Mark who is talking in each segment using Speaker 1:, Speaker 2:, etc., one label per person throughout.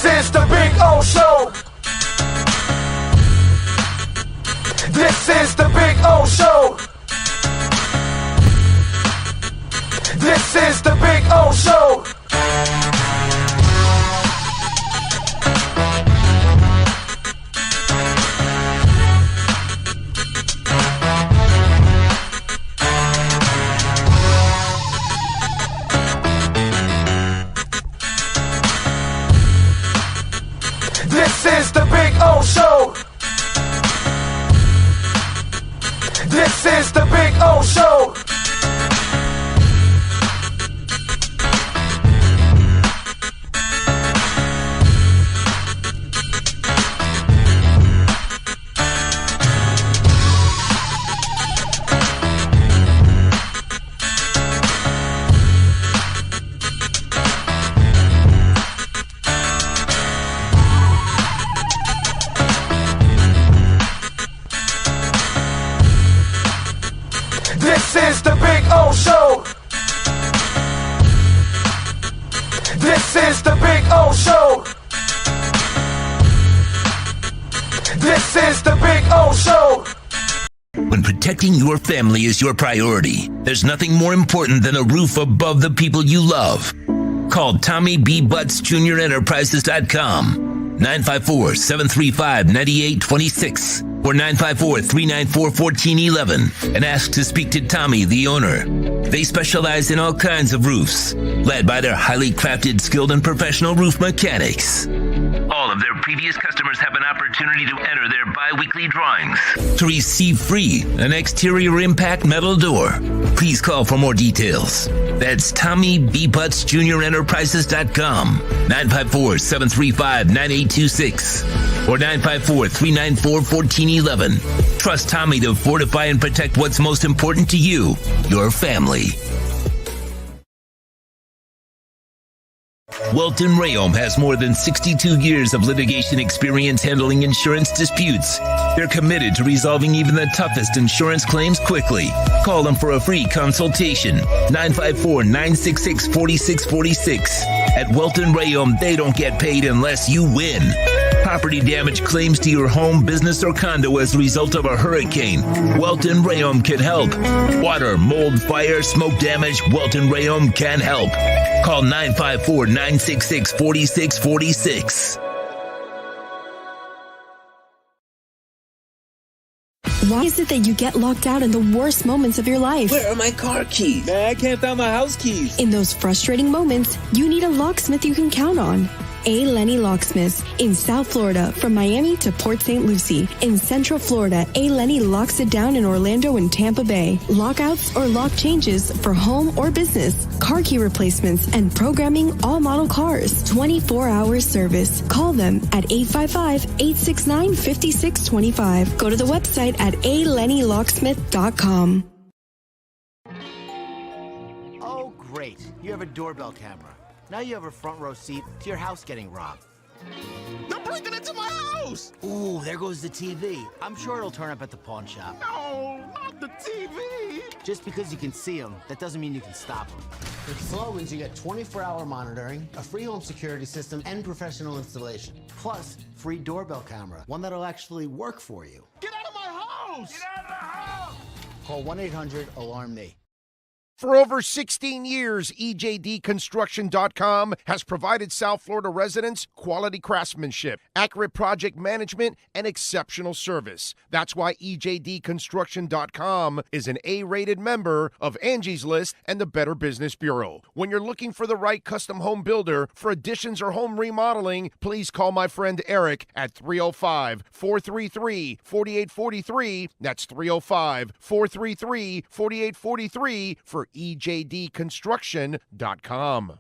Speaker 1: This is the Big O Show. This is the Big O Show. This is the Big O Show. This is the Big O Show. This is the Big O Show. This is the Big O Show. This is the Big O Show. This is the Big O Show.
Speaker 2: When protecting your family is your priority, there's nothing more important than a roof above the people you love. Call Tommy B. Butts Jr. Enterprises.com, 954-735-9826 or 954-394-1411 and ask to speak to Tommy, the owner. They specialize in all kinds of roofs, led by their highly crafted, skilled, and professional roof mechanics. All of their previous customers have an opportunity to enter their bi-weekly drawings to receive free an exterior impact metal door. Please call for more details. That's Tommy B. Butts Jr. Enterprises.com, 954-735-9826 or 954-394-1411. Trust Tommy to fortify and protect what's most important to you, your family. Welton Rayom has more than 62 years of litigation experience handling insurance disputes. They're committed to resolving even the toughest insurance claims quickly. Call them for a free consultation. 954-966-4646. At Welton Rayom, they don't get paid unless you win. Property damage claims to your home, business, or condo as a result of a hurricane, Welton Rayom can help. Water, mold, fire, smoke damage, Welton Rayom can help. Call 954-966-4646.
Speaker 3: Why is it that you get locked out in the worst moments of your life?
Speaker 2: Where are my car keys?
Speaker 4: Man, I can't find my house keys.
Speaker 3: In those frustrating moments, you need a locksmith you can count on. A. Lenny Locksmiths in South Florida, from Miami to Port St. Lucie. In Central Florida, A. Lenny locks it down in Orlando and Tampa Bay. Lockouts or lock changes for home or business, car key replacements, and programming all model cars. 24-hour service. Call them at 855-869-5625. Go to the website at alennylocksmith.com.
Speaker 5: Oh, great. You have a doorbell camera. Now you have a front row seat to your house getting robbed.
Speaker 6: They're breaking into my house!
Speaker 5: Ooh, there goes the TV. I'm sure it'll turn up at the pawn shop.
Speaker 6: No, not the TV!
Speaker 5: Just because you can see them, that doesn't mean you can stop them. With Slogans, you get 24-hour monitoring, a free home security system, and professional installation. Plus, free doorbell camera, one that'll actually work for you.
Speaker 6: Get out of my house! Get out of the house!
Speaker 5: Call 1-800-ALARM-ME.
Speaker 7: For over 16 years, EJDconstruction.com has provided South Florida residents quality craftsmanship, accurate project management, and exceptional service. That's why EJDconstruction.com is an A-rated member of Angie's List and the Better Business Bureau. When you're looking for the right custom home builder for additions or home remodeling, please call my friend Eric at 305-433-4843. That's 305-433-4843 for EJDconstruction.com.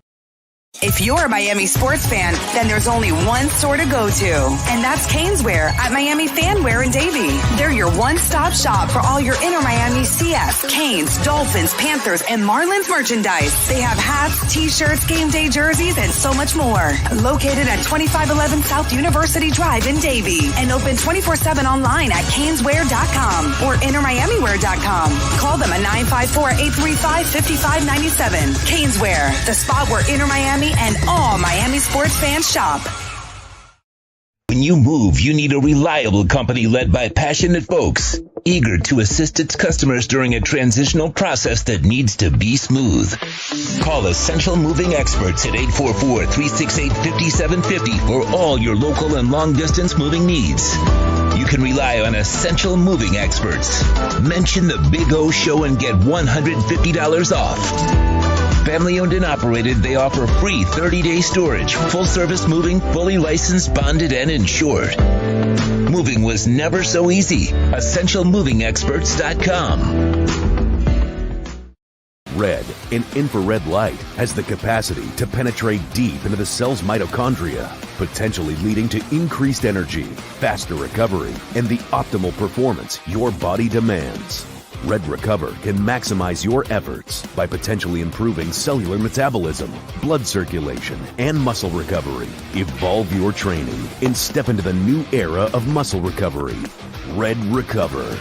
Speaker 8: If you're a Miami sports fan, then there's only one store to go to, and that's Caneswear at Miami Fanwear in Davie. They're your one-stop shop for all your inner Miami CF, Canes, Dolphins, Panthers, and Marlins merchandise. They have hats, t-shirts, game day jerseys, and so much more. Located at 2511 South University Drive in Davie, and open 24/7 online at caneswear.com or innermiamiwear.com. Call them at 954-835-5597. Caneswear, the spot where inner Miami and all Miami sports fans shop.
Speaker 2: When you move, you need a reliable company led by passionate folks, eager to assist its customers during a transitional process that needs to be smooth. Call Essential Moving Experts at 844-368-5750 for all your local and long-distance moving needs. You can rely on Essential Moving Experts. Mention the Big O Show and get $150 off. Family owned and operated, they offer free 30-day storage, full-service moving, fully licensed, bonded, and insured. Moving was never so easy. EssentialMovingExperts.com.
Speaker 9: Red, an infrared light, has the capacity to penetrate deep into the cell's mitochondria, potentially leading to increased energy, faster recovery, and the optimal performance your body demands. Red Recover can maximize your efforts by potentially improving cellular metabolism, blood circulation, and muscle recovery. Evolve your training and step into the new era of muscle recovery. Red Recover.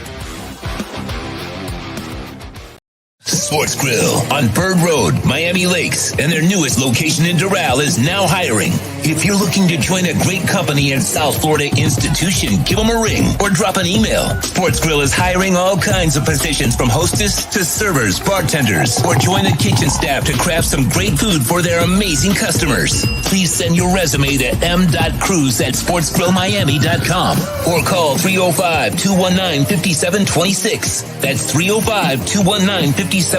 Speaker 2: Sports Grill on Bird Road, Miami Lakes, and their newest location in Doral is now hiring. If you're looking to join a great company and South Florida institution, give them a ring or drop an email. Sports Grill is hiring all kinds of positions from hostess to servers, bartenders, or join the kitchen staff to craft some great food for their amazing customers. Please send your resume to m.cruz@sportsgrillmiami.com or call 305-219-5726. That's 305-219-5726.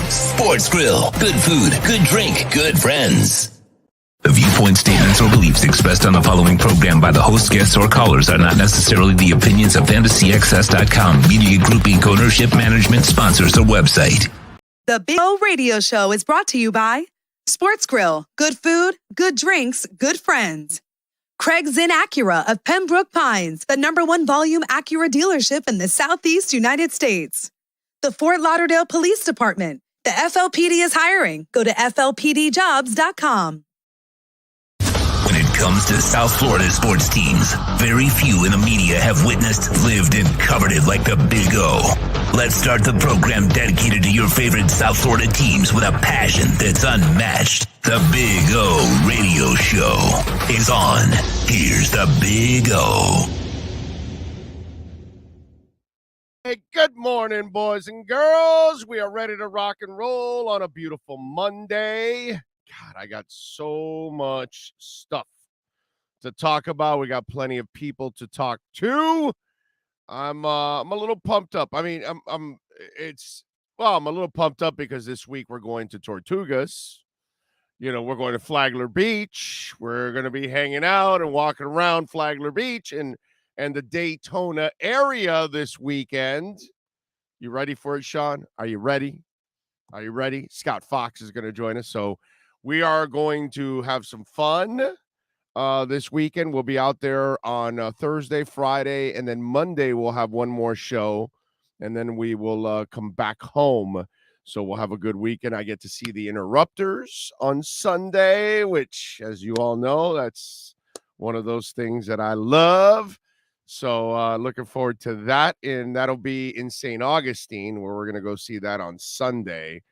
Speaker 2: Sports Grill. Good food, good drink, good friends. The viewpoint, statements, or beliefs expressed on the following program by the host, guests, or callers are not necessarily the opinions of FantasyXS.com, Media Group Inc., ownership, management, sponsors, or website.
Speaker 8: The Big O Radio Show is brought to you by Sports Grill. Good food, good drinks, good friends. Craig Zinn Acura of Pembroke Pines, the #1 volume Acura dealership in the Southeast United States. The Fort Lauderdale Police Department. The FLPD is hiring. Go to FLPDjobs.com.
Speaker 2: When it comes to South Florida sports teams, very few in the media have witnessed, lived, and covered it like the Big O. Let's start the program dedicated to your favorite South Florida teams with a passion that's unmatched. The Big O Radio Show is on. Here's the Big O.
Speaker 7: Hey, good morning, boys and girls. We are ready to rock and roll on a beautiful Monday. God, I got so much stuff to talk about. We got plenty of people to talk to. I'm a little pumped up. I mean, I'm a little pumped up because this week we're going to Tortugas. You know, we're going to Flagler Beach. We're going to be hanging out and walking around Flagler Beach and the Daytona area this weekend. You ready for it, Sean? Are you ready? Are you ready? Scott Fox is going to join us. So we are going to have some fun this weekend. We'll be out there on Thursday, Friday, and then Monday we'll have one more show, and then we will come back home. So we'll have a good weekend. I get to see the Interrupters on Sunday, which, as you all know, that's one of those things that I love. So looking forward to that, and that'll be in St. Augustine, where we're going to go see that on Sunday.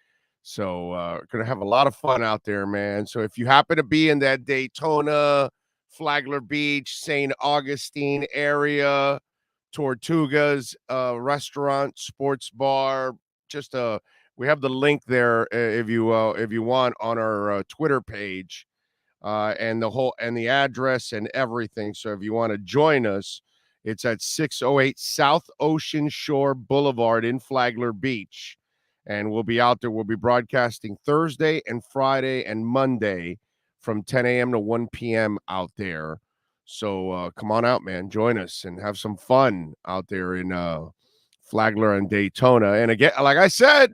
Speaker 7: So going to have a lot of fun out there, man. So if you happen to be in that Daytona, Flagler Beach, St. Augustine area, Tortugas restaurant, sports bar, we have the link there if you want on our Twitter page and the address and everything. So if you want to join us, it's at 608 South Ocean Shore Boulevard in Flagler Beach. And we'll be out there. We'll be broadcasting Thursday and Friday and Monday from 10 a.m. to 1 p.m. out there. So come on out, man. Join us and have some fun out there in Flagler and Daytona. And again, like I said,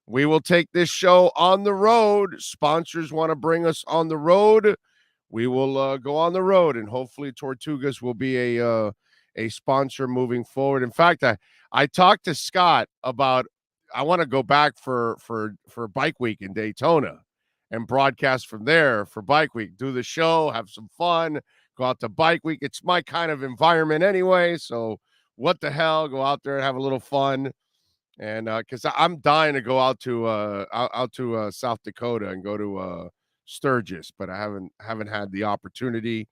Speaker 7: we will take this show on the road. Sponsors want to bring us on the road. We will go on the road, and hopefully Tortugas will be a sponsor moving forward. In fact, I talked to Scott about I want to go back for Bike Week in Daytona and broadcast from there for Bike Week. Do the show, have some fun, go out to Bike Week. It's my kind of environment anyway, so what the hell? Go out there and have a little fun. And because I'm dying to go out to South Dakota and go to Sturgis, but I haven't had the opportunity.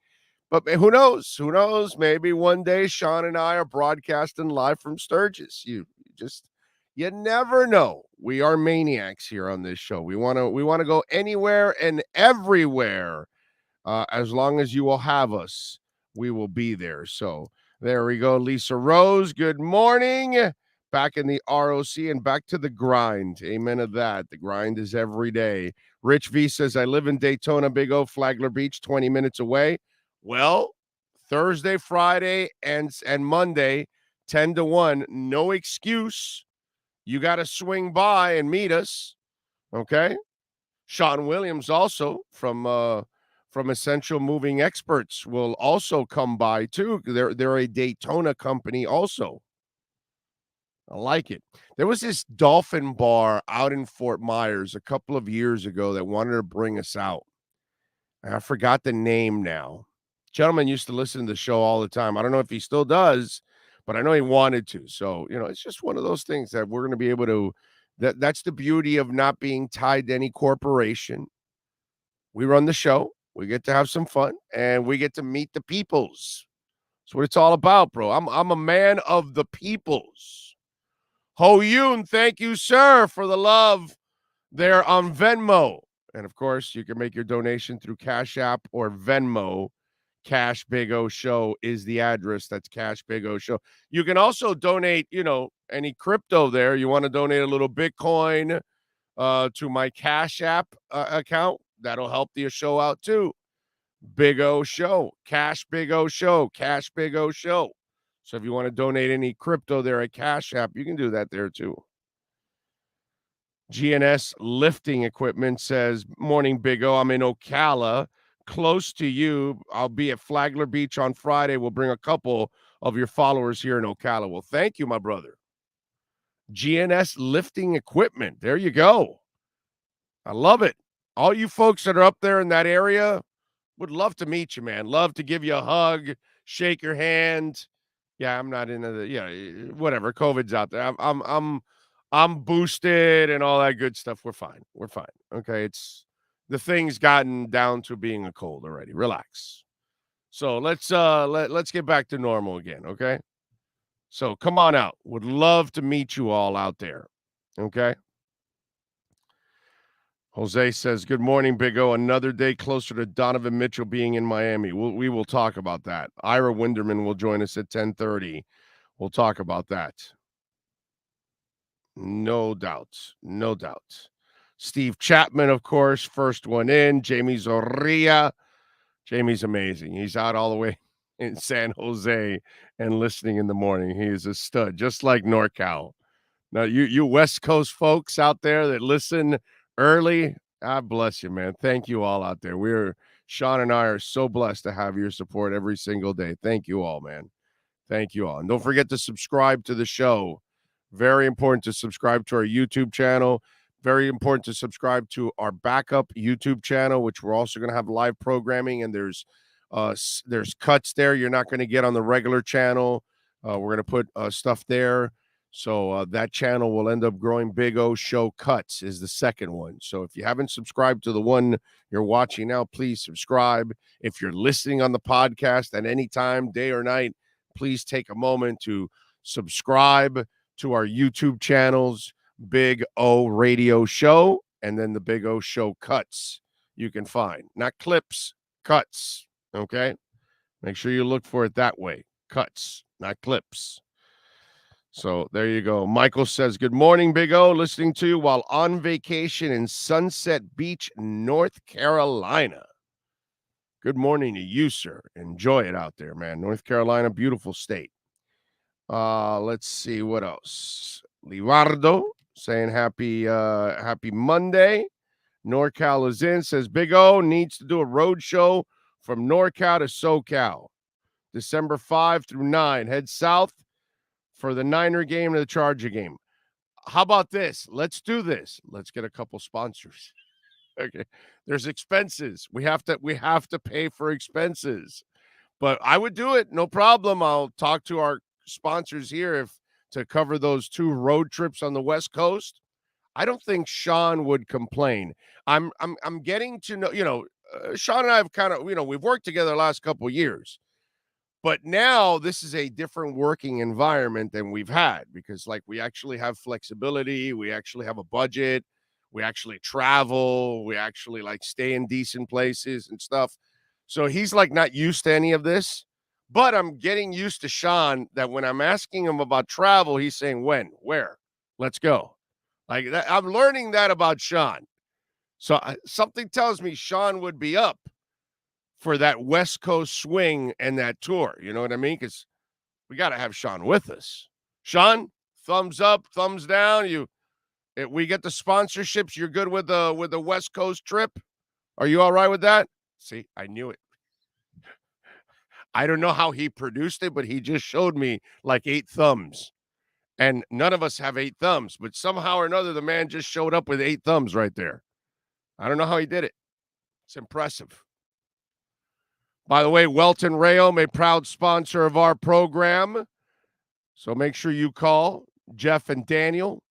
Speaker 7: But who knows? Who knows? Maybe one day Sean and I are broadcasting live from Sturgis. You never know. We are maniacs here on this show. We want to go anywhere and everywhere. As long as you will have us, we will be there. So there we go. Lisa Rose, good morning. Back in the ROC and back to the grind. Amen to that. The grind is every day. Rich V says, I live in Daytona, Big O, Flagler Beach, 20 minutes away. Well, Thursday, Friday, and Monday, 10 to 1. No excuse. You got to swing by and meet us. Okay? Sean Williams also from Essential Moving Experts will also come by too. They're a Daytona company also. I like it. There was this Dolphin bar out in Fort Myers a couple of years ago that wanted to bring us out. I forgot the name now. Gentleman used to listen to the show all the time. I don't know if he still does, but I know he wanted to. So, it's just one of those things that we're going to be able to, that's the beauty of not being tied to any corporation. We run the show. We get to have some fun, and we get to meet the peoples. That's what it's all about, bro. I'm a man of the peoples. Ho Yoon, thank you, sir, for the love there on Venmo. And, of course, you can make your donation through Cash App or Venmo. Cash Big O Show is the address. That's Cash Big O Show. You can also donate, any crypto there. You want to donate a little Bitcoin to my Cash App account. That'll help the show out too. Big O Show. Cash Big O Show. Cash Big O Show. So if you want to donate any crypto there at Cash App, you can do that there too. GNS Lifting Equipment says, morning, Big O. I'm in Ocala, close to you. I'll be at Flagler Beach on Friday. We'll bring a couple of your followers here in Ocala. Well, thank you, my brother. GNS Lifting Equipment. There you go. I love it. All you folks that are up there in that area, would love to meet you, man. Love to give you a hug, shake your hand. Yeah, I'm not into whatever. COVID's out there. I'm boosted and all that good stuff. We're fine. Okay, the thing's gotten down to being a cold already. Relax. So let's get back to normal again, okay? So come on out. Would love to meet you all out there. Okay? Jose says, good morning, Big O. Another day closer to Donovan Mitchell being in Miami. We will talk about that. Ira Winderman will join us at 10:30. We'll talk about that. No doubt. Steve Chapman, of course, first one in. Jamie Zorrilla. Jamie's amazing. He's out all the way in San Jose and listening in the morning. He is a stud, just like NorCal. Now, you West Coast folks out there that listen early, God bless you, man. Thank you all out there. Sean and I are so blessed to have your support every single day. Thank you all, man. Thank you all. And don't forget to subscribe to the show. Very important to subscribe to our YouTube channel. Very important to subscribe to our backup YouTube channel, which we're also going to have live programming, and there's cuts there you're not going to get on the regular channel. We're going to put stuff there. So that channel will end up growing. Big O Show Cuts is the second one. So if you haven't subscribed to the one you're watching now, please subscribe. If you're listening on the podcast at any time, day or night, please take a moment to subscribe to our YouTube channels, Big O Radio Show, and then the Big O Show Cuts you can find. Not clips, cuts, okay? Make sure you look for it that way. Cuts, not clips. So there you go. Michael says, good morning, Big O. Listening to you while on vacation in Sunset Beach, North Carolina. Good morning to you, sir. Enjoy it out there, man. North Carolina, beautiful state. Let's see what else. Livardo saying happy Monday. NorCal is in. Says Big O needs to do a road show from NorCal to SoCal. December 5 through 9. Head south for the Niner game and the Charger game. How about this? Let's do this. Let's get a couple sponsors. Okay. There's expenses. We have to pay for expenses. But I would do it. No problem. I'll talk to our sponsors here to cover those 2 road trips on the West Coast. I don't think Sean would complain. I'm getting to know, Sean and I have kind of, we've worked together the last couple of years. But now this is a different working environment than we've had because, like, we actually have flexibility. We actually have a budget. We actually travel. We actually, like, stay in decent places and stuff. So he's, like, not used to any of this. But I'm getting used to Sean that when I'm asking him about travel, he's saying, when, where, let's go. Like, that, I'm learning that about Sean. So something tells me Sean would be up for that West Coast swing and that tour. You know what I mean? Because we got to have Sean with us. Sean, thumbs up, thumbs down. We get the sponsorships. You're good with the West Coast trip? Are you all right with that? See, I knew it. I don't know how he produced it, but he just showed me like 8 thumbs. And none of us have 8 thumbs, but somehow or another, the man just showed up with 8 thumbs right there. I don't know how he did it. It's impressive. By the way, Welton Rayom, a proud sponsor of our program. So make sure you call Jeff and Daniel.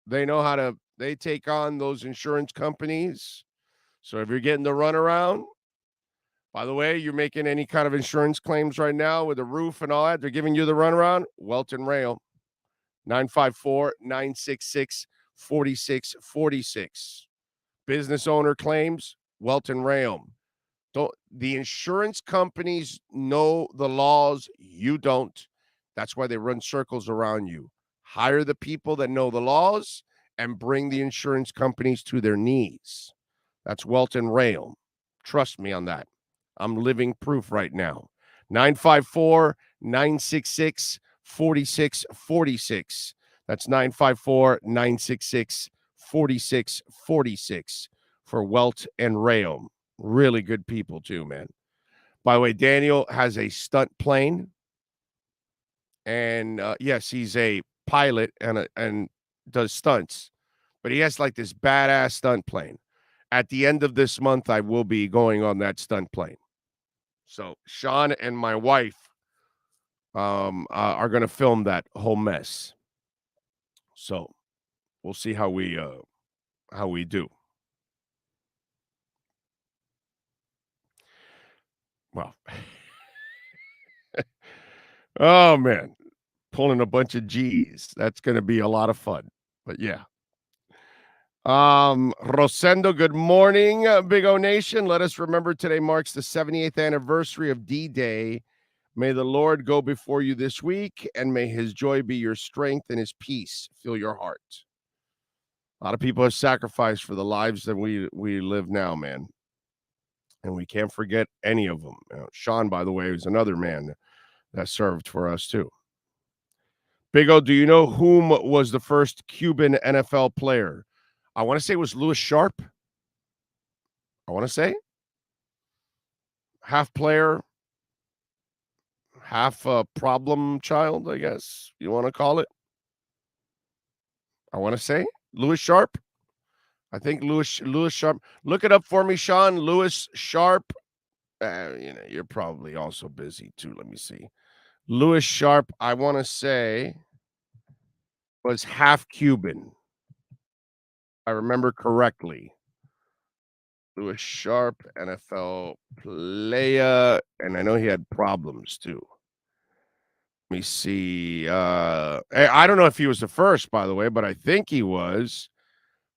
Speaker 7: They take on those insurance companies. So if you're getting the runaround, by the way, you're making any kind of insurance claims right now with a roof and all that, they're giving you the runaround. Welton Rayom, 954-966-4646. Business owner claims, Welton Rayom. The insurance companies know the laws. You don't. That's why they run circles around you. Hire the people that know the laws and bring the insurance companies to their knees. That's Welton Rayom. Trust me on that. I'm living proof right now. 954-966-4646. That's 954-966-4646 for Welt and Rayom. Really good people too, man. By the way, Daniel has a stunt plane. And yes, he's a pilot and does stunts. But he has like this badass stunt plane. At the end of this month, I will be going on that stunt plane. So Sean and my wife are going to film that whole mess. So we'll see how we do. Well, oh man, pulling a bunch of G's. That's going to be a lot of fun. But yeah. Rosendo, good morning, Big O Nation. Let us remember today marks the 78th anniversary of D-Day. May the Lord go before you this week, and may his joy be your strength and his peace fill your heart. A lot of people have sacrificed for the lives that we live now, man. And we can't forget any of them. Sean, by the way, is another man that served for us too. Big O, do you know whom was the first Cuban NFL player? I want to say it was Louis Sharp. I want to say. Half player, half a problem child, I guess you want to call it. I want to say Louis Sharp. I think Louis Sharp. Look it up for me, Sean. Louis Sharp. You're probably also busy too. Let me see. Louis Sharp, I want to say, was half Cuban. I remember correctly. Louis Sharp, NFL player, and I know he had problems too. Let me see. I don't know if he was the first, by the way, but I think he was.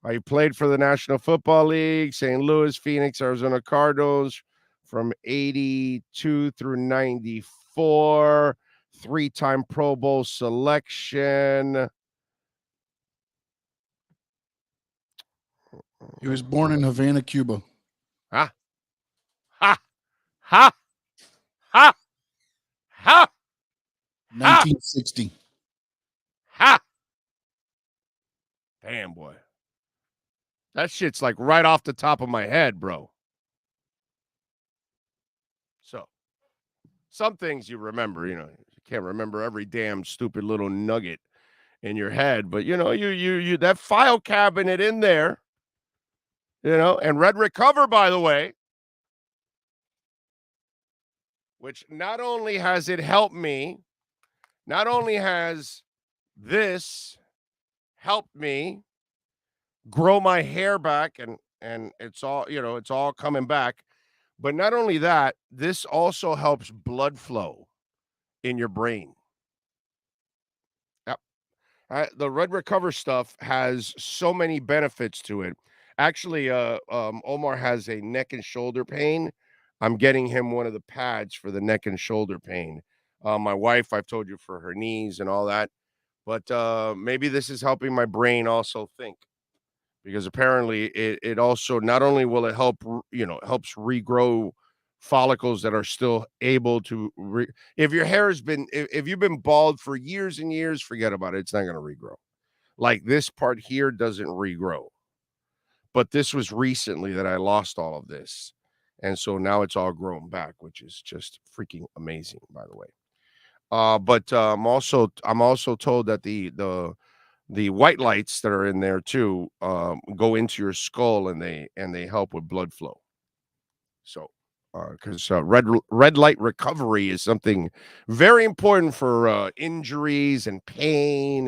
Speaker 7: He played for the National Football League, St. Louis, Phoenix, Arizona Cardinals from 82 through 94. 3-time Pro Bowl selection.
Speaker 10: He was born in Havana, Cuba.
Speaker 7: Ha! Ha! Ha! Ha! Ha!
Speaker 10: 1960.
Speaker 7: Ha! Damn, boy. That shit's like right off the top of my head, bro. So, some things you remember, you can't remember every damn stupid little nugget in your head, but you that file cabinet in there, and Red Recover, by the way, which not only has it helped me, not only has this helped me grow my hair back, and and it's all coming back. But not only that, this also helps blood flow in your brain. Yep. The Red Recover stuff has so many benefits to it. Actually, Omar has a neck and shoulder pain. I'm getting him one of the pads for the neck and shoulder pain. My wife, I've told you, for her knees and all that. But maybe this is helping my brain also think, because apparently it also, not only will it help, helps regrow follicles that are still able to if your hair has been, if you've been bald for years and years, forget about it. It's not going to regrow. Like this part here doesn't regrow. But this was recently that I lost all of this. And so now it's all grown back, which is just freaking amazing, by the way. But I'm also told that the white lights that are in there too go into your skull, and they help with blood flow. So, because red light recovery is something very important for injuries and pain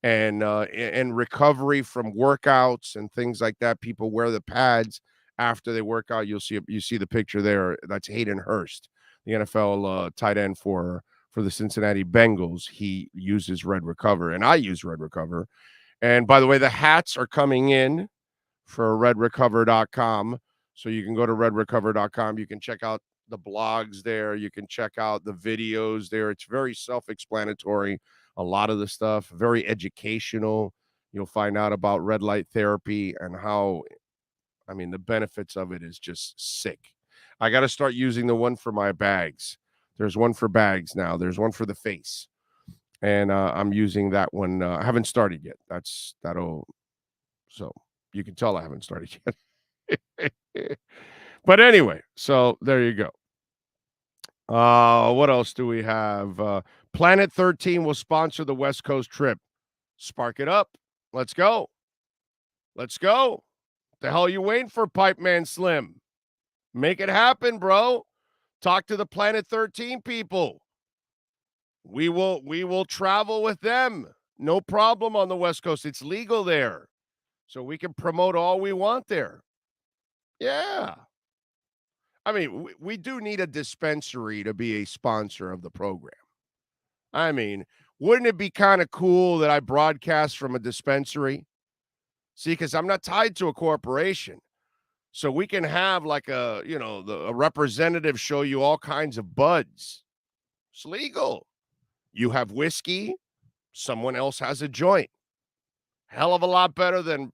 Speaker 7: and recovery from workouts and things like that. People wear the pads after they work out. You see the picture there. That's Hayden Hurst, the NFL tight end for the Cincinnati Bengals. He uses Red Recover, and I use Red Recover. And by the way, the hats are coming in for redrecover.com. So you can go to redrecover.com. You can check out the blogs there. You can check out the videos there. It's very self-explanatory. A lot of the stuff, very educational. You'll find out about red light therapy and how, the benefits of it is just sick. I got to start using the one for my bags. There's one for bags now. There's one for the face. And I'm using that one. I haven't started yet. So you can tell I haven't started yet. But anyway, so there you go. What else do we have? Planet 13 will sponsor the West Coast trip. Spark it up. Let's go. Let's go. The hell are you waiting for, Pipe Man Slim? Make it happen, bro. Talk to the Planet 13 people. We will travel with them. No problem on the West Coast. It's legal there. So we can promote all we want there. Yeah. We do need a dispensary to be a sponsor of the program. Wouldn't it be kind of cool that I broadcast from a dispensary? See, because I'm not tied to a corporation. So we can have like a representative show you all kinds of buds. It's legal. You have whiskey, someone else has a joint. Hell of a lot better than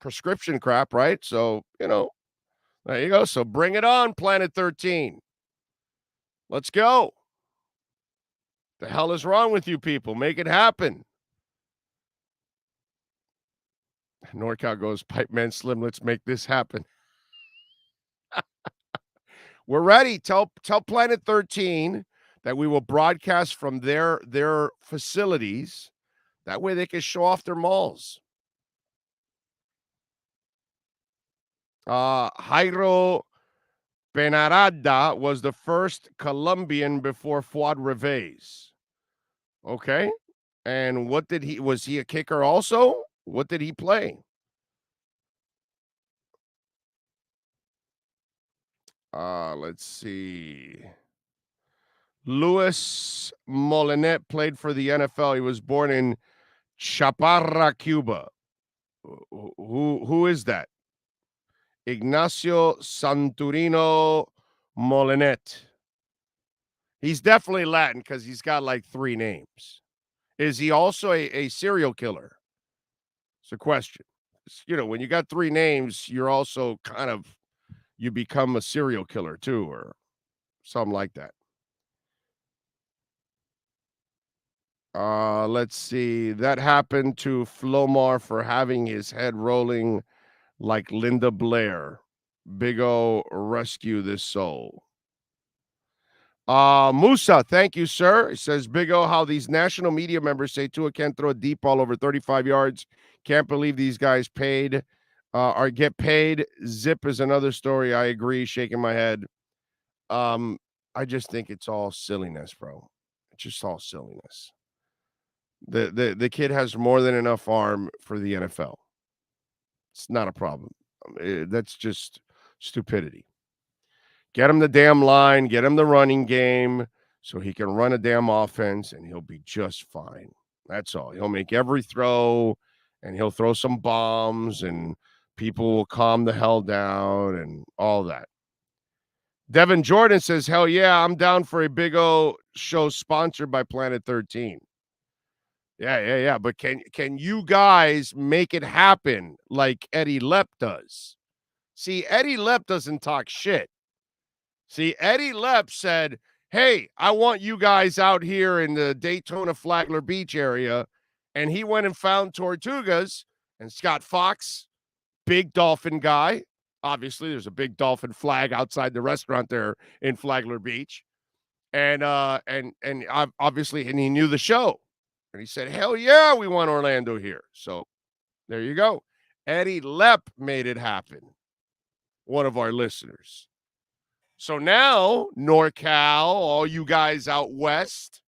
Speaker 7: prescription crap, right? So, there you go. So bring it on, Planet 13. Let's go. The hell is wrong with you people? Make it happen. NorCal goes, Pipe Man Slim, let's make this happen. We're ready. Tell Planet 13 that we will broadcast from their facilities. That way they can show off their malls. Jairo Benarada was the first Colombian before Fuad Reves. Okay. And was he a kicker also? What did he play? Let's see. Luis Molinet played for the NFL. He was born in Chaparra, Cuba. Who is that? Ignacio Santurino Molinet. He's definitely Latin because he's got like 3 names. Is he also a serial killer? It's a question. When you got 3 names, you're also you become a serial killer too, or something like that. Let's see. That happened to Flomar for having his head rolling like Linda Blair. Big O, rescue this soul. Musa, thank you, sir. He says, Big O, how these national media members say Tua can't throw a deep ball over 35 yards. Can't believe these guys paid or get paid. Zip is another story. I agree, shaking my head. I just think it's all silliness, bro. It's just all silliness. The kid has more than enough arm for the NFL. It's not a problem. That's just stupidity. Get him the damn line, get him the running game so he can run a damn offense, and he'll be just fine. That's all. He'll make every throw, and he'll throw some bombs, and people will calm the hell down and all that. Devin Jordan says, hell yeah, I'm down for a Big O show sponsored by Planet 13. Yeah. But can you guys make it happen like Eddie Lepp does? See, Eddie Lepp doesn't talk shit. See, Eddie Lepp said, hey, I want you guys out here in the Daytona Flagler Beach area. And he went and found Tortugas, and Scott Fox, big Dolphin guy. Obviously, there's a big Dolphin flag outside the restaurant there in Flagler Beach. And obviously, and he knew the show. And he said, hell yeah, we want Orlando here. So there you go. Eddie Lepp made it happen. One of our listeners. So now, NorCal, all you guys out west,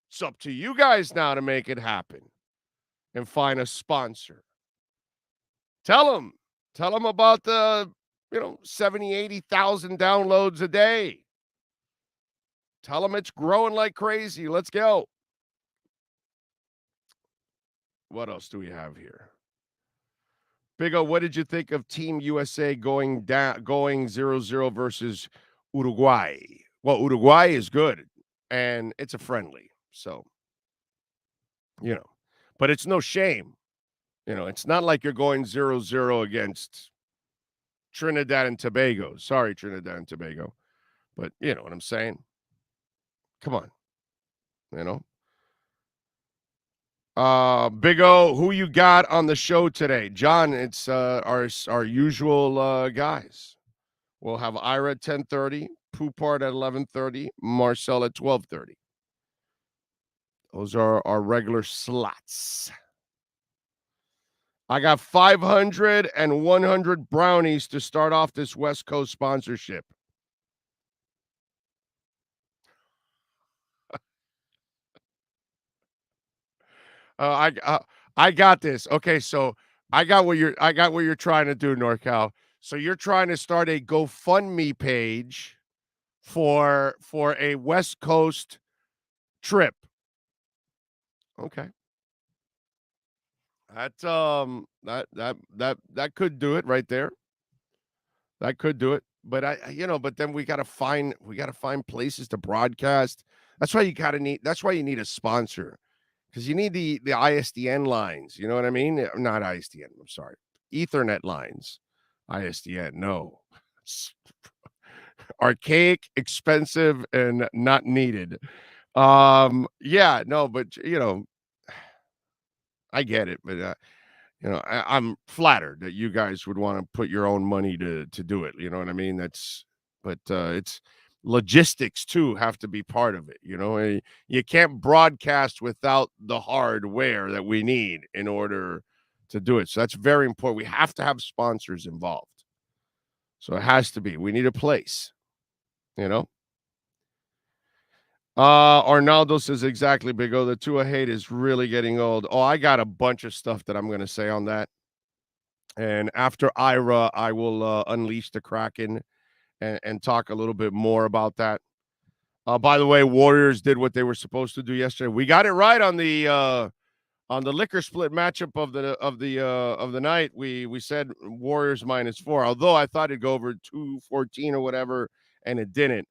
Speaker 7: it's up to you guys now to make it happen and find a sponsor. Tell them about the, 70, 80,000 downloads a day. Tell them it's growing like crazy. Let's go. What else do we have here? Big O, what did you think of Team USA going 0-0 versus Uruguay? Well, Uruguay is good, and it's a friendly. So, but it's no shame. It's not like you're going 0-0 against Trinidad and Tobago. Sorry, Trinidad and Tobago. But you know what I'm saying? Come on. Big O, who you got on the show today? John, it's our usual guys. We'll have Ira at 10:30, Poupart at 11:30, Marcel at 12:30. Those are our regular slots. I got 500 and 100 brownies to start off this West Coast sponsorship. I got this. Okay, so I got what you're trying to do, NorCal. So you're trying to start a GoFundMe page for a West Coast trip. Okay. That could do it right there. That could do it. But but then we gotta find places to broadcast. That's why you need a sponsor. Because you need the ISDN lines. You know what I mean? Not ISDN. I'm sorry. Ethernet lines. ISDN. No. Archaic, expensive, and not needed. Yeah, no, but I get it, but I'm flattered that you guys would want to put your own money to do it. You know what I mean? But it's logistics too have to be part of it. You can't broadcast without the hardware that we need in order to do it. So that's very important. We have to have sponsors involved. So it has to be. We need a place. Arnaldo says exactly, Big O. The Tua hate is really getting old. Oh, I got a bunch of stuff that I'm going to say on that. And after Ira, I will unleash the Kraken and talk a little bit more about that. By the way, Warriors did what they were supposed to do yesterday. We got it right on the liquor split matchup of the night. We said Warriors -4, although I thought it'd go over 214 or whatever, and it didn't.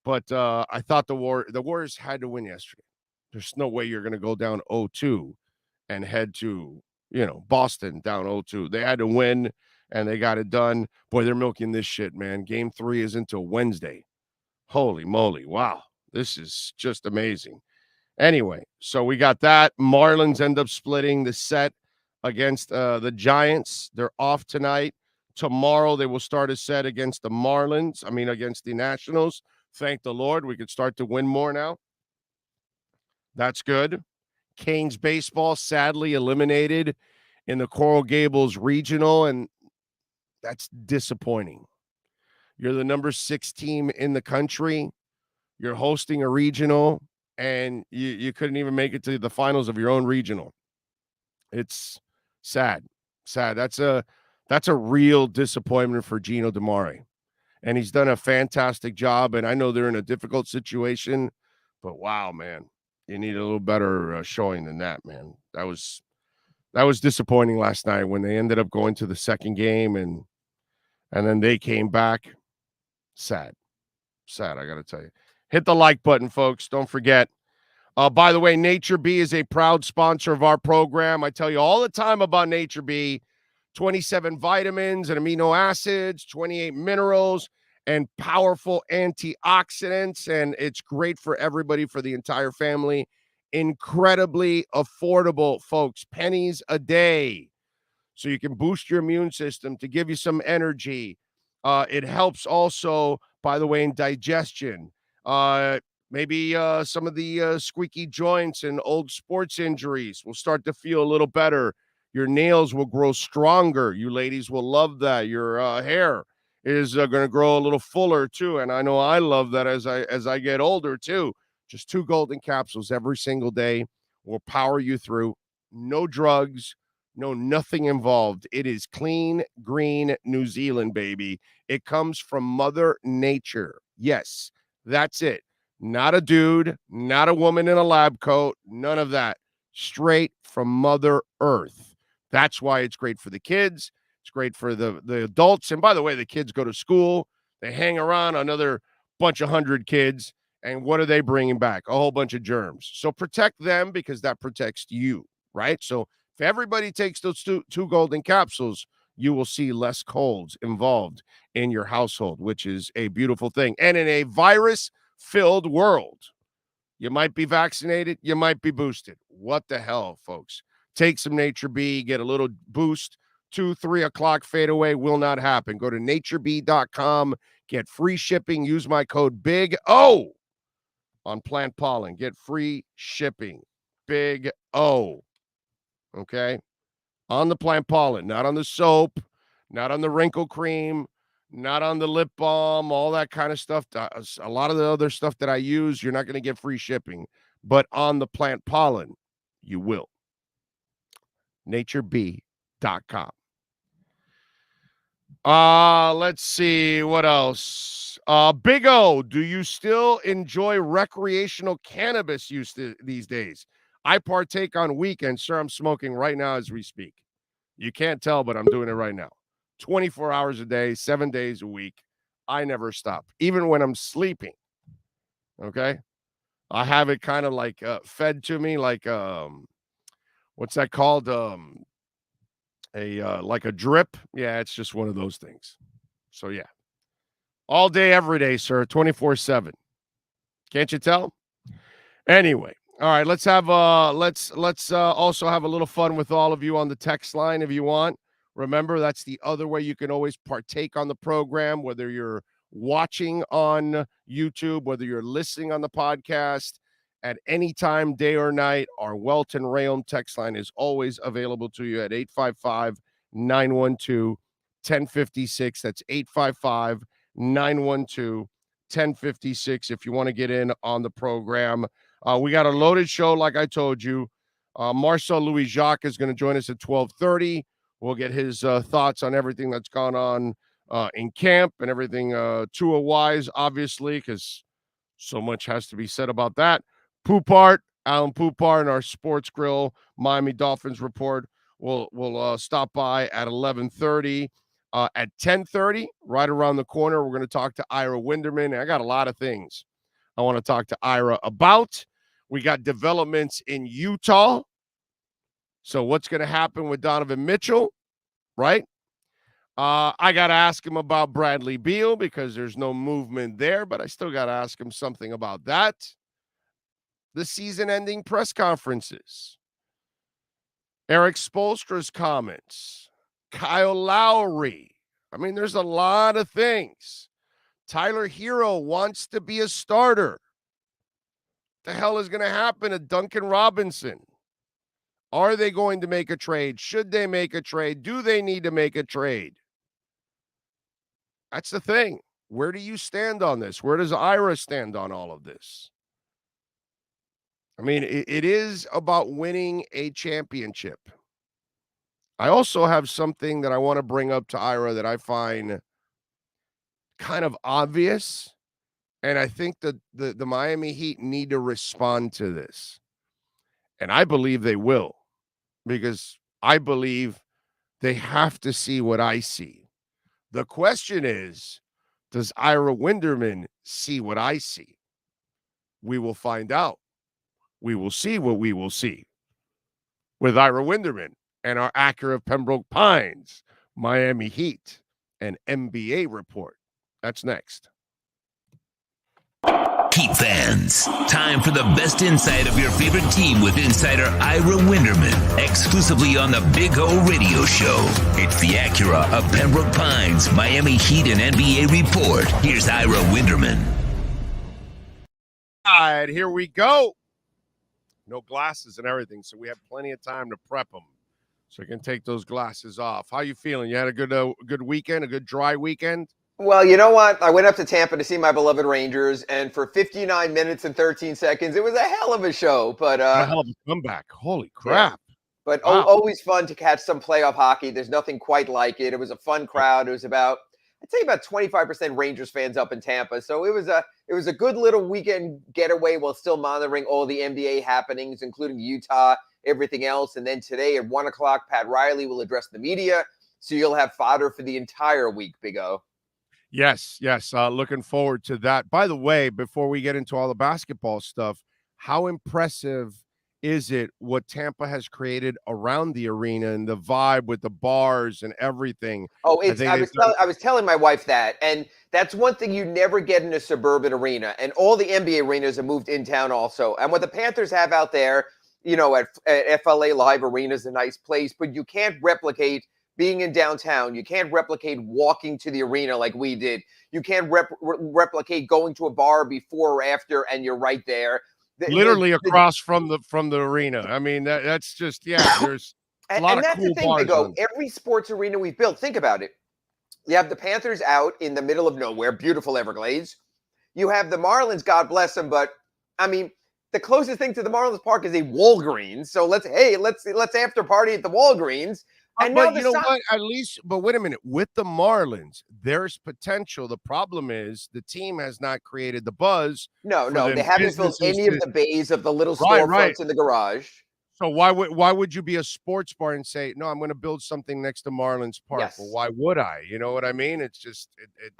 Speaker 7: But I thought the Warriors had to win yesterday. There's no way you're going to go down 0-2 and head to Boston down 0-2. They had to win. And they got it done. Boy, they're milking this shit, man. Game 3 is until Wednesday. Holy moly. Wow. This is just amazing. Anyway, so we got that. Marlins end up splitting the set against the Giants. They're off tonight. Tomorrow they will start a set against the against the Nationals. Thank the Lord. We could start to win more now. That's good. Canes baseball sadly eliminated in the Coral Gables regional, and that's disappointing. You're the number 6 team in the country. You're hosting a regional, and you couldn't even make it to the finals of your own regional. It's sad. That's That's a real disappointment for Gino DiMare. And he's done a fantastic job. And I know they're in a difficult situation, but wow, man, you need a little better showing than that, man. That was disappointing last night when they ended up going to the second game and then they came back. Sad, I got to tell you. Hit the like button, folks. Don't forget. By the way, Nature B is a proud sponsor of our program. I tell you all the time about Nature B. 27 vitamins and amino acids, 28 minerals, and powerful antioxidants. And it's great for everybody, for the entire family. Incredibly affordable, folks. Pennies a day. So you can boost your immune system to give you some energy. It helps also, by the way, in digestion. Maybe some of the squeaky joints and old sports injuries will start to feel a little better. Your nails will grow stronger. You ladies will love that. Your hair is going to grow a little fuller too. And I know I love that as I get older too. Just 2 golden capsules every single day will power you through. No drugs, no nothing involved. It is clean, green New Zealand, baby. It comes from Mother Nature. Yes, that's it. Not a dude, not a woman in a lab coat, none of that. Straight from Mother Earth. That's why it's great for the kids. It's great for the adults. And by the way, the kids go to school. They hang around another bunch of 100 kids. And what are they bringing back? A whole bunch of germs. So protect them because that protects you, right? So if everybody takes those two golden capsules, you will see less colds involved in your household, which is a beautiful thing. And in a virus-filled world, you might be vaccinated, you might be boosted. What the hell, folks? Take some Nature B, get a little boost. 2-3 o'clock fadeaway will not happen. Go to natureb.com, get free shipping. Use my code Big O on plant pollen. Get free shipping. Big O. Okay? On the plant pollen, not on the soap, not on the wrinkle cream, not on the lip balm, all that kind of stuff. A lot of the other stuff that I use, you're not going to get free shipping. But on the plant pollen, you will. natureb.com. Let's see what else. Big O, do you still enjoy recreational cannabis use these days? I partake on weekends. Sir, I'm smoking right now as we speak. You can't tell, but I'm doing it right now. 24 hours a day, 7 days a week. I never stop, even when I'm sleeping. Okay? I have it kind of like fed to me like what's that called? Like a drip. Yeah, it's just one of those things. So yeah. All day, every day, sir, 24/7. Can't you tell? Anyway, all right, let's have let's also have a little fun with all of you on the text line if you want. Remember, that's the other way you can always partake on the program, whether you're watching on YouTube, whether you're listening on the podcast at any time, day or night. Our Welton Rayom text line is always available to you at 855-912-1056. That's 855-912-1056 if you want to get in on the program. We got a loaded show, like I told you. Marcel Louis-Jacques is going to join us at 12:30. We'll get his thoughts on everything that's gone on in camp and everything Tua-wise, obviously, because so much has to be said about that. Alan Poupart, and our Sports Grill Miami Dolphins report will stop by at 11:30. At 10:30, right around the corner, we're going to talk to Ira Winderman. I got a lot of things I want to talk to Ira about. We got developments in Utah. So what's going to happen with Donovan Mitchell, right? I got to ask him about Bradley Beal because there's no movement there, but I still got to ask him something about that. The season-ending press conferences. Eric Spoelstra's comments. Kyle Lowry. I mean, there's a lot of things. Tyler Hero wants to be a starter. What the hell is going to happen to Duncan Robinson? Are they going to make a trade? Should they make a trade? Do they need to make a trade? That's the thing. Where do you stand on this? Where does Ira stand on all of this? I mean, it is about winning a championship. I also have something that I want to bring up to Ira that I find kind of obvious, and I think that the Miami Heat need to respond to this. And I believe they will, because I believe they have to see what I see. The question is, does Ira Winderman see what I see? We will find out. We will see what we will see with Ira Winderman and our Acura of Pembroke Pines, Miami Heat, and NBA report. That's next.
Speaker 2: Heat fans, time for the best insight of your favorite team with insider Ira Winderman, exclusively on the Big O Radio Show. It's the Acura of Pembroke Pines, Miami Heat and NBA report. Here's Ira Winderman.
Speaker 7: All right, here we go. No glasses and everything, so we have plenty of time to prep them, so you can take those glasses off. How you feeling? You had a good weekend, a good dry weekend?
Speaker 11: Well, you know what? I went up to Tampa to see my beloved Rangers, and for 59 minutes and 13 seconds, it was a hell of a show. But
Speaker 7: a hell of a comeback. Holy crap.
Speaker 11: Yeah. But
Speaker 7: wow.
Speaker 11: Always fun to catch some playoff hockey. There's nothing quite like it. It was a fun crowd. It was about 25% Rangers fans up in Tampa. So it was a good little weekend getaway while still monitoring all the NBA happenings, including Utah, everything else. And then today at 1 o'clock, Pat Riley will address the media. So you'll have fodder for the entire week, Big O.
Speaker 7: Yes. Looking forward to that. By the way, before we get into all the basketball stuff, how impressive is it what Tampa has created around the arena and the vibe with the bars and everything?
Speaker 11: Oh, I was telling my wife that, and that's one thing you never get in a suburban arena. And all the NBA arenas have moved in town also. And what the Panthers have out there, at FLA Live Arena is a nice place, but you can't replicate being in downtown. You can't replicate walking to the arena like we did. You can't replicate going to a bar before or after, and you're right there.
Speaker 7: Literally across from the arena. I mean, that's just, there's a lot of cool bars.
Speaker 11: Every sports arena we've built, think about it. You have the Panthers out in the middle of nowhere, beautiful Everglades. You have the Marlins, God bless them, but I mean, the closest thing to the Marlins Park is a Walgreens. So let's after party at the Walgreens. And
Speaker 7: but you know what? At least, but wait a minute. With the Marlins, there's potential. The problem is the team has not created the buzz.
Speaker 11: No, they haven't filled any of the bays of the little storefronts in the garage.
Speaker 7: So why would you be a sports bar and say, no, I'm going to build something next to Marlins Park?
Speaker 11: Yes.
Speaker 7: Well, why would I? You know what I mean? It's just.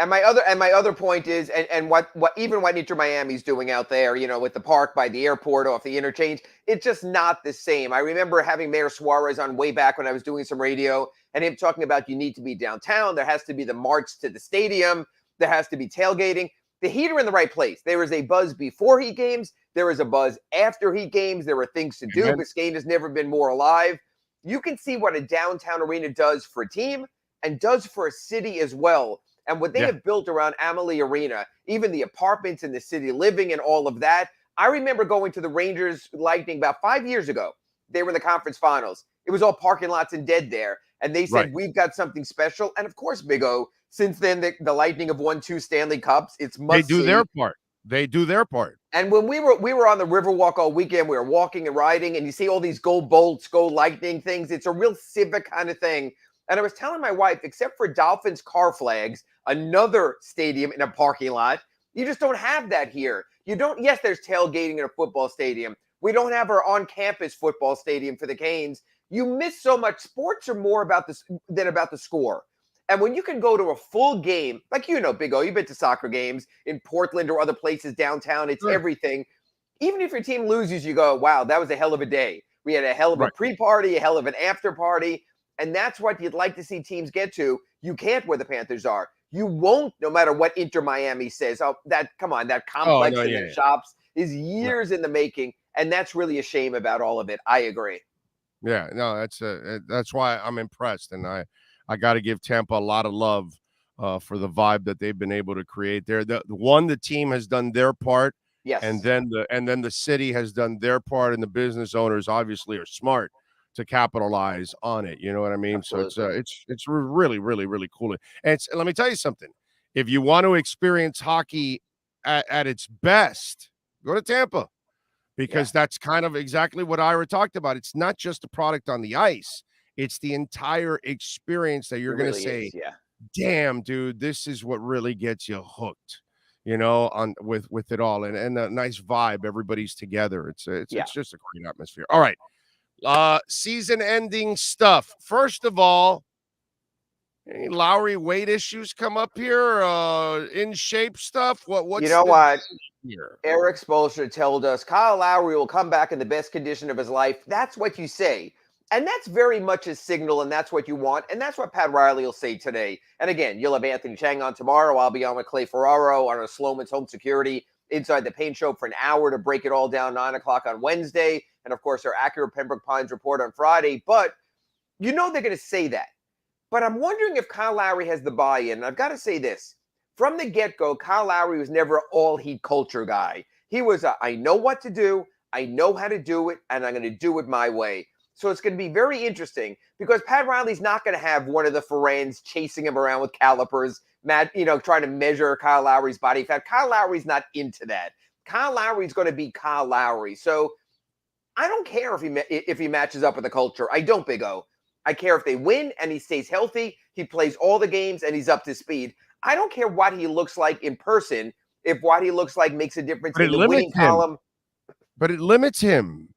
Speaker 11: And my other point is, and what even what Inter Miami's doing out there, with the park by the airport off the interchange, it's just not the same. I remember having Mayor Suarez on way back when I was doing some radio, and him talking about you need to be downtown. There has to be the march to the stadium. There has to be tailgating. The Heat are in the right place. There is a buzz before Heat games. There is a buzz after Heat games. There are things to do. Biscayne has never been more alive. You can see what a downtown arena does for a team and does for a city as well. And what they have built around Amalie Arena, even the apartments and the city living and all of that. I remember going to the Rangers Lightning about 5 years ago. They were in the conference finals. It was all parking lots and dead there. And they said, we've got something special. And of course, Big O, since then, the Lightning have won 2 Stanley Cups. It's must see.
Speaker 7: They do their part.
Speaker 11: And when we were on the Riverwalk all weekend, we were walking and riding, and you see all these Go Bolts, Go Lightning things. It's a real civic kind of thing. And I was telling my wife, except for Dolphins car flags, another stadium in a parking lot, you just don't have that here. You don't. Yes, there's tailgating in a football stadium. We don't have our on-campus football stadium for the Canes. You miss so much. Sports are more about this than about the score. And when you can go to a full game, like Big O, you've been to soccer games in Portland or other places downtown, it's everything. Even if your team loses, you go, wow, that was a hell of a day. We had a hell of a pre-party, a hell of an after-party, and that's what you'd like to see teams get to. You can't where the Panthers are. You won't, no matter what Inter Miami says. That complex and shops is years in the making, and that's really a shame about all of it. I agree.
Speaker 7: Yeah, no, that's why I'm impressed, and I got to give Tampa a lot of love for the vibe that they've been able to create there. The team has done their part, and then the city has done their part, and the business owners obviously are smart to capitalize on it. You know what I mean? Absolutely. So it's really, really, really cool. And let me tell you something. If you want to experience hockey at its best, go to Tampa, because that's kind of exactly what Ira talked about. It's not just a product on the ice. It's the entire experience that you're
Speaker 11: It
Speaker 7: going to
Speaker 11: really
Speaker 7: say,
Speaker 11: is, yeah.
Speaker 7: damn, dude, this is what really gets you hooked, you know, on with it all, and a nice vibe. Everybody's together. It's just a great atmosphere. All right, season ending stuff. First of all, any Lowry weight issues come up here? In shape stuff. What's
Speaker 11: You know what?
Speaker 7: here?
Speaker 11: Eric Spoelstra told us Kyle Lowry will come back in the best condition of his life. That's what you say. And that's very much a signal, and that's what you want. And that's what Pat Riley will say today. And again, you'll have Anthony Chang on tomorrow. I'll be on with Clay Ferraro on our Sloman's Home Security Inside the Paint Show for an hour to break it all down, 9 o'clock on Wednesday. And, of course, our accurate Pembroke Pines report on Friday. But you know they're going to say that. But I'm wondering if Kyle Lowry has the buy-in. And I've got to say this. From the get-go, Kyle Lowry was never an all-heat culture guy. He was I know what to do, I know how to do it, and I'm going to do it my way. So it's going to be very interesting because Pat Riley's not going to have one of the Ferrans chasing him around with calipers, trying to measure Kyle Lowry's body fat. Kyle Lowry's not into that. Kyle Lowry's going to be Kyle Lowry. So I don't care if he matches up with the culture. I don't, Big O. I care if they win and he stays healthy, he plays all the games, and he's up to speed. I don't care what he looks like in person if what he looks like makes a difference in the winning column.
Speaker 7: But it limits him.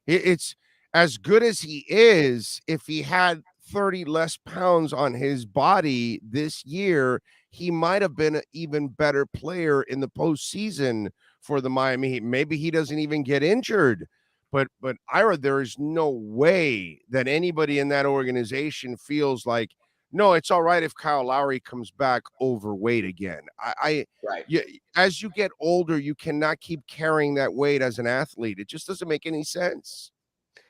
Speaker 7: It's as good as he is. If he had 30 less pounds on his body this year, he might have been an even better player in the postseason for the Miami Heat. Maybe he doesn't even get injured. But Ira, there is no way that anybody in that organization feels like, no, it's all right if Kyle Lowry comes back overweight again. As you get older, you cannot keep carrying that weight as an athlete. It just doesn't make any sense.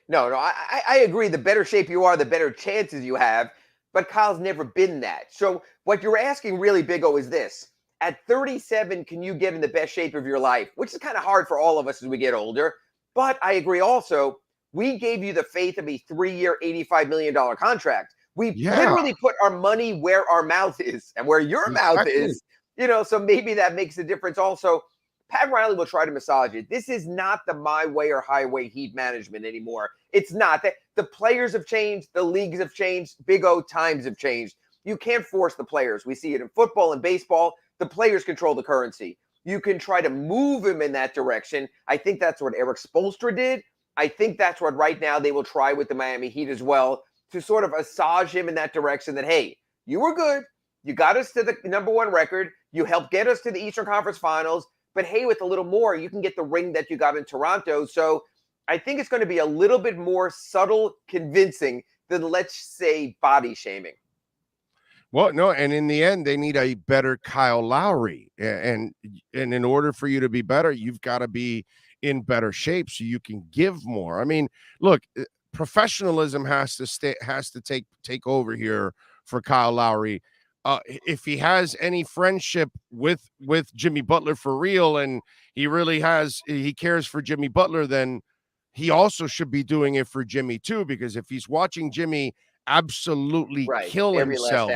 Speaker 11: No, I agree. The better shape you are, the better chances you have. But Kyle's never been that. So what you're asking really, Big O, is this. At 37, can you get in the best shape of your life? Which is kind of hard for all of us as we get older. But I agree also, we gave you the faith of a 3-year, $85 million contract. We literally put our money where our mouth is and where your mouth is, so maybe that makes a difference also. Pat Riley will try to massage it. This is not the my way or highway Heat management anymore. It's not. The players have changed. The leagues have changed. Big O, times have changed. You can't force the players. We see it in football and baseball. The players control the currency. You can try to move him in that direction. I think that's what Eric Spoelstra did. I think that's what right now they will try with the Miami Heat as well, to sort of massage him in that direction that, hey, you were good. You got us to the #1 record. You helped get us to the Eastern Conference Finals. But, hey, with a little more, you can get the ring that you got in Toronto. So I think it's going to be a little bit more subtle, convincing than, let's say, body shaming.
Speaker 7: Well, no, and in the end, they need a better Kyle Lowry. And in order for you to be better, you've got to be in better shape so you can give more. I mean, look, professionalism has to take over here for Kyle Lowry. If he has any friendship with Jimmy Butler for real, and he cares for Jimmy Butler, then he also should be doing it for Jimmy too, because if he's watching Jimmy absolutely kill himself,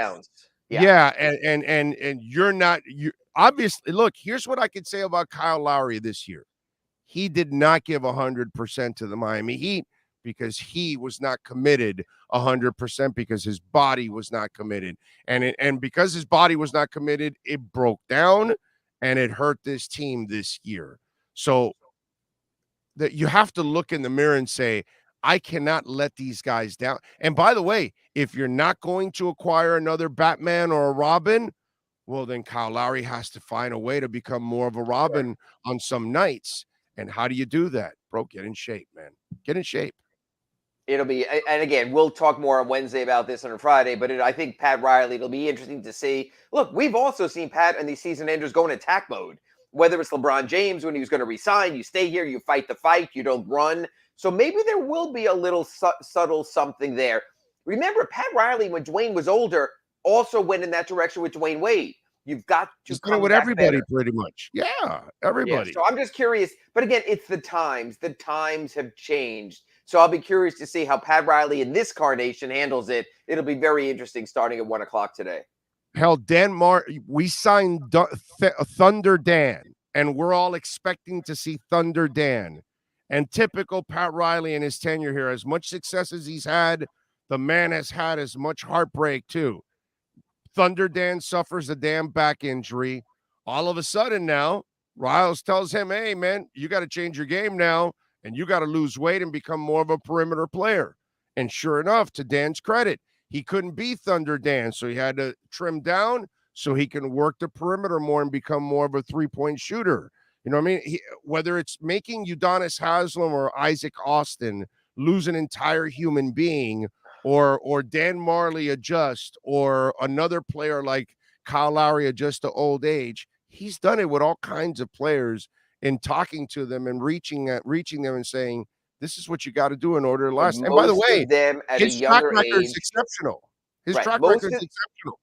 Speaker 7: and you obviously, look, here's what I could say about Kyle Lowry this year. He did not give 100% to the Miami Heat because he was not committed 100%, because his body was not committed. And because his body was not committed, it broke down and it hurt this team this year. So that you have to look in the mirror and say, I cannot let these guys down. And by the way, if you're not going to acquire another Batman or a Robin, well, then Kyle Lowry has to find a way to become more of a Robin on some nights. And how do you do that? Bro, get in shape, man. Get in shape.
Speaker 11: It'll be, and again, we'll talk more on Wednesday about this on Friday, but I think Pat Riley, it'll be interesting to see. Look, we've also seen Pat and these season enders go in attack mode, whether it's LeBron James when he was going to resign, you stay here, you fight the fight, you don't run. So maybe there will be a little subtle something there. Remember, Pat Riley, when Dwayne was older, also went in that direction with Dwayne Wade. You've got to come
Speaker 7: with
Speaker 11: back
Speaker 7: everybody
Speaker 11: better.
Speaker 7: Pretty much. Yeah, everybody.
Speaker 11: Yeah, so I'm just curious. But again, it's the times. The times have changed. So I'll be curious to see how Pat Riley in this carnation handles it. It'll be very interesting starting at 1 o'clock today.
Speaker 7: Hell, we signed Thunder Dan, and we're all expecting to see Thunder Dan. And typical Pat Riley in his tenure here, as much success as he's had, the man has had as much heartbreak too. Thunder Dan suffers a damn back injury. All of a sudden now, Riles tells him, hey, man, you got to change your game now, and you got to lose weight and become more of a perimeter player. And sure enough, to Dan's credit, he couldn't be Thunder Dan, so he had to trim down so he can work the perimeter more and become more of a three-point shooter. You know what I mean? Whether it's making Udonis Haslem or Isaac Austin lose an entire human being, or Dan Marley adjust, or another player like Kyle Lowry adjust to old age, he's done it with all kinds of players in talking to them and reaching them and saying, this is what you got to do in order to last. And by the way, his track record is exceptional. His track record is exceptional.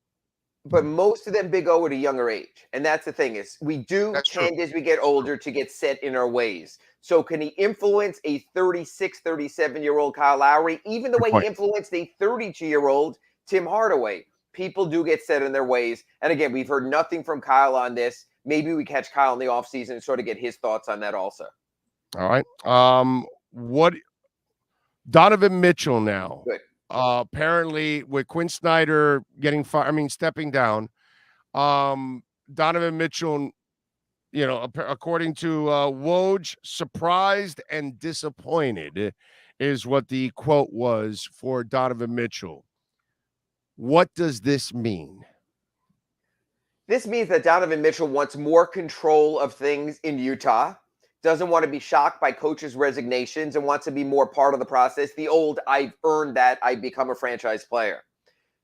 Speaker 11: But most of them, Big O, at a younger age. And that's the thing is we do tend as we get older to get set in our ways. So can he influence a 36, 37-year-old Kyle Lowry, even the way he influenced a 32-year-old Tim Hardaway? People do get set in their ways. And again, we've heard nothing from Kyle on this. Maybe we catch Kyle in the offseason and sort of get his thoughts on that also.
Speaker 7: All right. What Donovan Mitchell now?
Speaker 11: Good.
Speaker 7: Apparently with Quinn Snyder stepping down, Donovan Mitchell, according to Woj, surprised and disappointed is what the quote was for Donovan Mitchell. What does this mean?
Speaker 11: This means that Donovan Mitchell wants more control of things in Utah, doesn't want to be shocked by coaches' resignations, and wants to be more part of the process. The old, I've earned that, I've become a franchise player.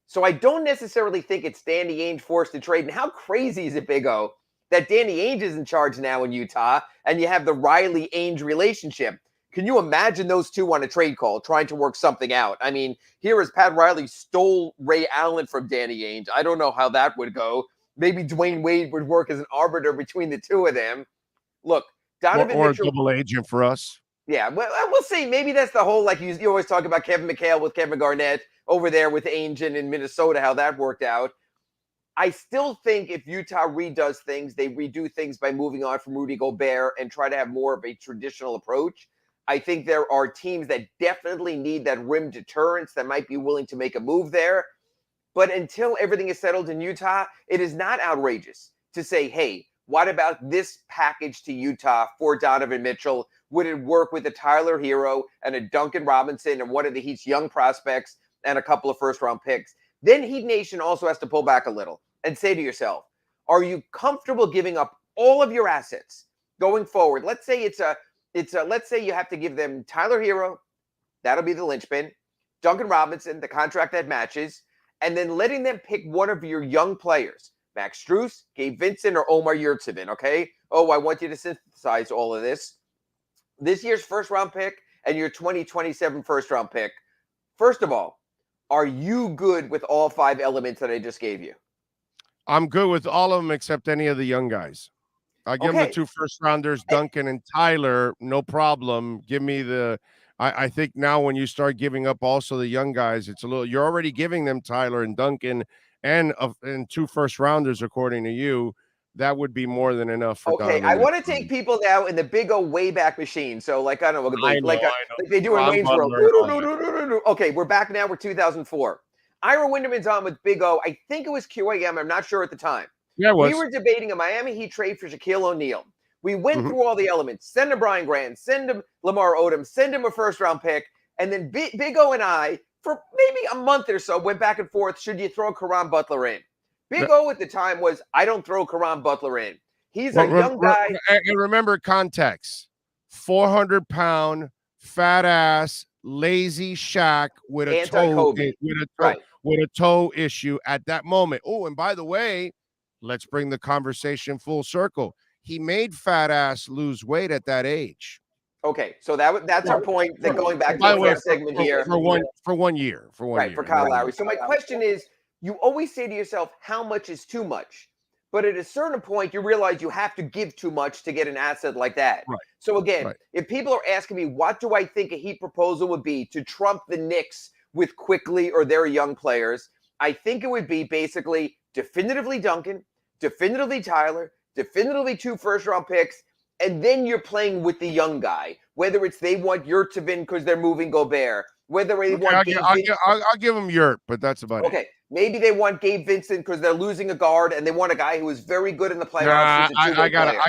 Speaker 11: So I don't necessarily think it's Danny Ainge forced to trade. And how crazy is it, Big O, that Danny Ainge is in charge now in Utah, and you have the Riley-Ainge relationship? Can you imagine those two on a trade call trying to work something out? I mean, here is Pat Riley stole Ray Allen from Danny Ainge. I don't know how that would go. Maybe Dwayne Wade would work as an arbiter between the two of them. Look, Donovan Mitchell,
Speaker 7: a double agent for us.
Speaker 11: Yeah, well, we'll see. Maybe that's the whole, like you always talk about Kevin McHale with Kevin Garnett over there with Ainge in Minnesota, how that worked out. I still think if Utah redoes things, they redo things by moving on from Rudy Gobert and try to have more of a traditional approach. I think there are teams that definitely need that rim deterrence that might be willing to make a move there. But until everything is settled in Utah, it is not outrageous to say, hey, what about this package to Utah for Donovan Mitchell? Would it work with a Tyler Hero and a Duncan Robinson and one of the Heat's young prospects and a couple of first-round picks? Then Heat Nation also has to pull back a little and say to yourself, are you comfortable giving up all of your assets going forward? Let's say let's say you have to give them Tyler Hero, that'll be the linchpin, Duncan Robinson, the contract that matches, and then letting them pick one of your young players. Max Strus, Gabe Vincent, or Omar Yurtseven, okay? Oh, I want you to synthesize all of this. This year's first-round pick and your 2027 first-round pick. First of all, are you good with all five elements that I just gave you?
Speaker 7: I'm good with all of them except any of the young guys. I give them the two first-rounders, Duncan and Tyler, no problem. Give me the I think now when you start giving up also the young guys, it's a little – you're already giving them Tyler and Duncan – and two first-rounders, according to you, that would be more than enough for Donovan.
Speaker 11: I want to take people now in the big old Wayback Machine. So, like, I don't know, like they do in Wayne's World. No. Okay, we're back now. We're 2004. Ira Winderman's on with Big O. I think it was QAM. I'm not sure at the time.
Speaker 7: Yeah, it was.
Speaker 11: We were debating a Miami Heat trade for Shaquille O'Neal. We went through all the elements. Send him Brian Grant. Send him Lamar Odom. Send him a first-round pick. And then Big O and I, for maybe a month or so, went back and forth. Should you throw Caron Butler in? Big O at the time was, I don't throw Caron Butler in. He's a young guy.
Speaker 7: And remember context. 400-pound, fat-ass, lazy Shaq with a toe issue at that moment. Oh, and by the way, let's bring the conversation full circle. He made fat-ass lose weight at that age.
Speaker 11: Okay, so that's our point. That going back to the first segment here
Speaker 7: for 1 year,
Speaker 11: for Kyle Lowry. So my question is, you always say to yourself, how much is too much? But at a certain point, you realize you have to give too much to get an asset like that.
Speaker 7: Right.
Speaker 11: So again, if people are asking me, what do I think a Heat proposal would be to trump the Knicks with Quickly or their young players? I think it would be basically definitively Duncan, definitively Tyler, definitively 2 first-round picks, and then you're playing with the young guy, whether it's they want Yurtseven because they're moving Gobert, Whether they
Speaker 7: Okay,
Speaker 11: want
Speaker 7: I'll give him Yurt, but that's about it.
Speaker 11: Okay, maybe they want Gabe Vincent because they're losing a guard, and they want a guy who is very good in the playoffs.
Speaker 7: Nah,
Speaker 11: who's a two-way player.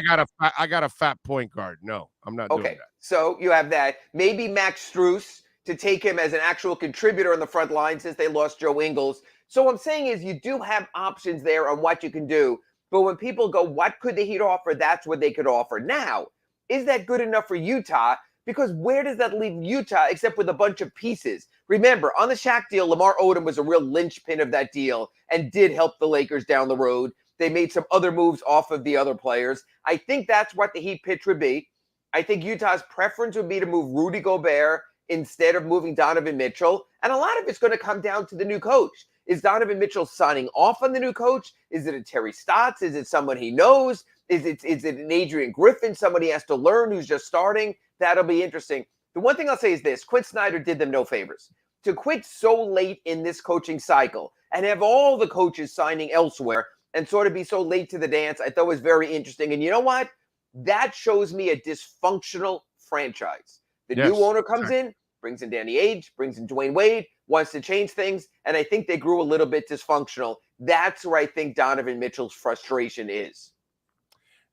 Speaker 7: I got a fat point guard. No, I'm not doing that.
Speaker 11: So you have that. Maybe Max Strus to take him as an actual contributor on the front line since they lost Joe Ingles. So what I'm saying is you do have options there on what you can do. But when people go, what could the Heat offer? That's what they could offer. Now, is that good enough for Utah? Because where does that leave Utah except with a bunch of pieces? Remember, on the Shaq deal, Lamar Odom was a real linchpin of that deal and did help the Lakers down the road. They made some other moves off of the other players. I think that's what the Heat pitch would be. I think Utah's preference would be to move Rudy Gobert instead of moving Donovan Mitchell. And a lot of it's going to come down to the new coach. Is Donovan Mitchell signing off on the new coach? Is it a Terry Stotts? Is it someone he knows? Is it an Adrian Griffin, someone he has to learn who's just starting? That'll be interesting. The one thing I'll say is this. Quinn Snyder did them no favors. To quit so late in this coaching cycle and have all the coaches signing elsewhere and sort of be so late to the dance, I thought was very interesting. And you know what? That shows me a dysfunctional franchise. The new owner comes in, brings in Danny Ainge, brings in Dwayne Wade, wants to change things, and I think they grew a little bit dysfunctional. That's where I think Donovan Mitchell's frustration is.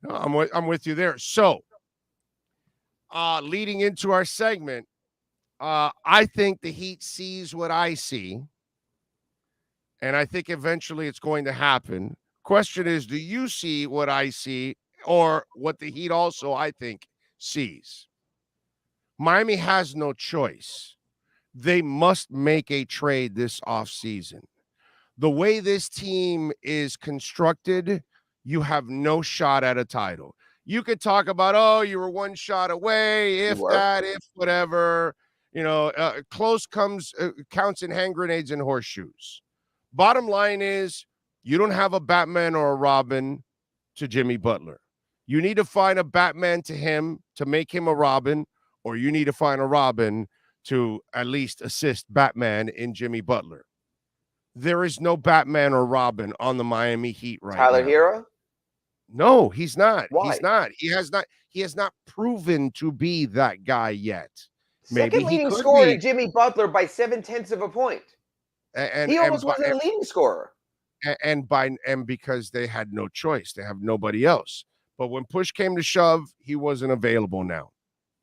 Speaker 7: No, I'm with you there. So, leading into our segment, I think the Heat sees what I see, and I think eventually it's going to happen. Question is, do you see what I see or what the Heat also, I think, sees? Miami has no choice. They must make a trade this offseason. The way this team is constructed, you have no shot at a title. You could talk about, oh, you were one shot away, if whatever. You know, close counts in hand grenades and horseshoes. Bottom line is, you don't have a Batman or a Robin to Jimmy Butler. You need to find a Batman to him to make him a Robin, or you need to find a Robin to at least assist Batman in Jimmy Butler. There is no Batman or Robin on the Miami Heat right now.
Speaker 11: Tyler Hero?
Speaker 7: No, he's not.
Speaker 11: Why?
Speaker 7: He's not. He has not proven to be that guy yet.
Speaker 11: Second leading scorer to Jimmy Butler by 0.7 of a point. He almost wasn't a leading scorer.
Speaker 7: And because they had no choice. They have nobody else. But when push came to shove, he wasn't available now.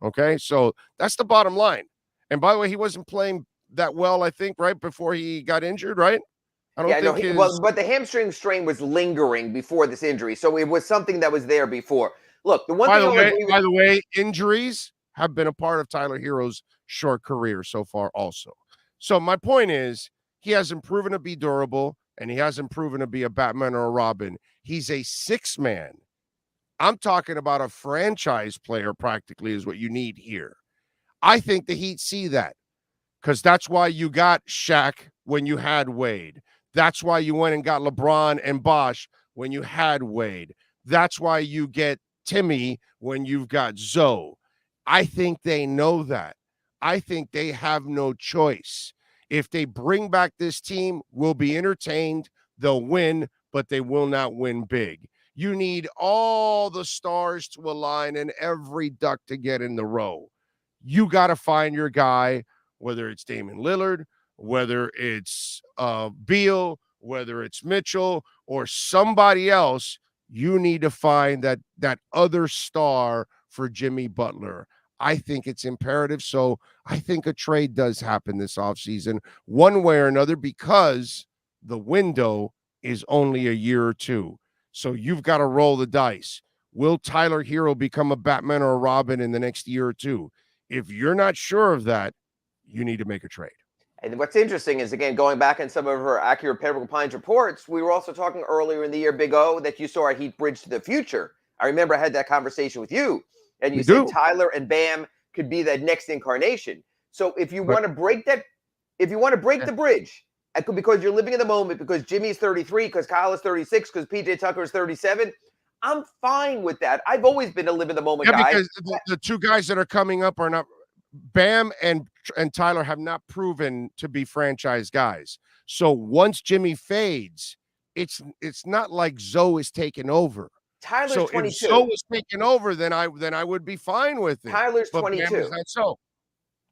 Speaker 7: Okay? So that's the bottom line. And by the way, he wasn't playing that well, I think, right before he got injured, right? I don't think
Speaker 11: but the hamstring strain was lingering before this injury. So it was something that was there before. Look, the one
Speaker 7: by
Speaker 11: thing
Speaker 7: the way, injuries have been a part of Tyler Hero's short career so far also. So my point is, he hasn't proven to be durable, and he hasn't proven to be a Batman or a Robin. He's a six-man. I'm talking about a franchise player practically is what you need here. I think the Heat see that because that's why you got Shaq when you had Wade. That's why you went and got LeBron and Bosh when you had Wade. That's why you get Timmy when you've got Zoe. I think they know that. I think they have no choice. If they bring back this team, we'll be entertained. They'll win, but they will not win big. You need all the stars to align and every duck to get in the row. You got to find your guy, whether it's Damian Lillard, whether it's Beal, whether it's Mitchell or somebody else. You need to find that other star for Jimmy Butler. I think it's imperative. So I think a trade does happen this offseason one way or another because the window is only a year or two. So you've got to roll the dice. Will Tyler Hero become a Batman or a Robin in the next year or two? If you're not sure of that, you need to make a trade.
Speaker 11: And what's interesting is, again, going back in some of her accurate Pebble Pines reports, we were also talking earlier in the year, Big O, that you saw a Heat bridge to the future. I remember I had that conversation with you, and you said Tyler and Bam could be that next incarnation. So if you want to break that, if you want to break the bridge, because you're living in the moment, because Jimmy's 33, because Kyle is 36, because PJ Tucker is 37, I'm fine with that. I've always been a live in the moment guy.
Speaker 7: Because the two guys that are coming up are not Bam and Tyler have not proven to be franchise guys. So once Jimmy fades, it's not like Zoe is taking over.
Speaker 11: Tyler's 22.
Speaker 7: If Zoe was taking over, then I would be fine with it.
Speaker 11: Tyler's
Speaker 7: but
Speaker 11: 22.
Speaker 7: Bam is not so.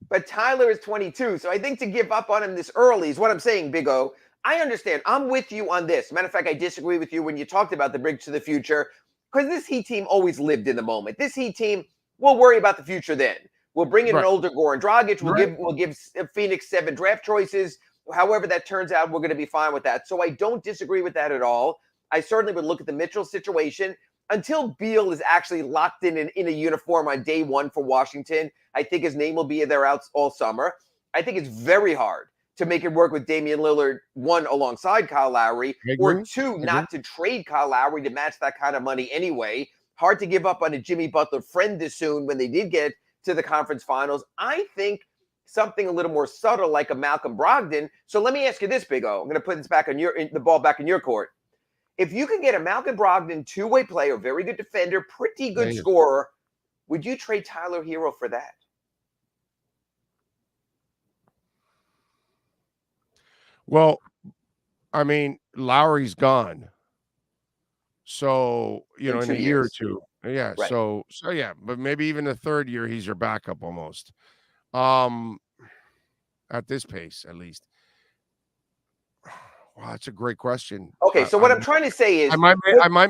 Speaker 11: But Tyler is 22. So I think to give up on him this early is what I'm saying, Big O. I understand. I'm with you on this. Matter of fact, I disagree with you when you talked about the bridge to the future, because this Heat team always lived in the moment. This Heat team, we'll worry about the future then. We'll bring in an older Goran Dragic. We'll give Phoenix 7 draft choices. However that turns out, we're going to be fine with that. So I don't disagree with that at all. I certainly would look at the Mitchell situation. Until Beal is actually locked in a uniform on day one for Washington, I think his name will be there out all summer. I think it's very hard to make it work with Damian Lillard, one, alongside Kyle Lowry, or two, not to trade Kyle Lowry to match that kind of money anyway. Hard to give up on a Jimmy Butler friend this soon when they did get to the conference finals. I think something a little more subtle like a Malcolm Brogdon. So let me ask you this, Big O. I'm going to put this back on the ball back in your court. If you can get a Malcolm Brogdon two-way player, very good defender, pretty good scorer, would you trade Tyler Hero for that?
Speaker 7: Well, I mean, Lowry's gone. So, in a year or two. Yeah. Right. So yeah, but maybe even the third year, he's your backup almost. At this pace, at least. Wow, that's a great question.
Speaker 11: Okay, so what I'm trying to say is
Speaker 7: I might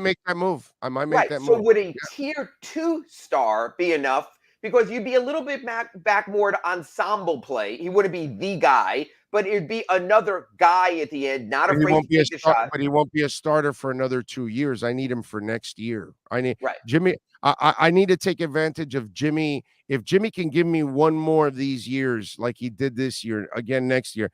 Speaker 7: make that move. I might make that move.
Speaker 11: So would a tier 2 star be enough? Because you'd be a little bit back more to ensemble play. He wouldn't be the guy, but it'd be another guy at the end, not afraid to take a shot.
Speaker 7: But he won't be a starter for another 2 years. I need him for next year. I need Jimmy. I need to take advantage of Jimmy. If Jimmy can give me one more of these years, like he did this year, again next year,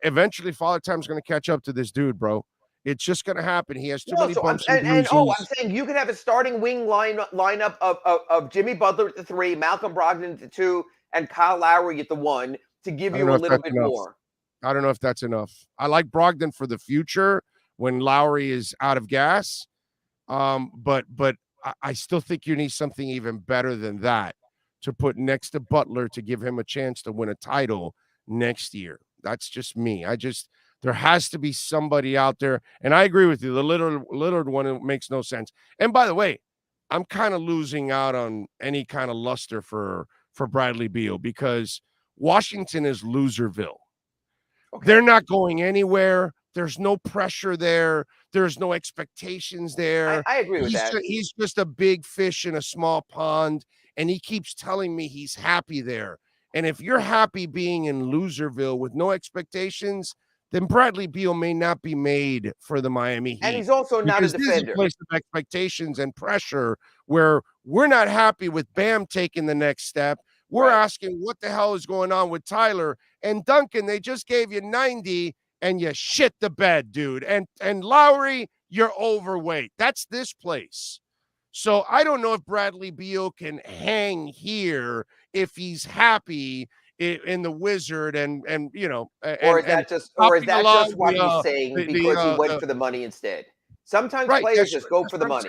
Speaker 7: eventually Father Time's going to catch up to this dude, bro. It's just going to happen. He has too many bumps and bruises.
Speaker 11: I'm saying you could have a starting wing lineup of Jimmy Butler at the 3, Malcolm Brogdon at the 2, and Kyle Lowry at the 1 to give you a little bit more.
Speaker 7: I don't know if that's enough. I like Brogdon for the future when Lowry is out of gas. But I still think you need something even better than that to put next to Butler to give him a chance to win a title next year. That's just me. There has to be somebody out there. And I agree with you. The Lillard one, it makes no sense. And by the way, I'm kind of losing out on any kind of luster for Bradley Beal because Washington is Loserville. Okay. They're not going anywhere. There's no pressure there. There's no expectations there.
Speaker 11: I agree with that.
Speaker 7: He's just a big fish in a small pond, and he keeps telling me he's happy there. And if you're happy being in Loserville with no expectations, then Bradley Beal may not be made for the Miami Heat.
Speaker 11: And he's also not a defender.
Speaker 7: This is a place of expectations and pressure where we're not happy with Bam taking the next step. We're asking what the hell is going on with Tyler. And Duncan, they just gave you 90 and you shit the bed, dude. And Lowry, you're overweight. That's this place. So I don't know if Bradley Beal can hang here if he's happy in the Wizard
Speaker 11: or is that just what he's saying because he went for the money instead? Sometimes players just go for the money.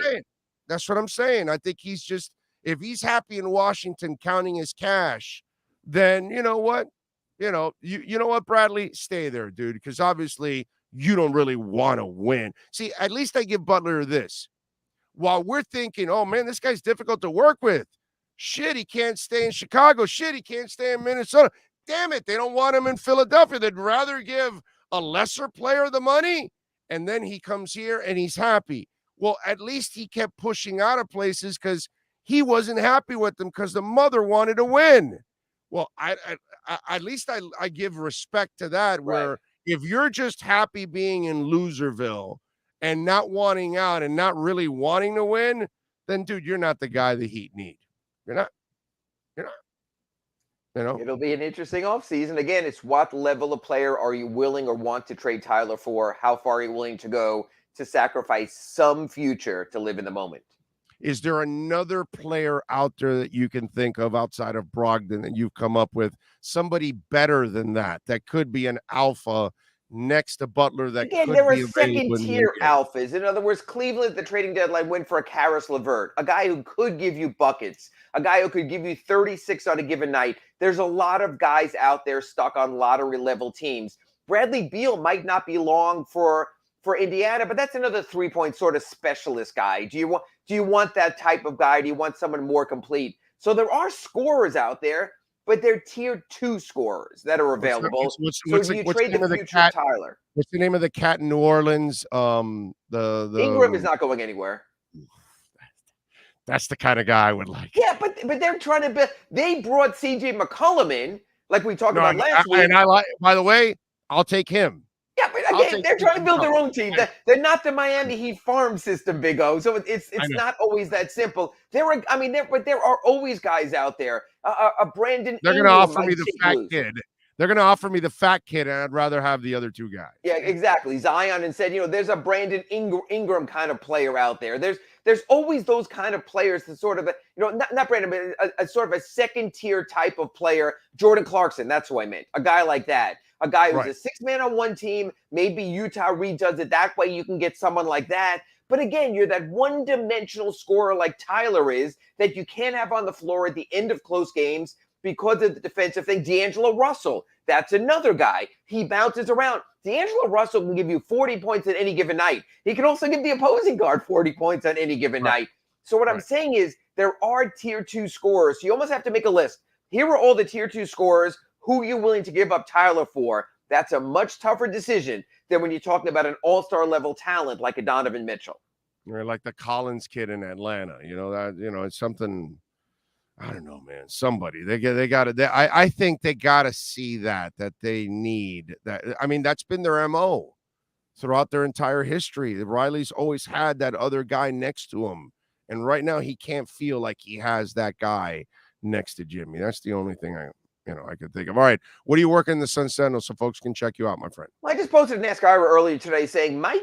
Speaker 7: That's what I'm saying. I think he's just, if he's happy in Washington counting his cash, then you know what? You know what, Bradley? Stay there, dude, because obviously you don't really want to win. See, at least I give Butler this. While we're thinking, oh man, this guy's difficult to work with. Shit, he can't stay in Chicago. Shit, he can't stay in Minnesota. Damn it, they don't want him in Philadelphia. They'd rather give a lesser player the money, and then he comes here and he's happy. Well, at least he kept pushing out of places because he wasn't happy with them because the mother wanted to win. Well, I at least I give respect to that, where if you're just happy being in Loserville and not wanting out and not really wanting to win, then, dude, you're not the guy the Heat need. You're not.
Speaker 11: It'll be an interesting offseason. Again, it's what level of player are you willing or want to trade Tyler for? How far are you willing to go to sacrifice some future to live in the moment?
Speaker 7: Is there another player out there that you can think of outside of Brogdon that you've come up with? Somebody better than that could be an alpha next to Butler that
Speaker 11: again, there are second-tier alphas. In other words, Cleveland at the trading deadline went for a Karis LeVert, a guy who could give you buckets, a guy who could give you 36 on a given night. There's a lot of guys out there stuck on lottery-level teams. Bradley Beal might not be long for Indiana, but that's another three-point sort of specialist guy. Do you want that type of guy? Do you want someone more complete? So there are scorers out there. but they're tier 2 scorers that are available. So do you trade the future of Tyler?
Speaker 7: What's the name of the cat in New Orleans? The
Speaker 11: Ingram is not going anywhere.
Speaker 7: That's the kind of guy I would like.
Speaker 11: Yeah, but they're trying to build. They brought CJ McCollum in, like we talked about last week.
Speaker 7: And I like. By the way, I'll take him.
Speaker 11: Yeah, but again, they're trying to build their own team. They're not the Miami Heat farm system, Big O. So it's not always that simple. There are always guys out there. A Brandon.
Speaker 7: They're going to offer me the fat kid. They're going to offer me the fat kid, and I'd rather have the other two guys.
Speaker 11: Yeah, exactly. Zion and said, there's a Brandon Ingram kind of player out there. There's always those kind of players that sort of, not Brandon, but a sort of a second tier type of player. Jordan Clarkson, that's who I meant. A guy like that. A guy who's a 6-man on one team. Maybe Utah redoes it that way. You can get someone like that. But again, you're that one-dimensional scorer like Tyler is that you can't have on the floor at the end of close games because of the defensive thing. D'Angelo Russell, that's another guy. He bounces around. D'Angelo Russell can give you 40 points at any given night. He can also give the opposing guard 40 points on any given night. So what I'm saying is there are tier 2 scorers. So you almost have to make a list. Here are all the tier 2 scorers. Who you're willing to give up Tyler for? That's a much tougher decision than when you're talking about an all-star level talent like a Donovan Mitchell.
Speaker 7: Or like the Collins kid in Atlanta. It's something. I don't know, man. Somebody they got to. I think they got to see that they need that. I mean, that's been their MO throughout their entire history. Riley's always had that other guy next to him, and right now he can't feel like he has that guy next to Jimmy. That's the only thing I can think of. All right, what are you working in the Sun Sentinel so folks can check you out, my friend?
Speaker 11: Well, I just posted an Ask Ira earlier today saying, might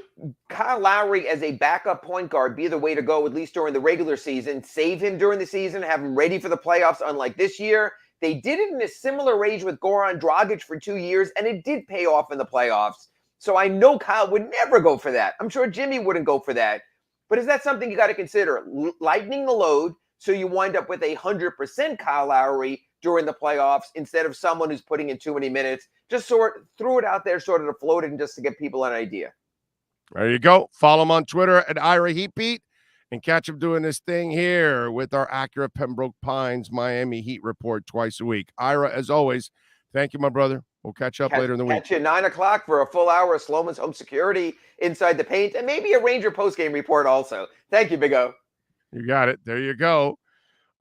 Speaker 11: Kyle Lowry as a backup point guard be the way to go, at least during the regular season? Save him during the season, have him ready for the playoffs, unlike this year. They did it in a similar range with Goran Dragic for 2 years, and it did pay off in the playoffs. So I know Kyle would never go for that. I'm sure Jimmy wouldn't go for that. But is that something you got to consider? Lightening the load so you wind up with 100% Kyle Lowry during the playoffs instead of someone who's putting in too many minutes. Just threw it out there sort of to float it and just to give people an idea.
Speaker 7: There you go. Follow him on Twitter at Ira Heatbeat and catch him doing this thing here with our Acura Pembroke Pines Miami Heat report twice a week. Ira, as always, thank you, my brother. We'll catch up later in the week.
Speaker 11: Catch you at 9 o'clock for a full hour of Sloman's home security inside the paint and maybe a Ranger postgame report also. Thank you, Big O.
Speaker 7: You got it. There you go.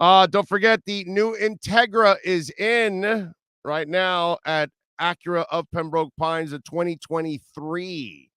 Speaker 7: Don't forget the new Integra is in right now at Acura of Pembroke Pines, the 2023.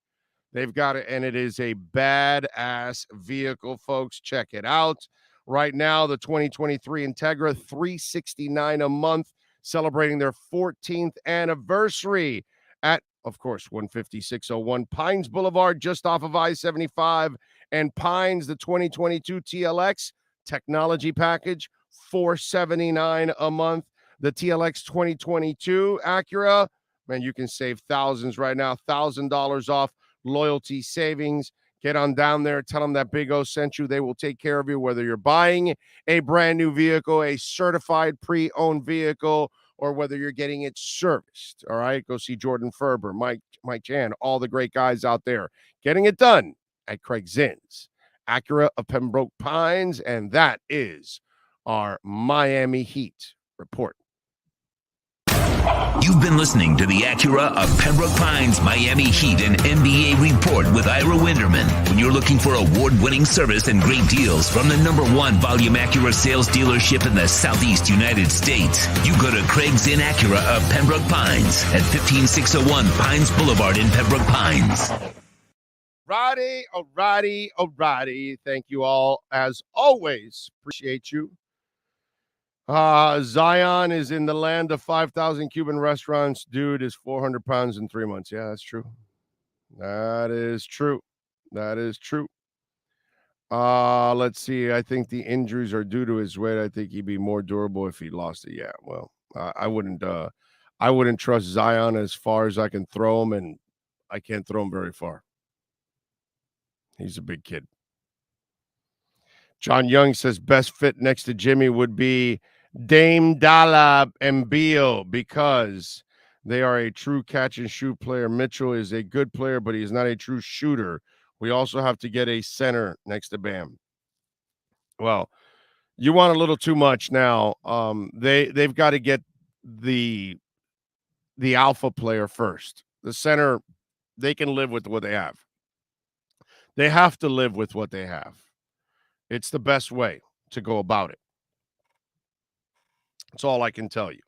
Speaker 7: They've got it, and it is a badass vehicle, folks. Check it out. Right now, the 2023 Integra, $369 a month, celebrating their 14th anniversary at, of course, 15601 Pines Boulevard, just off of I-75, and Pines, the 2022 TLX technology package, $479 a month. The TLX 2022 Acura, man, you can save thousands right now, $1,000 off loyalty savings. Get on down there, tell them that Big O sent you. They will take care of you, whether you're buying a brand new vehicle, a certified pre-owned vehicle, or whether you're getting it serviced. All right, go see Jordan Ferber, Mike Chan, all the great guys out there getting it done at Craig Zinn's Acura of Pembroke Pines, and that is our Miami Heat report.
Speaker 2: You've been listening to the Acura of Pembroke Pines Miami Heat and NBA report with Ira Winderman. When you're looking for award-winning service and great deals from the #1 volume Acura sales dealership in the Southeast United States, you go to Craig Zinn Acura of Pembroke Pines at 15601 Pines Boulevard in Pembroke Pines.
Speaker 7: Alrighty. Thank you all, as always. Appreciate you. Zion is in the land of 5,000 Cuban restaurants. Dude is 400 pounds in 3 months. Yeah, that's true. That is true. Let's see. I think the injuries are due to his weight. I think he'd be more durable if he lost it. Yeah, well, I wouldn't trust Zion as far as I can throw him, and I can't throw him very far. He's a big kid. John Young says best fit next to Jimmy would be Dame Dalla and Beal because they are a true catch and shoot player. Mitchell is a good player, but he is not a true shooter. We also have to get a center next to Bam. Well, you want a little too much now. They've got to get the alpha player first. The center, they can live with what they have. They have to live with what they have. It's the best way to go about it. That's all I can tell you.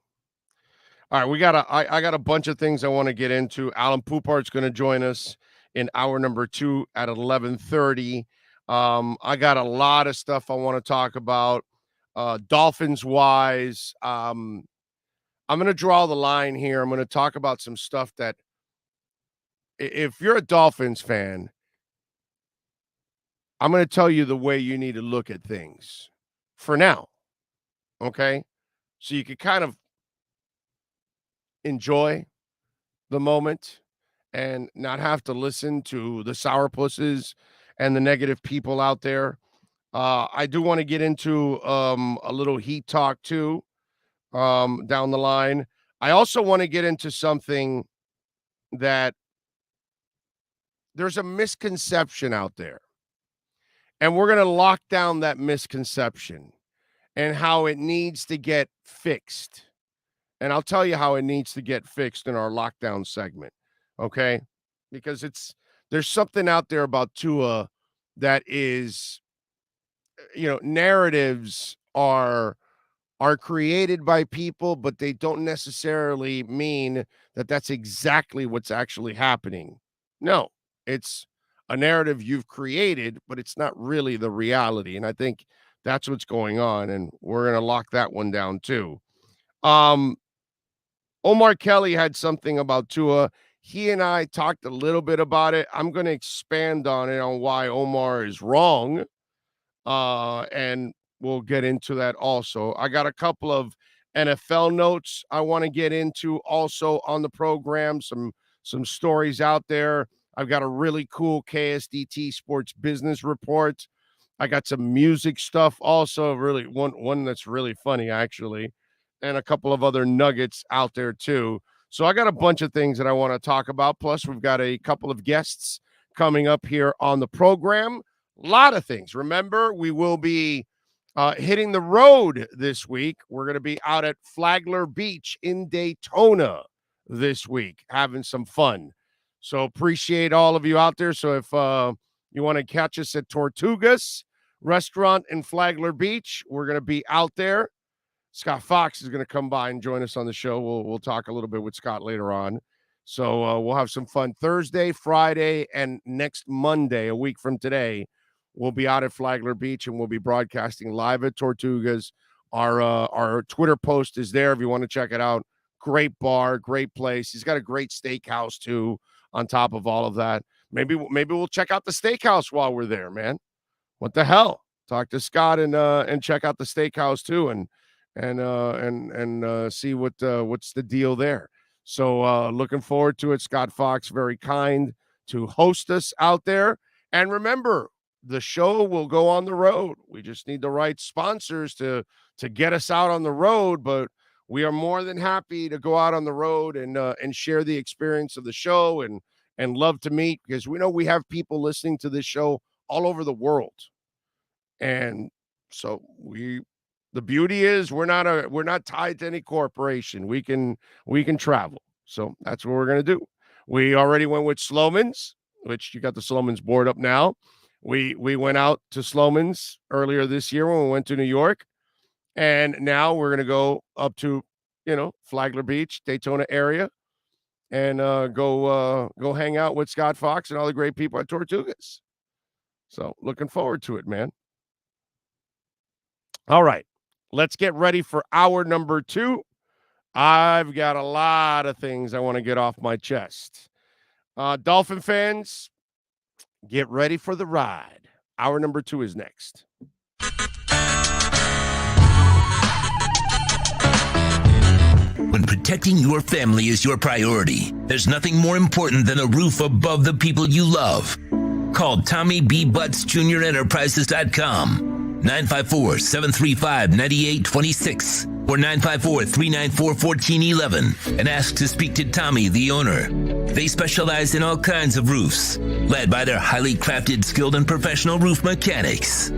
Speaker 7: All right, I got a bunch of things I want to get into. Alan Poupart's going to join us in hour number 2 at 11:30. I got a lot of stuff I want to talk about. Dolphins wise, I'm going to draw the line here. I'm going to talk about some stuff that, if you're a Dolphins fan, I'm going to tell you the way you need to look at things for now. Okay? So you can kind of enjoy the moment and not have to listen to the sourpusses and the negative people out there. I do want to get into a little heat talk too down the line. I also want to get into something that there's a misconception out there, and we're going to lock down that misconception and how it needs to get fixed. And I'll tell you how it needs to get fixed in our lockdown segment, okay? Because there's something out there about Tua that is, narratives are created by people, but they don't necessarily mean that that's exactly what's actually happening. No, it's a narrative you've created, but it's not really the reality. And I think that's what's going on, and we're going to lock that one down too. Omar Kelly had something about Tua. He and I talked a little bit about it. I'm going to expand on it, on why Omar is wrong. And we'll get into that also. I got a couple of NFL notes I want to get into also on the program. Some stories out there. I've got a really cool KSDT Sports Business Report. I got some music stuff also, really one that's really funny, actually, and a couple of other nuggets out there too. So I got a bunch of things that I want to talk about. Plus, we've got a couple of guests coming up here on the program. A lot of things. Remember, we will be hitting the road this week. We're going to be out at Flagler Beach in Daytona this week, having some fun. So appreciate all of you out there. So if you want to catch us at Tortugas Restaurant in Flagler Beach, we're going to be out there. Scott Fox is going to come by and join us on the show. We'll talk a little bit with Scott later on. So we'll have some fun Thursday, Friday, and next Monday, a week from today. We'll be out at Flagler Beach, and we'll be broadcasting live at Tortugas. Our Twitter post is there if you want to check it out. Great bar, great place. He's got a great steakhouse too. On top of all of that, maybe we'll check out the steakhouse while we're there, man. What the hell? Talk to Scott and check out the steakhouse too, and see what's the deal there. So looking forward to it. Scott Fox, very kind to host us out there. And remember, the show will go on the road. We just need the right sponsors to get us out on the road, but we are more than happy to go out on the road and share the experience of the show and love to meet, because we know we have people listening to this show all over the world. And so the beauty is we're not tied to any corporation. We can travel. So that's what we're going to do. We already went with Sloman's, which you got the Sloman's board up now. We went out to Sloman's earlier this year when we went to New York. And now we're going to go up to, Flagler Beach, Daytona area, and go hang out with Scott Fox and all the great people at Tortugas. So looking forward to it, man. All right, let's get ready for hour number 2. I've got a lot of things I want to get off my chest. Dolphin fans, get ready for the ride. Hour number 2 is next.
Speaker 2: When protecting your family is your priority, there's nothing more important than a roof above the people you love. Call Tommy B. Butts Jr. Enterprises.com, 954-735-9826 or 954-394-1411, and ask to speak to Tommy, the owner. They specialize in all kinds of roofs, led by their highly crafted, skilled, and professional roof mechanics.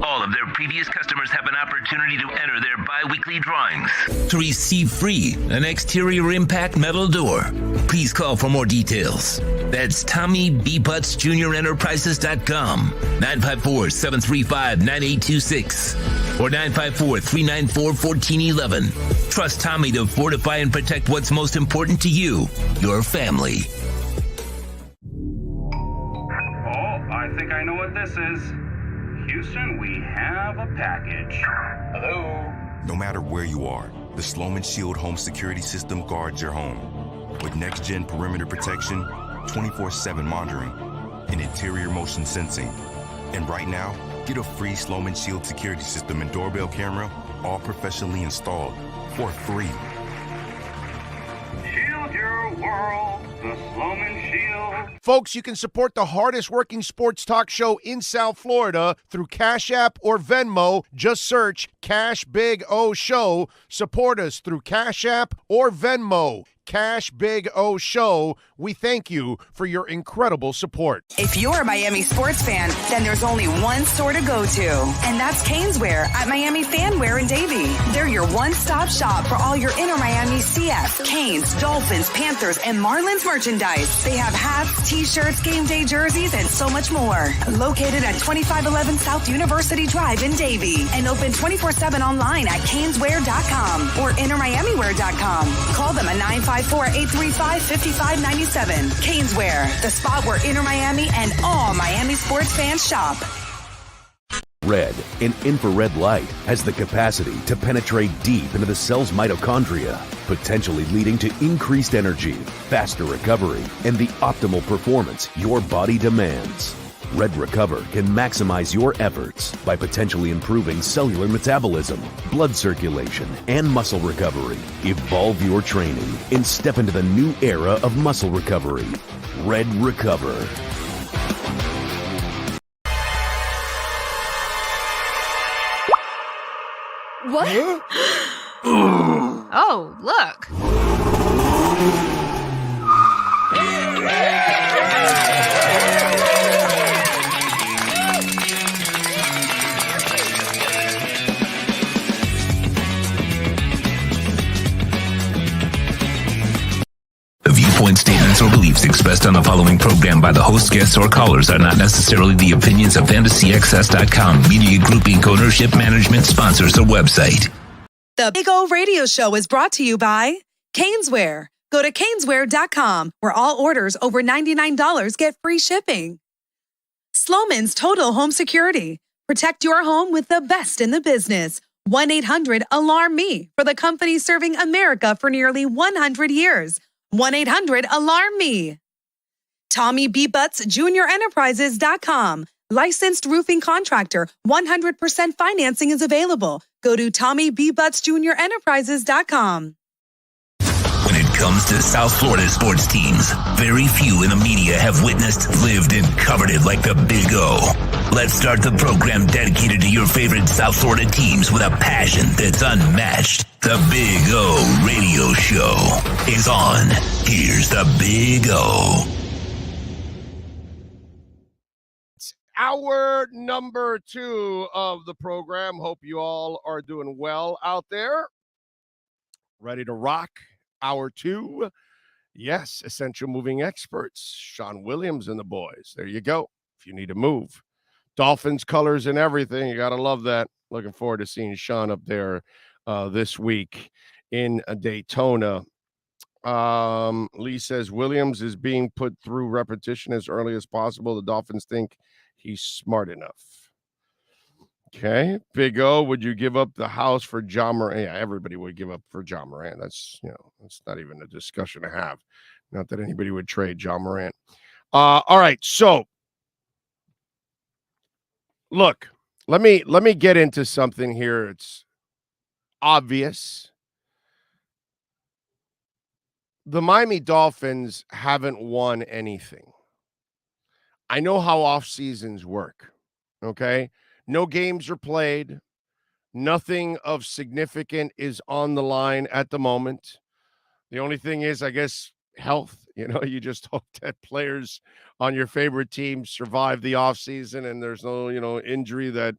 Speaker 2: All of their previous customers have an opportunity to enter their bi-weekly drawings to receive free an exterior impact metal door. Please call for more details. That's Tommy B. Butts Jr. Enterprises.com, 954-735-9826 or 954-394-1411. Trust Tommy to fortify and protect what's most important to you, your family.
Speaker 12: I think I know what this is. Houston, we have a package. Hello?
Speaker 13: No matter where you are, the Sloman Shield home security system guards your home. With next-gen perimeter protection, 24/7 monitoring, and interior motion sensing. And right now, get a free Sloman Shield security system and doorbell camera, all professionally installed, for free.
Speaker 12: Shield your world, the Sloman Shield.
Speaker 7: Folks, you can support the hardest working sports talk show in South Florida through Cash App or Venmo. Just search Cash Big O Show. Support us through Cash App or Venmo. Cash Big O Show. We thank you for your incredible support.
Speaker 8: If you're a Miami sports fan, then there's only one store to go to, and that's Caneswear at Miami Fanwear in Davie. They're your one-stop shop for all your inner Miami CF, Canes, Dolphins, Panthers, and Marlins merchandise. They have hats, t-shirts, game day jerseys, and so much more. Located at 2511 South University Drive in Davie and open 24/7 online at caneswear.com or innermiamiwear.com. Call them at 954-835-5597. Caneswear, the spot where Inner Miami and all Miami sports fans shop.
Speaker 9: Red, an infrared light, has the capacity to penetrate deep into the cell's mitochondria, potentially leading to increased energy, faster recovery, and the optimal performance your body demands. Red Recover can maximize your efforts by potentially improving cellular metabolism, blood circulation, and muscle recovery. Evolve your training and step into the new era of muscle recovery. Red Recover.
Speaker 14: What? Oh, look.
Speaker 2: The viewpoint, statements, or beliefs expressed on the following program by the host, guests, or callers are not necessarily the opinions of FantasyXS.com, Media Group Inc. ownership, management, sponsors, or website.
Speaker 8: The Big O Radio Show is brought to you by Caneswear. Go to caneswear.com, where all orders over $99 get free shipping. Sloman's Total Home Security. Protect your home with the best in the business. 1-800-ALARM-ME for the company serving America for nearly 100 years. 1-800-ALARM-ME. Tommy B. Butts Jr. Enterprises.com. Licensed roofing contractor. 100% financing is available. Go to Tommy B. Butts Jr. Enterprises.com.
Speaker 2: When it comes to South Florida sports teams, very few in the media have witnessed, lived, and covered it like the Big O. Let's start the program dedicated to your favorite South Florida teams with a passion that's unmatched. The Big O Radio Show is on. Here's the Big O.
Speaker 7: Hour number 2 of the program. Hope you all are doing well out there. Ready to rock. Hour 2. Yes, Essential Moving Experts. Sean Williams and the boys. There you go. If you need to move. Dolphins colors and everything. You got to love that. Looking forward to seeing Sean up there this week in Daytona. Lee says Williams is being put through repetition as early as possible. The Dolphins think he's smart enough. Okay. Big O, would you give up the house for John Morant? Yeah, everybody would give up for John Morant. That's, that's not even a discussion to have. Not that anybody would trade John Morant. All right. So, look, let me get into something here. It's obvious. The Miami Dolphins haven't won anything. I know how off seasons work. Okay. No games are played. Nothing of significant is on the line at the moment. The only thing is, I guess, health. You just hope that players on your favorite team survive the offseason and there's no, injury that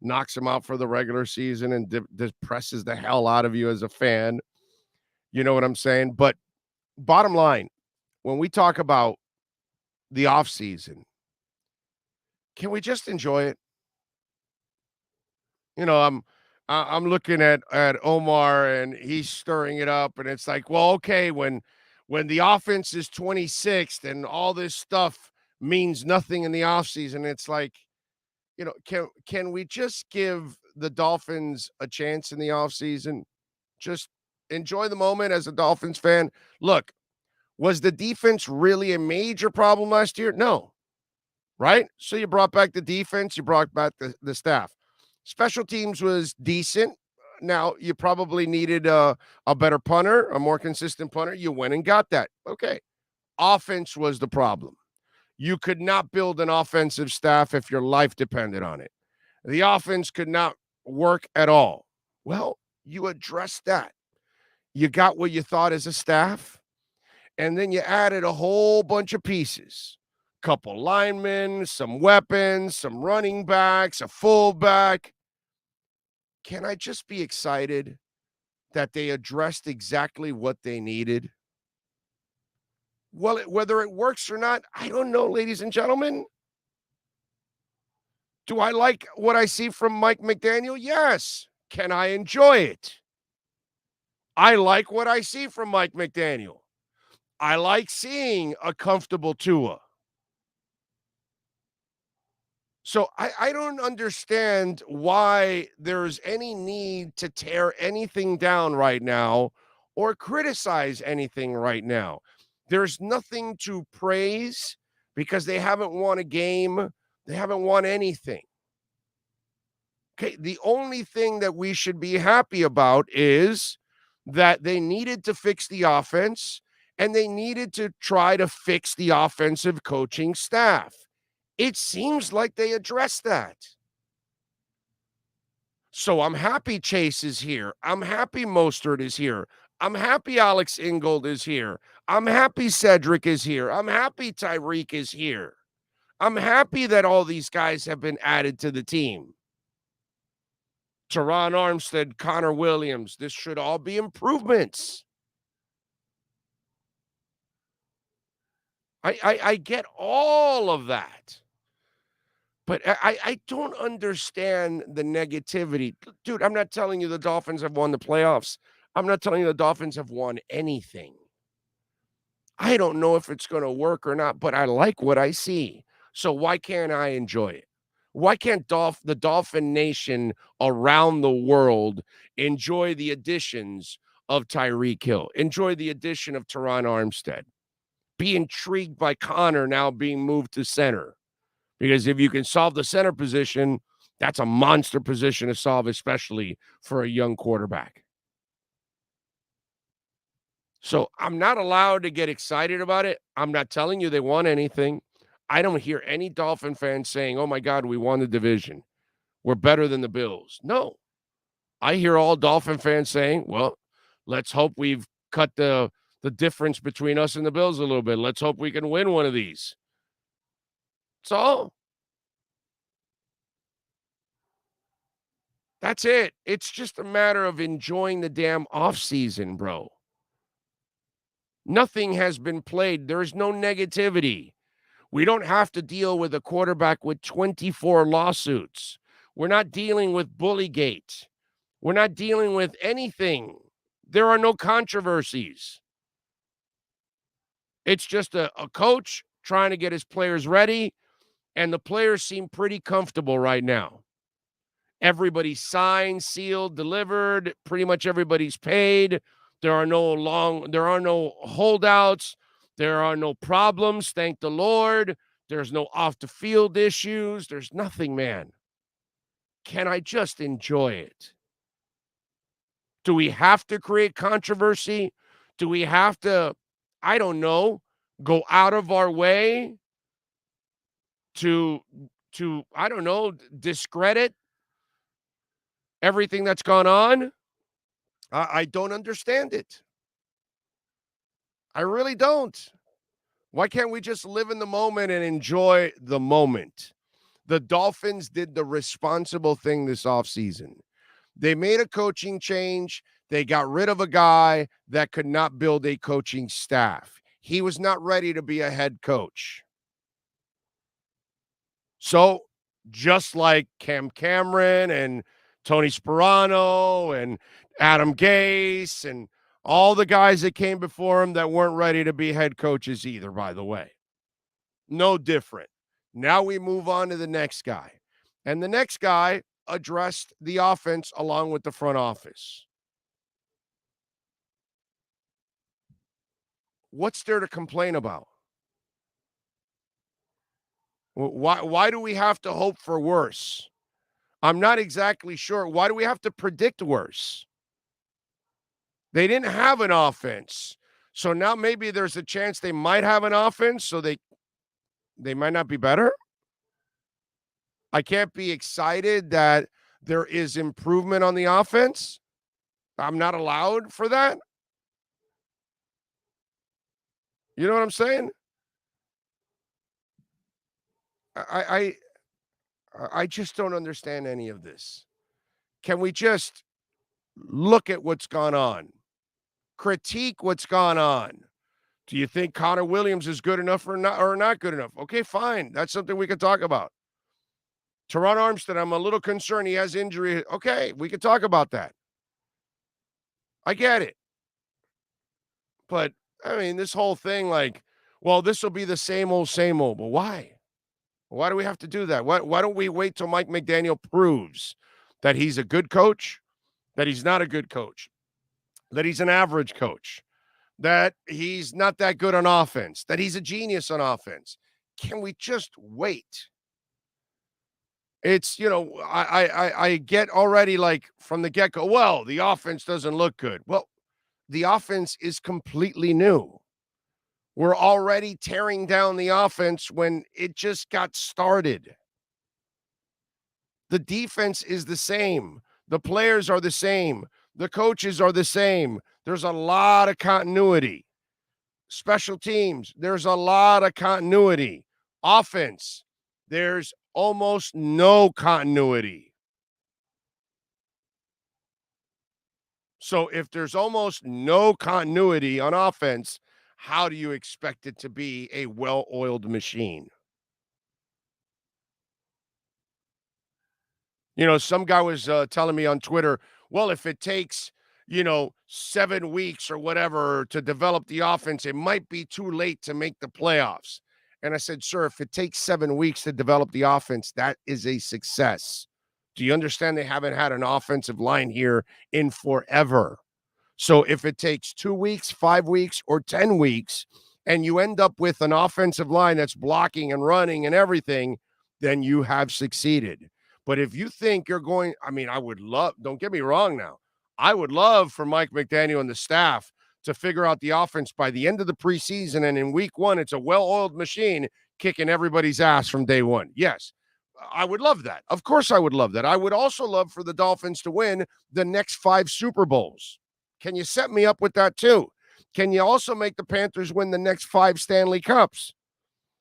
Speaker 7: knocks them out for the regular season and depresses the hell out of you as a fan. You know what I'm saying? But bottom line, when we talk about the offseason, can we just enjoy it? You know, I'm looking at Omar and he's stirring it up, and it's like, well, okay, when the offense is 26th and all this stuff means nothing in the offseason, it's like, you know, can we just give the Dolphins a chance in the offseason? Just enjoy the moment as a Dolphins fan. Look, was the defense really a major problem last year? No. Right? So you brought back the defense, you brought back the staff. Special teams was decent. Now, you probably needed a better punter, a more consistent punter. You went and got that. Okay. Offense was the problem. You could not build an offensive staff if your life depended on it. The offense could not work at all. Well, you addressed that. You got what you thought as a staff, and then you added a whole bunch of pieces. Couple linemen, some weapons, some running backs, a fullback. Can I just be excited that they addressed exactly what they needed? Well, whether it works or not, I don't know, ladies and gentlemen. Do I like what I see from Mike McDaniel? Yes. Can I enjoy it? I like what I see from Mike McDaniel. I like seeing a comfortable Tua. So I don't understand why there's any need to tear anything down right now or criticize anything right now. There's nothing to praise because they haven't won a game. They haven't won anything. Okay, the only thing that we should be happy about is that they needed to fix the offense and they needed to try to fix the offensive coaching staff. It seems like they addressed that. So I'm happy Chase is here. I'm happy Mostert is here. I'm happy Alex Ingold is here. I'm happy Cedric is here. I'm happy Tyreek is here. I'm happy that all these guys have been added to the team. Teron Armstead, Connor Williams, this should all be improvements. I get all of that. But I don't understand the negativity. Dude, I'm not telling you the Dolphins have won the playoffs. I'm not telling you the Dolphins have won anything. I don't know if it's going to work or not, but I like what I see. So why can't I enjoy it? Why can't the Dolphin Nation around the world enjoy the additions of Tyreek Hill, enjoy the addition of Teron Armstead, be intrigued by Connor now being moved to center? Because if you can solve the center position, that's a monster position to solve, especially for a young quarterback. So I'm not allowed to get excited about it. I'm not telling you they won anything. I don't hear any Dolphin fans saying, oh, my God, we won the division. We're better than the Bills. No. I hear all Dolphin fans saying, well, let's hope we've cut the difference between us and the Bills a little bit. Let's hope we can win one of these. That's all. That's it. It's just a matter of enjoying the damn offseason, bro. Nothing has been played. There is no negativity. We don't have to deal with a quarterback with 24 lawsuits. We're not dealing with Bullygate. We're not dealing with anything. There are no controversies. It's just a coach trying to get his players ready, and the players seem pretty comfortable right now. Everybody's signed, sealed, delivered. Pretty much everybody's paid. There are no holdouts. There are no problems. Thank the Lord. There's no off the field issues. There's nothing, man. Can I just enjoy it? Do we have to create controversy? Do we have to, I don't know, go out of our way to I don't know, discredit everything that's gone on? I don't understand it. I really don't. Why can't we just live in the moment and enjoy the moment? The Dolphins did the responsible thing this offseason. They made a coaching change. They got rid of a guy that could not build a coaching staff. He was not ready to be a head coach. So just like Cam Cameron and Tony Sperano and Adam Gase and all the guys that came before him that weren't ready to be head coaches either, by the way. No different. Now we move on to the next guy. And the next guy addressed the offense along with the front office. What's there to complain about? Why do we have to hope for worse? I'm not exactly sure. Why do we have to predict worse? They didn't have an offense. So now maybe there's a chance they might have an offense, so they might not be better. I can't be excited that there is improvement on the offense. I'm not allowed for that. You know what I'm saying? I just don't understand any of this. Can we just look at what's gone on? Critique what's gone on. Do you think Connor Williams is good enough or not good enough? Okay, fine. That's something we could talk about. Teron Armstead, I'm a little concerned he has injury. Okay, we could talk about that. I get it. But, I mean, this whole thing like, well, this will be the same old. But why? Why do we have to do that? Why don't we wait till Mike McDaniel proves that he's a good coach, that he's not a good coach, that he's an average coach, that he's not that good on offense, that he's a genius on offense? Can we just wait? It's, I get already like from the get-go, well, the offense doesn't look good. Well, the offense is completely new. We're already tearing down the offense when it just got started. The defense is the same. The players are the same. The coaches are the same. There's a lot of continuity. Special teams, there's a lot of continuity. Offense, there's almost no continuity. So if there's almost no continuity on offense, how do you expect it to be a well-oiled machine? Some guy was telling me on Twitter, well, if it takes, 7 weeks or whatever to develop the offense, it might be too late to make the playoffs. And I said, sir, if it takes 7 weeks to develop the offense, that is a success. Do you understand they haven't had an offensive line here in forever? So if it takes 2 weeks, 5 weeks, or 10 weeks, and you end up with an offensive line that's blocking and running and everything, then you have succeeded. But if you think you're going, I would love, don't get me wrong now, I would love for Mike McDaniel and the staff to figure out the offense by the end of the preseason, and in week 1, it's a well-oiled machine kicking everybody's ass from day one. Yes, I would love that. Of course I would love that. I would also love for the Dolphins to win the next 5 Super Bowls. Can you set me up with that too? Can you also make the Panthers win the next 5 Stanley Cups?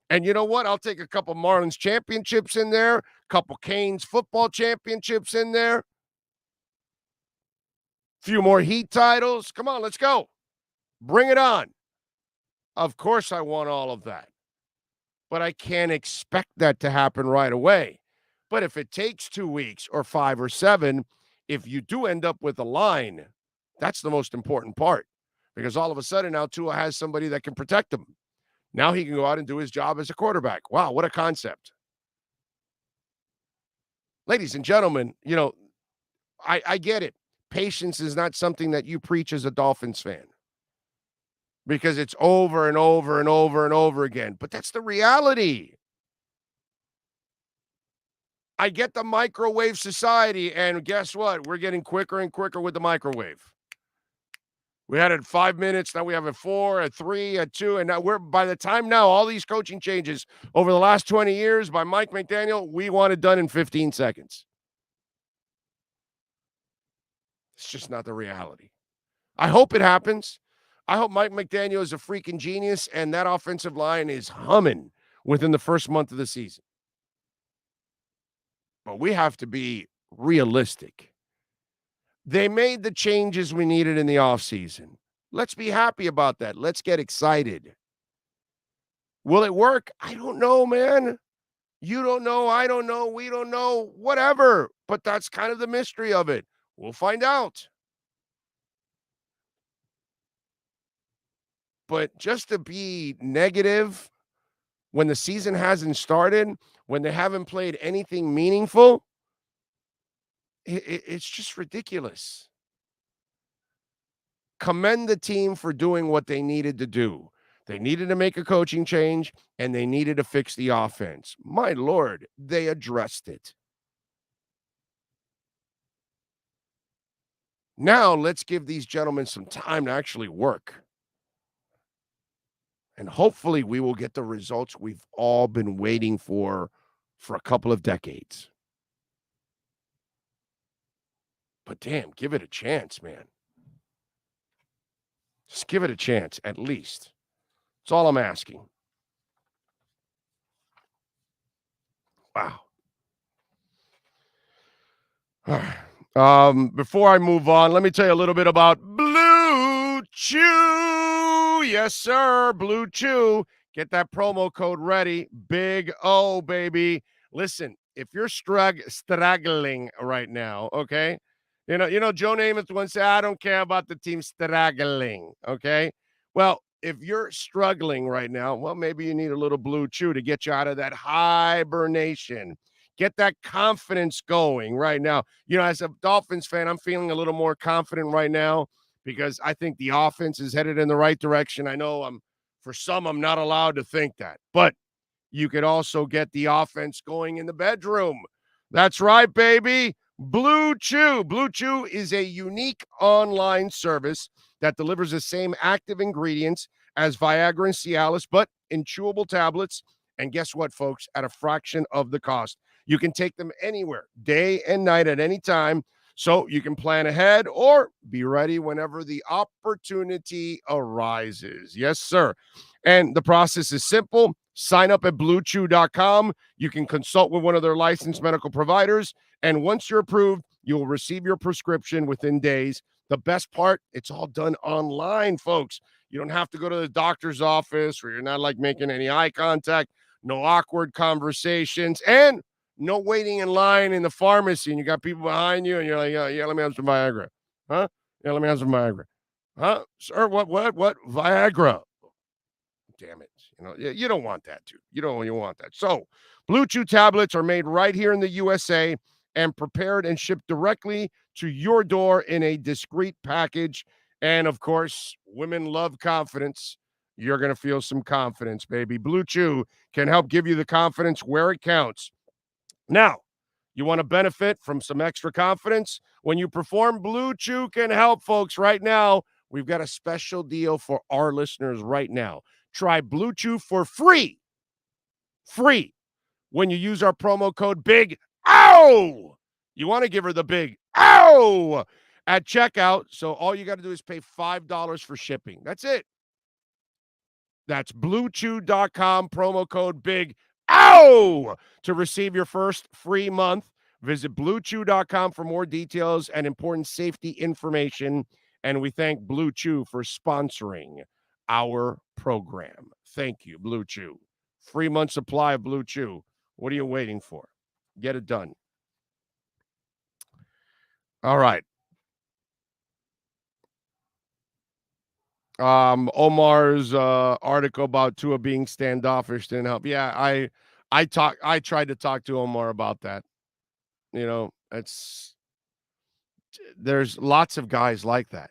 Speaker 7: And you know what? I'll take a couple Marlins championships in there, a couple Canes football championships in there, a few more Heat titles. Come on, let's go. Bring it on. Of course I want all of that. But I can't expect that to happen right away. But if it takes 2 weeks or 5 or 7, if you do end up with a line, that's the most important part, because all of a sudden now Tua has somebody that can protect him. Now he can go out and do his job as a quarterback. Wow, what a concept. Ladies and gentlemen, I get it. Patience is not something that you preach as a Dolphins fan, because it's over and over and over and over again. But that's the reality. I get the microwave society, and guess what? We're getting quicker and quicker with the microwave. We had it in 5 minutes. Now we have a 4, a 3, a 2. And now by the time now, all these coaching changes over the last 20 years by Mike McDaniel, we want it done in 15 seconds. It's just not the reality. I hope it happens. I hope Mike McDaniel is a freaking genius and that offensive line is humming within the first month of the season. But we have to be realistic. They made the changes we needed in the offseason. Let's be happy about that. Let's get excited. Will it work? I don't know, man. You don't know. I don't know. We don't know. Whatever. But that's kind of the mystery of it. We'll find out. But just to be negative when the season hasn't started, when they haven't played anything meaningful, it's just ridiculous. Commend the team for doing what they needed to do. They needed to make a coaching change, and they needed to fix the offense. My Lord, they addressed it. Now, let's give these gentlemen some time to actually work. And hopefully we will get the results we've all been waiting for a couple of decades. But damn, give it a chance, man. Just give it a chance, at least. That's all I'm asking. Wow. All right. Before I move on, let me tell you a little bit about Blue Chew. Yes, sir. Blue Chew. Get that promo code ready. Big O, baby. Listen, if you're struggling right now, okay? You know, Joe Namath once said, I don't care about the team struggling, okay? Well, if you're struggling right now, well, maybe you need a little Blue Chew to get you out of that hibernation. Get that confidence going right now. You know, as a Dolphins fan, I'm feeling a little more confident right now because I think the offense is headed in the right direction. I know for some, I'm not allowed to think that, but you could also get the offense going in the bedroom. That's right, baby. Blue Chew. Blue Chew is a unique online service that delivers the same active ingredients as Viagra and Cialis, but in chewable tablets. And guess what, folks? At a fraction of the cost. You can take them anywhere, day and night at any time, so you can plan ahead or be ready whenever the opportunity arises. Yes, sir. And the process is simple. Sign up at bluechew.com. You can consult with one of their licensed medical providers. And once you're approved, you will receive your prescription within days. The best part, it's all done online, folks. You don't have to go to the doctor's office where you're not like making any eye contact, no awkward conversations, and no waiting in line in the pharmacy. And you got people behind you and you're like, yeah, let me have some Viagra. Huh? Yeah, let me have some Viagra. Huh? Sir, what? Viagra. Damn it. You know, you don't want that, dude. You want that. So Blue Chew tablets are made right here in the USA and prepared and shipped directly to your door in a discreet package. And of course, women love confidence. You're going to feel some confidence, baby. Blue Chew can help give you the confidence where it counts. Now, you want to benefit from some extra confidence when you perform? Blue Chew can help, folks. Right now, we've got a special deal for our listeners right now. Try Blue Chew for free. Free. When you use our promo code BIG OW. You want to give her the big OW at checkout. So all you got to do is pay $5 for shipping. That's it. That's bluechew.com, promo code BIG OW to receive your first free month. Visit bluechew.com for more details and important safety information. And we thank Blue Chew for sponsoring our program. Thank you, Blue Chew. 3 month supply of Blue Chew. What are you waiting for? Get it done. All right. Omar's article about Tua being standoffish didn't help. Yeah, I tried to talk to Omar about that. You know, there's lots of guys like that.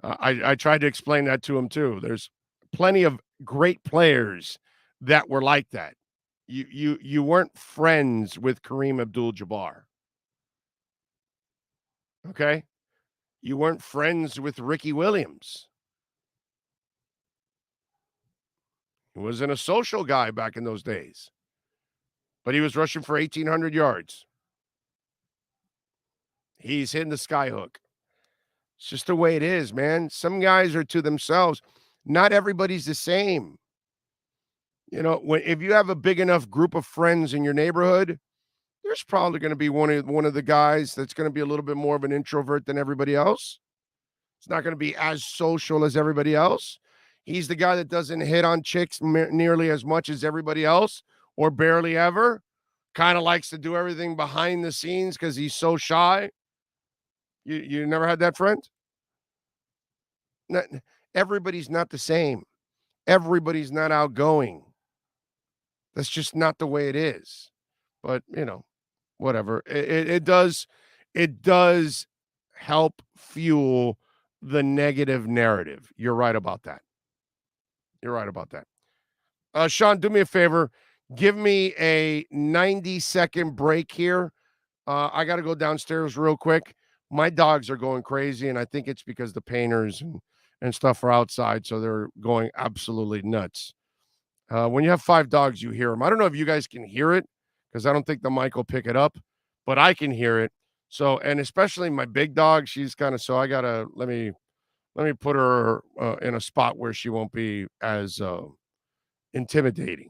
Speaker 7: I tried to explain that to him too. There's plenty of great players that were like that. You weren't friends with Kareem Abdul-Jabbar. Okay? You weren't friends with Ricky Williams. He wasn't a social guy back in those days. But he was rushing for 1,800 yards. He's hitting the skyhook. It's just the way it is, man. Some guys are to themselves. Not everybody's the same. You know, if you have a big enough group of friends in your neighborhood, Edgar's probably going to be one of the guys that's going to be a little bit more of an introvert than everybody else. It's not going to be as social as everybody else. He's the guy that doesn't hit on chicks nearly as much as everybody else, or barely ever. Kind of likes to do everything behind the scenes because he's so shy. You never had that friend? Everybody's not the same. Everybody's not outgoing. That's just not the way it is. But, whatever. It does help fuel the negative narrative. You're right about that. Sean, do me a favor. Give me a 90-second break here. I got to go downstairs real quick. My dogs are going crazy, and I think it's because the painters and stuff are outside, so they're going absolutely nuts. When you have 5 dogs, you hear them. I don't know if you guys can hear it, because I don't think the mic will pick it up, but I can hear it. So, and especially my big dog, she's kind of, so I got to, let me put her in a spot where she won't be as intimidating.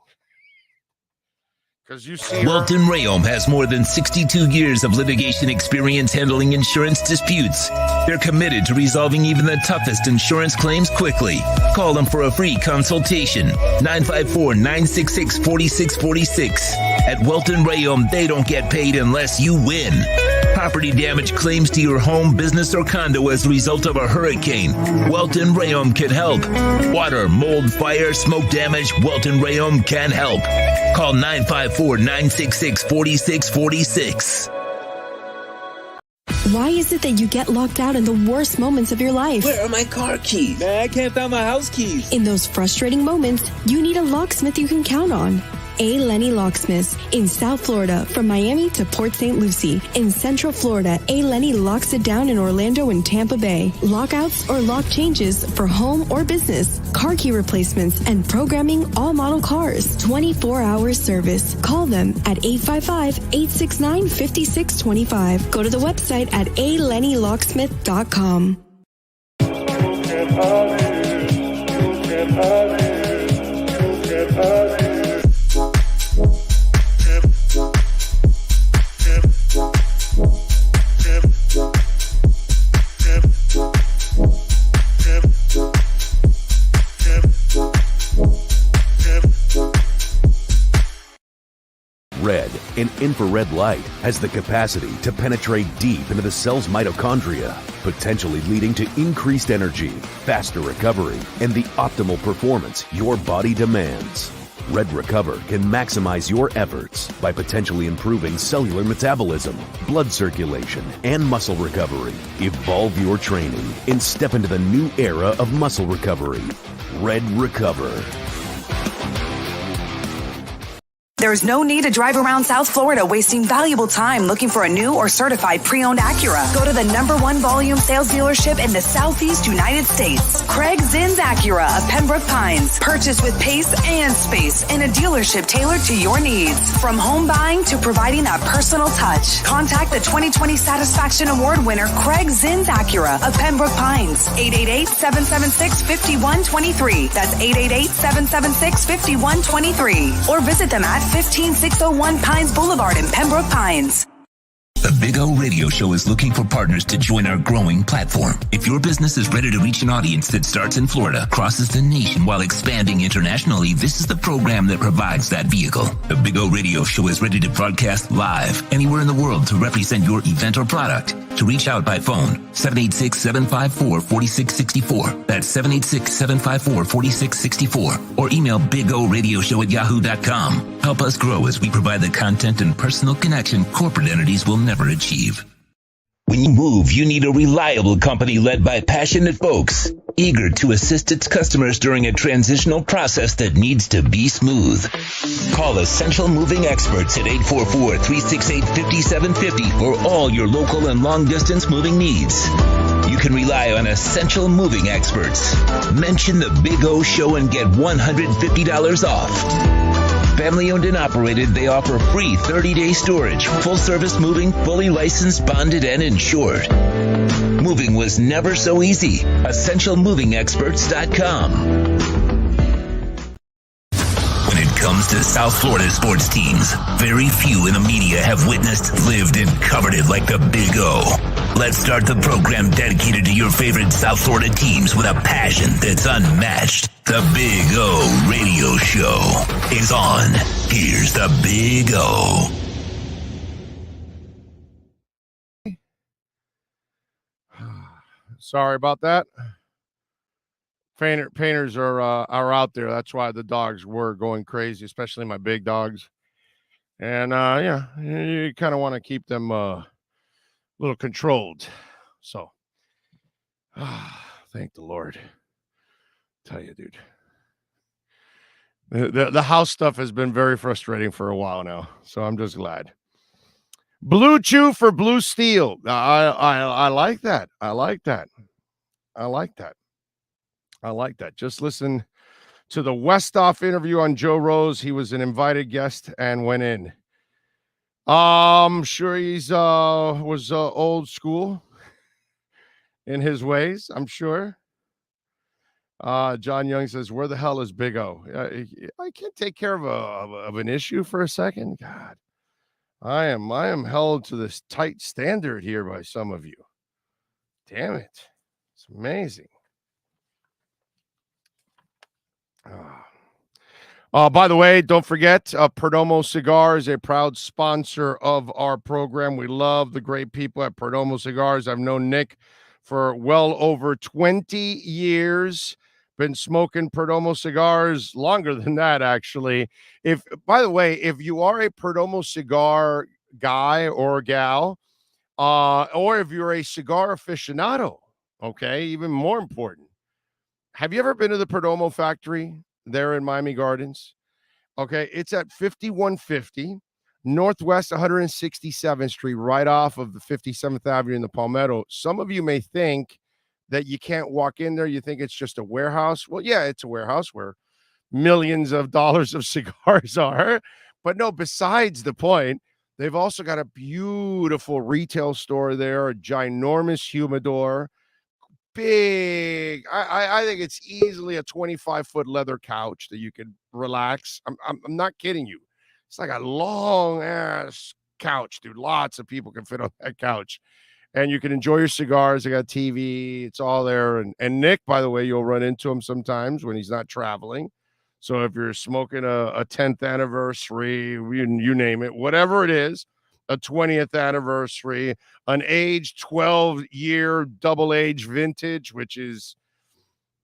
Speaker 7: Because you see
Speaker 2: Welton Rayom has more than 62 years of litigation experience handling insurance disputes. They're committed to resolving even the toughest insurance claims quickly. Call them for a free consultation. 954-966-4646. At Welton Rayom, they don't get paid unless you win. Property damage claims to your home, business, or condo as a result of a hurricane. Welton Rayom can help. Water, mold, fire, smoke damage, Welton Rayom can help. Call 954-966-4646.
Speaker 3: Why is it that you get locked out in the worst moments of your life?
Speaker 4: Where are my car keys? Man, I can't find my house keys.
Speaker 3: In those frustrating moments, you need a locksmith you can count on. A. Lenny Locksmiths in South Florida, from Miami to Port St. Lucie. In Central Florida, A. Lenny locks it down in Orlando and Tampa Bay. Lockouts or lock changes for home or business. Car key replacements and programming all model cars. 24-hour service. Call them at 855-869-5625. Go to the website at alennylocksmith.com.
Speaker 9: Red, an infrared light, has the capacity to penetrate deep into the cell's mitochondria, potentially leading to increased energy, faster recovery, and the optimal performance your body demands. Red Recover can maximize your efforts by potentially improving cellular metabolism, blood circulation, and muscle recovery. Evolve your training and step into the new era of muscle recovery. Red Recover.
Speaker 8: There's no need to drive around South Florida wasting valuable time looking for a new or certified pre-owned Acura. Go to the #1 volume sales dealership in the Southeast United States. Craig Zinn's Acura of Pembroke Pines. Purchase with pace and space in a dealership tailored to your needs. From home buying to providing that personal touch. Contact the 2020 Satisfaction Award winner Craig Zinn's Acura of Pembroke Pines. 888-776-5123. That's 888-776-5123. Or visit them at 15601 Pines Boulevard in Pembroke Pines.
Speaker 2: The Big O Radio Show is looking for partners to join our growing platform. If your business is ready to reach an audience that starts in Florida, crosses the nation while expanding internationally, this is the program that provides that vehicle. The Big O Radio Show is ready to broadcast live anywhere in the world to represent your event or product. To reach out by phone, 786-754-4664. That's 786-754-4664. Or email bigoradioshow@yahoo.com. Help us grow as we provide the content and personal connection corporate entities will never achieve. When you move, you need a reliable company led by passionate folks, eager to assist its customers during a transitional process that needs to be smooth. Call Essential Moving Experts at 844-368-5750 for all your local and long-distance moving needs. You can rely on Essential Moving Experts. Mention the Big O Show and get $150 off. Family owned and operated, they offer free 30-day storage, full service moving, fully licensed, bonded, and insured. Moving was never so easy. EssentialMovingExperts.com. When it comes to South Florida sports teams, very few in the media have witnessed, lived, and covered it like the Big O. Let's start the program dedicated to your favorite South Florida teams with a passion that's unmatched. The Big O Radio Show is on. Here's the Big O.
Speaker 7: Sorry about that. Painters are out there. That's why the dogs were going crazy, especially my big dogs. And yeah, you kind of want to keep them a little controlled. So, thank the Lord. Tell you, dude. The house stuff has been very frustrating for a while now, so I'm just glad. Blue Chew for Blue Steel. I like that. I like that. I like that. I like that. Just listen to the Westhoff interview on Joe Rose. He was an invited guest and went in. Sure he's was old school in his ways, I'm sure. John Young says, where the hell is Big O? I can't take care of an issue for a second. God, I am held to this tight standard here by some of you. Damn it. It's amazing. By the way, don't forget, Perdomo Cigar is a proud sponsor of our program. We love the great people at Perdomo Cigars. I've known Nick for well over 20 years. Been smoking Perdomo cigars longer than that, actually. By the way, if you are a Perdomo cigar guy or gal, or if you're a cigar aficionado, okay, even more important. Have you ever been to the Perdomo factory there in Miami Gardens? Okay, it's at 5150 Northwest 167th Street, right off of the 57th Avenue in the Palmetto. Some of you may think that you can't walk in there. You think it's just a warehouse. Well, yeah, it's a warehouse where millions of dollars of cigars are. But no, besides the point, they've also got a beautiful retail store there, a ginormous humidor. Big, I think it's easily a 25-foot leather couch that you can relax. I'm not kidding you. It's like a long ass couch, dude. Lots of people can fit on that couch, and you can enjoy your cigars. They got TV. It's all there. And Nick, by the way, you'll run into him sometimes when he's not traveling. So if you're smoking a 10th anniversary, you name it, whatever it is, a 20th anniversary, an aged 12-year double-age vintage, which is,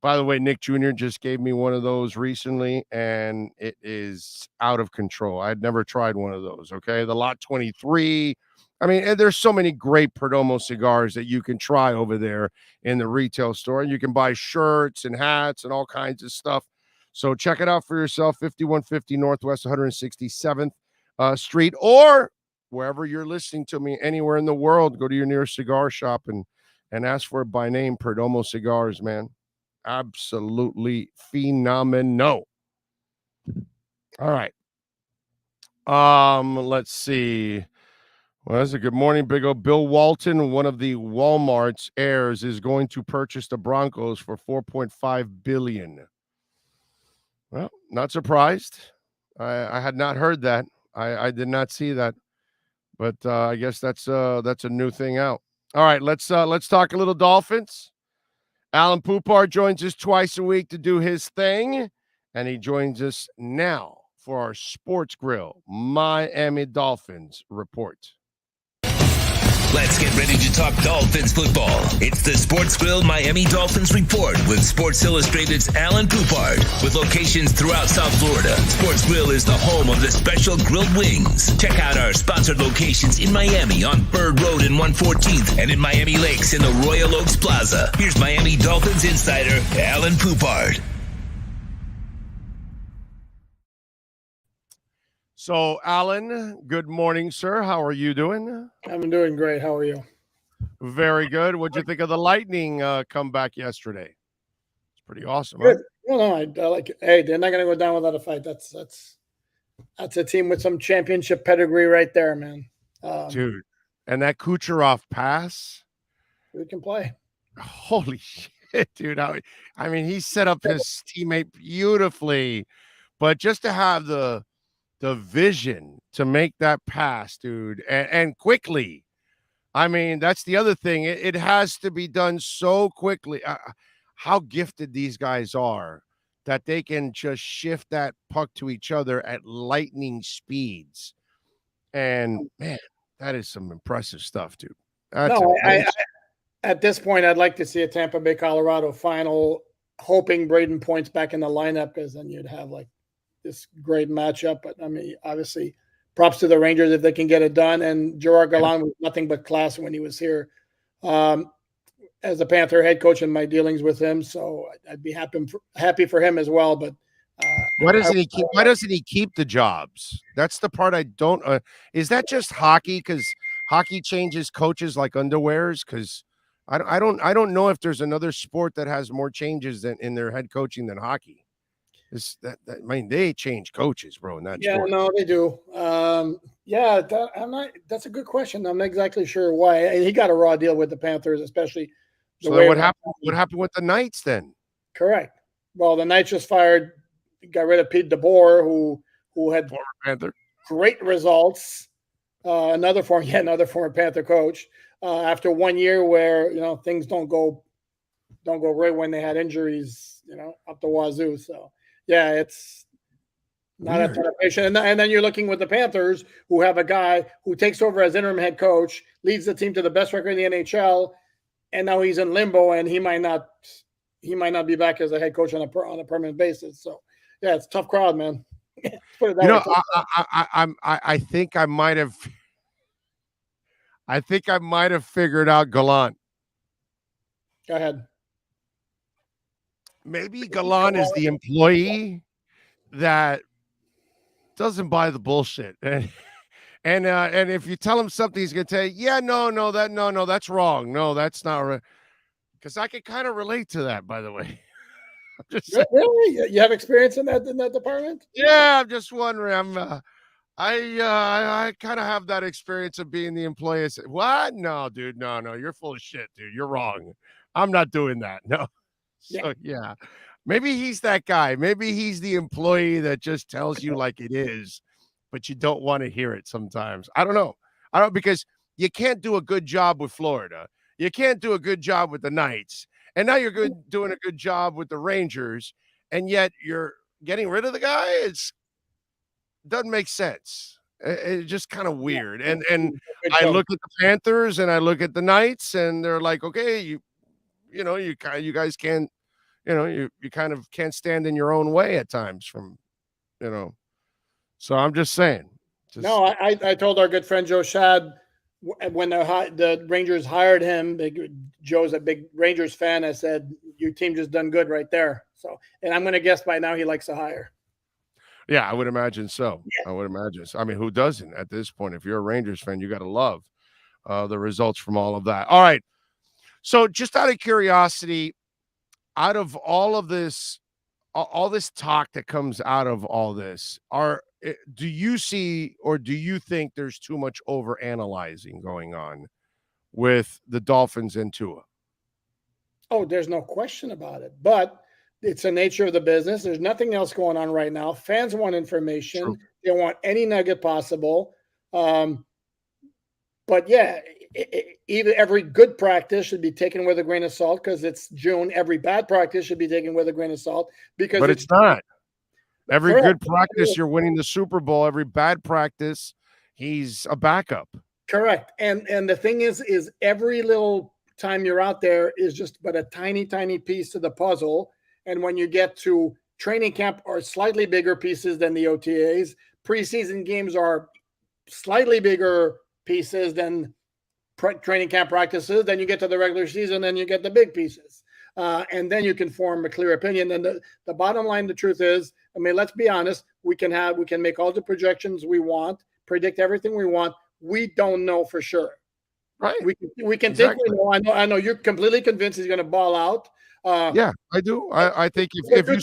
Speaker 7: by the way, Nick Jr. just gave me one of those recently, and it is out of control. I'd never tried one of those, okay? The Lot 23. I mean, there's so many great Perdomo cigars that you can try over there in the retail store. You can buy shirts and hats and all kinds of stuff. So check it out for yourself, 5150 Northwest 167th Street, or wherever you're listening to me, anywhere in the world, go to your nearest cigar shop and ask for it by name. Perdomo Cigars, man. Absolutely phenomenal. All right. Let's see. Well, that's a good morning, Big O. Bill Walton, one of the Walmart's heirs, is going to purchase the Broncos for $4.5 billion. Well, not surprised. I had not heard that. I did not see that. But I guess that's a new thing out. All right, let's talk a little Dolphins. Alan Poupart joins us twice a week to do his thing, and he joins us now for our Sports Grill Miami Dolphins report.
Speaker 2: Let's get ready to talk Dolphins football. It's the Sports Grill Miami Dolphins report with Sports Illustrated's Alan Poupart. With locations throughout South Florida, Sports Grill is the home of the special grilled wings. Check out our sponsored locations in Miami on Bird Road and 114th, and in Miami Lakes in the Royal Oaks Plaza. Here's Miami Dolphins insider Alan Poupart.
Speaker 7: So, Alan, good morning, sir. How are you doing?
Speaker 15: I'm doing great. How are you?
Speaker 7: Very good. What'd you think of the Lightning comeback yesterday? It's pretty awesome.
Speaker 15: Good.
Speaker 7: Huh?
Speaker 15: Well, no, I like it. Hey, they're not going to go down without a fight. That's a team with some championship pedigree right there, man.
Speaker 7: Dude, and that Kucherov pass.
Speaker 15: We can play.
Speaker 7: Holy shit, dude. I mean, he set up his teammate beautifully. But just to have the vision to make that pass, dude, and quickly. I mean, that's the other thing. It has to be done so quickly. How gifted these guys are that they can just shift that puck to each other at lightning speeds. And man, that is some impressive stuff, dude.
Speaker 15: At this point, I'd like to see a Tampa Bay Colorado final, hoping Braden Point's back in the lineup, because then you'd have like this great matchup. But I mean, obviously, props to the Rangers if they can get it done. And Gerard Gallant was nothing but class when he was here as a Panther head coach in my dealings with him. So I'd be happy for him as well. But
Speaker 7: why doesn't he keep the jobs? That's the part I don't. Is that just hockey? Because hockey changes coaches like underwears. Because I don't know if there's another sport that has more changes in their head coaching than hockey. I mean, they change coaches, bro. In that sport.
Speaker 15: No, they do. That's a good question. I'm not exactly sure why. He got a raw deal with the Panthers, especially.
Speaker 7: So what happened? What happened with the Knights then?
Speaker 15: Correct. Well, the Knights just got rid of Pete DeBoer, who had
Speaker 7: former Panther,
Speaker 15: great results. Another former Panther coach. After 1 year where things don't go right when they had injuries, up the wazoo. So. Yeah, it's not a ton of patience. And then you're looking with the Panthers, who have a guy who takes over as interim head coach, leads the team to the best record in the NHL, and now he's in limbo, and he might not be back as a head coach on a permanent basis. So, yeah, it's a tough crowd, man. Put it that way.
Speaker 7: I think I might have figured out Gallant.
Speaker 15: Go ahead.
Speaker 7: Maybe Gallant is the employee that doesn't buy the bullshit, and if you tell him something, he's gonna tell you, yeah, no, that's wrong. No, that's not right. Because I can kind of relate to that, by the way. I'm just saying.
Speaker 15: Really, you have experience in that department?
Speaker 7: Yeah, I'm just wondering. I kind of have that experience of being the employee. I said, what? No, dude, no, you're full of shit, dude. You're wrong. I'm not doing that. No. So yeah, maybe he's that guy. Maybe he's the employee that just tells you like it is, but you don't want to hear it sometimes. I don't know. Because you can't do a good job with Florida. You can't do a good job with the Knights. And now you're doing a good job with the Rangers, and yet you're getting rid of the guy. It doesn't make sense. It's just kind of weird. And I look at the Panthers and I look at the Knights, and they're like, okay, you guys can't, you kind of can't stand in your own way at times from, so I'm just saying.
Speaker 15: No, I told our good friend Joe Shad when the Rangers hired him, Joe's a big Rangers fan. I said, your team just done good right there. So, and I'm going to guess by now he likes to hire.
Speaker 7: Yeah, I would imagine so. Yeah. I would imagine so. I mean, who doesn't at this point? If you're a Rangers fan, you got to love the results from all of that. All right. So just out of curiosity, out of all of this, all this talk that comes out of all this, do you see or do you think there's too much overanalyzing going on with the Dolphins and Tua?
Speaker 15: Oh, there's no question about it. But it's the nature of the business. There's nothing else going on right now. Fans want information. True. They want any nugget possible. But yeah, even every good practice should be taken with a grain of salt because it's June. Every bad practice should be taken with a grain of salt because
Speaker 7: but it's not. Every correct. Good practice, you're winning the Super Bowl. Every bad practice, he's a backup.
Speaker 15: Correct. And the thing is every little time you're out there is just but a tiny, tiny piece to the puzzle. And when you get to training camp are slightly bigger pieces than the OTAs. Preseason games are slightly bigger pieces than training camp practices. Then you get to the regular season and you get the big pieces. And then you can form a clear opinion. And the bottom line, the truth is, I mean, let's be honest. We can make all the projections we want, predict everything we want. We don't know for sure.
Speaker 7: Right.
Speaker 15: We can think we know. I know you're completely convinced he's going to ball out.
Speaker 7: Yeah, I do. I think if you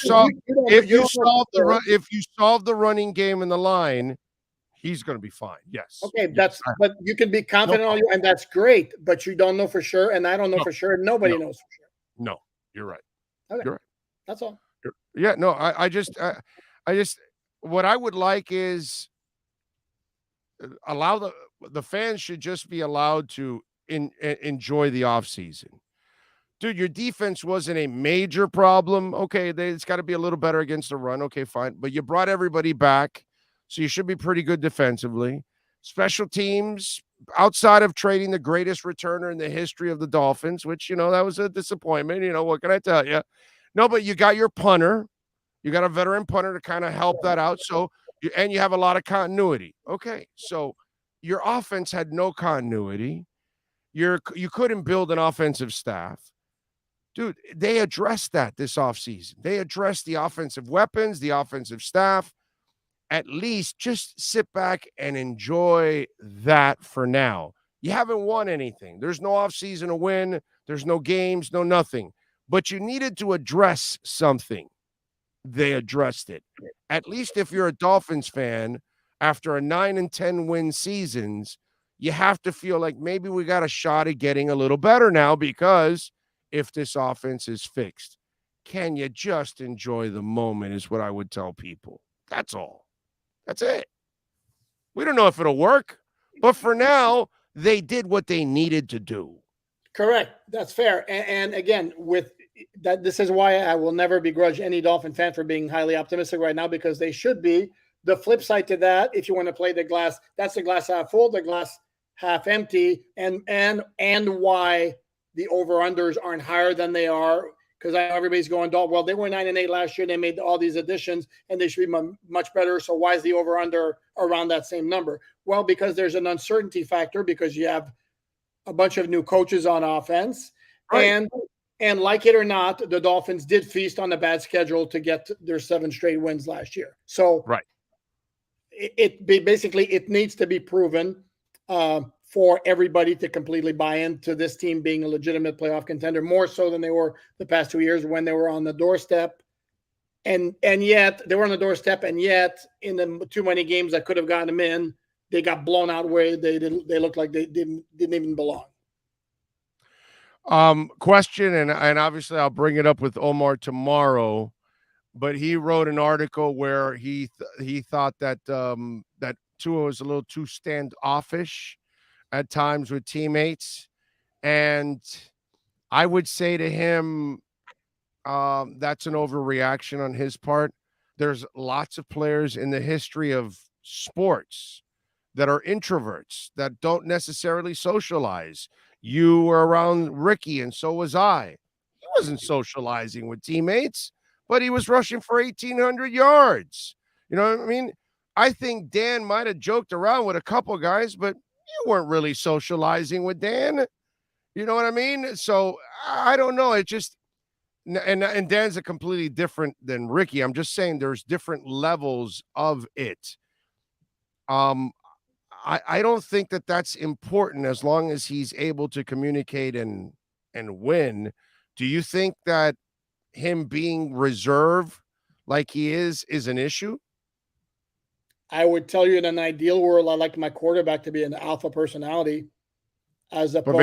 Speaker 7: solve the running game in the line, he's going to be fine. Yes.
Speaker 15: Okay, but you can be confident on you, and that's great. But you don't know for sure, and I don't know for sure, and nobody knows for sure.
Speaker 7: No, you're right.
Speaker 15: Okay.
Speaker 7: You're right.
Speaker 15: That's all.
Speaker 7: Yeah. No, I just what I would like is allow the fans should just be allowed to enjoy the offseason. Dude, your defense wasn't a major problem. Okay, it's got to be a little better against the run. Okay, fine. But you brought everybody back, so you should be pretty good defensively. Special teams, outside of trading the greatest returner in the history of the Dolphins, which, that was a disappointment. What can I tell you? No, but you got your punter. You got a veteran punter to kind of help that out. So, and you have a lot of continuity. Okay, so your offense had no continuity. You couldn't build an offensive staff. Dude, they addressed that this offseason. They addressed the offensive weapons, the offensive staff. At least just sit back and enjoy that for now. You haven't won anything. There's no offseason to win. There's no games, no nothing. But you needed to address something. They addressed it. At least if you're a Dolphins fan, after a 9-10 win seasons, you have to feel like maybe we got a shot at getting a little better now, because if this offense is fixed, can you just enjoy the moment is what I would tell people. That's all. That's it. We don't know if it'll work, but for now, they did what they needed to do.
Speaker 15: Correct. That's fair. And again, with that, this is why I will never begrudge any Dolphin fan for being highly optimistic right now, because they should be. The flip side to that, if you want to play the glass, that's the glass half full, the glass half empty, and why the over-unders aren't higher than they are, because I know everybody's going, well, they were 9-8 last year. They made all these additions, and they should be much better. So why is the over-under around that same number? Well, because there's an uncertainty factor, because you have a bunch of new coaches on offense. Right. And like it or not, the Dolphins did feast on a bad schedule to get their 7 straight wins last year. So
Speaker 7: right.
Speaker 15: It needs to be proven for everybody to completely buy into this team being a legitimate playoff contender, more so than they were the past 2 years when they were on the doorstep. And yet they were on the doorstep, and yet in the too many games that could have gotten them in, they got blown out where they looked like they didn't even belong.
Speaker 7: Question, and obviously I'll bring it up with Omar tomorrow, but he wrote an article where he thought that that Tua was a little too standoffish at times with teammates, and I would say to him, that's an overreaction on his part. There's lots of players in the history of sports that are introverts, that don't necessarily socialize. You were around Ricky, and so was I. He wasn't socializing with teammates, but he was rushing for 1,800 yards. You know what I mean? I think Dan might have joked around with a couple guys, but you weren't really socializing with Dan. You know what I mean? So I don't know. It just, and Dan's a completely different than Ricky. I'm just saying there's different levels of it. I don't think that that's important as long as he's able to communicate and win. Do you think that him being reserved like he is an issue?
Speaker 15: I would tell you in an ideal world, I like my quarterback to be an alpha personality, as opposed.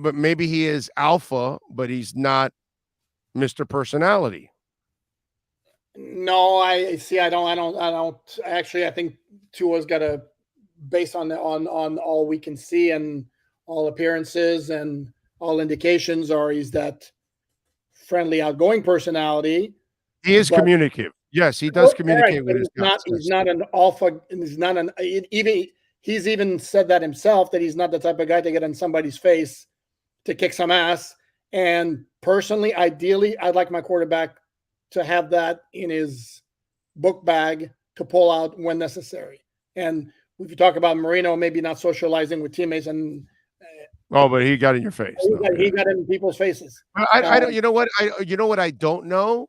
Speaker 7: But maybe he is alpha, but he's not Mr. Personality.
Speaker 15: No, I don't. Actually, I think Tua's got a, based on all we can see and all appearances and all indications are, he's that friendly, outgoing personality.
Speaker 7: He is communicative. Yes, he does communicate with his guys.
Speaker 15: He's not an alpha. He's even said that himself, that he's not the type of guy to get in somebody's face to kick some ass. And personally, ideally, I'd like my quarterback to have that in his book bag to pull out when necessary. And if you talk about Marino, maybe not socializing with teammates, and
Speaker 7: but he got in your face.
Speaker 15: He got in people's faces.
Speaker 7: I don't. You know what? I don't know.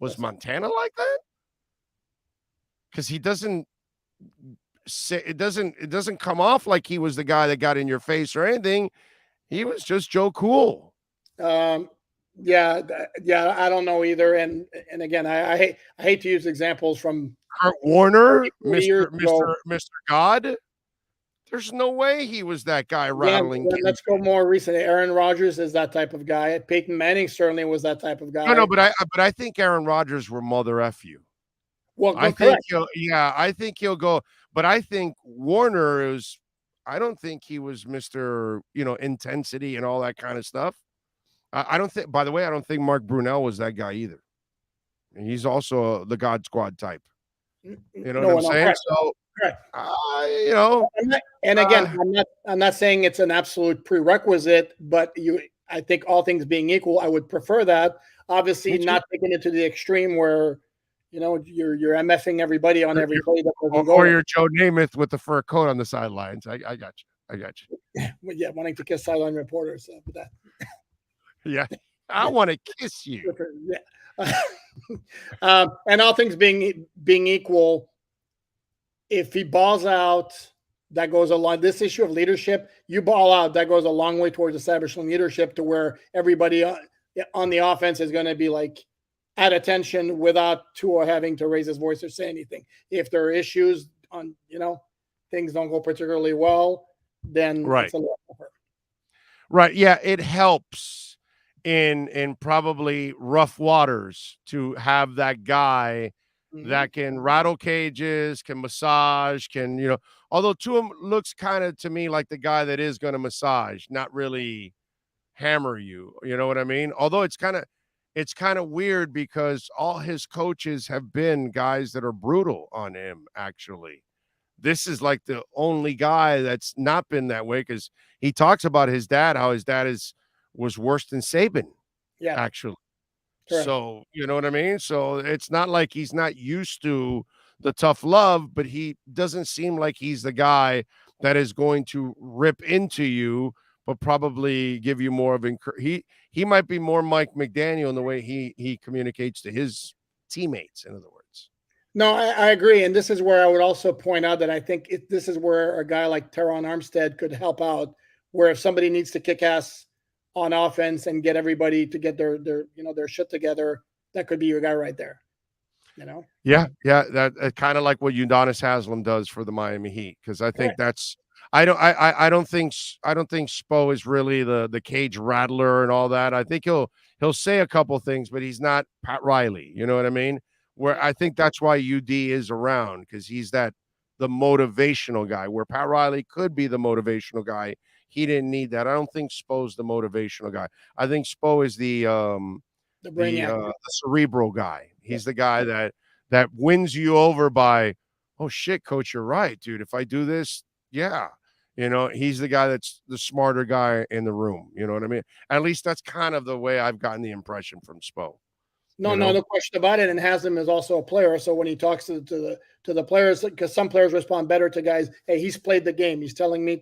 Speaker 7: Was Montana like that? Because he doesn't say it. Doesn't come off like he was the guy that got in your face or anything. He was just Joe Cool.
Speaker 15: Yeah. I don't know either. And again, I hate to use examples from
Speaker 7: Kurt Warner, Mr. God. There's no way he was that guy rattling.
Speaker 15: Yeah, let's go more recent. Aaron Rodgers is that type of guy. Peyton Manning certainly was that type of guy.
Speaker 7: No, but I think Aaron Rodgers will mother F you.
Speaker 15: Well,
Speaker 7: I think I think he'll go. But I think Warner is. I don't think he was Mr. Intensity and all that kind of stuff. I don't think. By the way, I don't think Mark Brunell was that guy either. And he's also the God Squad type. You know what I'm saying?
Speaker 15: Correct.
Speaker 7: So,
Speaker 15: correct.
Speaker 7: And
Speaker 15: again, I'm not saying it's an absolute prerequisite, but I think all things being equal, I would prefer that. Obviously, not taking it to the extreme where you're MFing everybody on every play that doesn't go.
Speaker 7: Or you're Joe Namath with the fur coat on the sidelines. I got you.
Speaker 15: Yeah, wanting to kiss sideline reporters. But that.
Speaker 7: Yeah, I want to kiss you.
Speaker 15: Yeah. And all things being equal, if he balls out, that goes along. This issue of leadership, you ball out, that goes a long way towards establishing leadership to where everybody on the offense is going to be like at attention without Tua having to raise his voice or say anything. If there are issues on, things don't go particularly well, then it's a little tougher.
Speaker 7: Right. Yeah, it helps in probably rough waters to have that guy that can rattle cages, can massage, although Tua looks kind of to me like the guy that is going to massage, not really hammer you. You know what I mean? Although it's kind of weird because all his coaches have been guys that are brutal on him, actually. This is like the only guy that's not been that way because he talks about his dad, how his dad was worse than Saban, actually. Correct. So, you know what I mean? So it's not like he's not used to the tough love, but he doesn't seem like he's the guy that is going to rip into you, but probably give you more of he might be more Mike McDaniel in the way he communicates to his teammates, in other words.
Speaker 15: No, I agree. And this is where I would also point out that I think this is where a guy like Teron Armstead could help out, where if somebody needs to kick ass on offense and get everybody to get their shit together, that could be your guy right there.
Speaker 7: Yeah, that kind of like what Udonis Haslem does for the Miami Heat, because I think that's I don't think Spo is really the cage rattler and all that. I think he'll say a couple things, but he's not Pat Riley. You know what I mean? Where I think that's why UD is around, because he's the motivational guy. Where Pat Riley could be the motivational guy. He didn't need that. I don't think Spo's the motivational guy. I think Spo is the cerebral guy. He's the guy that wins you over by, oh shit, coach, you're right, dude. If I do this, yeah. He's the guy that's the smarter guy in the room. You know what I mean? At least that's kind of the way I've gotten the impression from Spo.
Speaker 15: No question about it. And Haslam is also a player. So when he talks to the players, because some players respond better to guys, hey, he's played the game. He's telling me,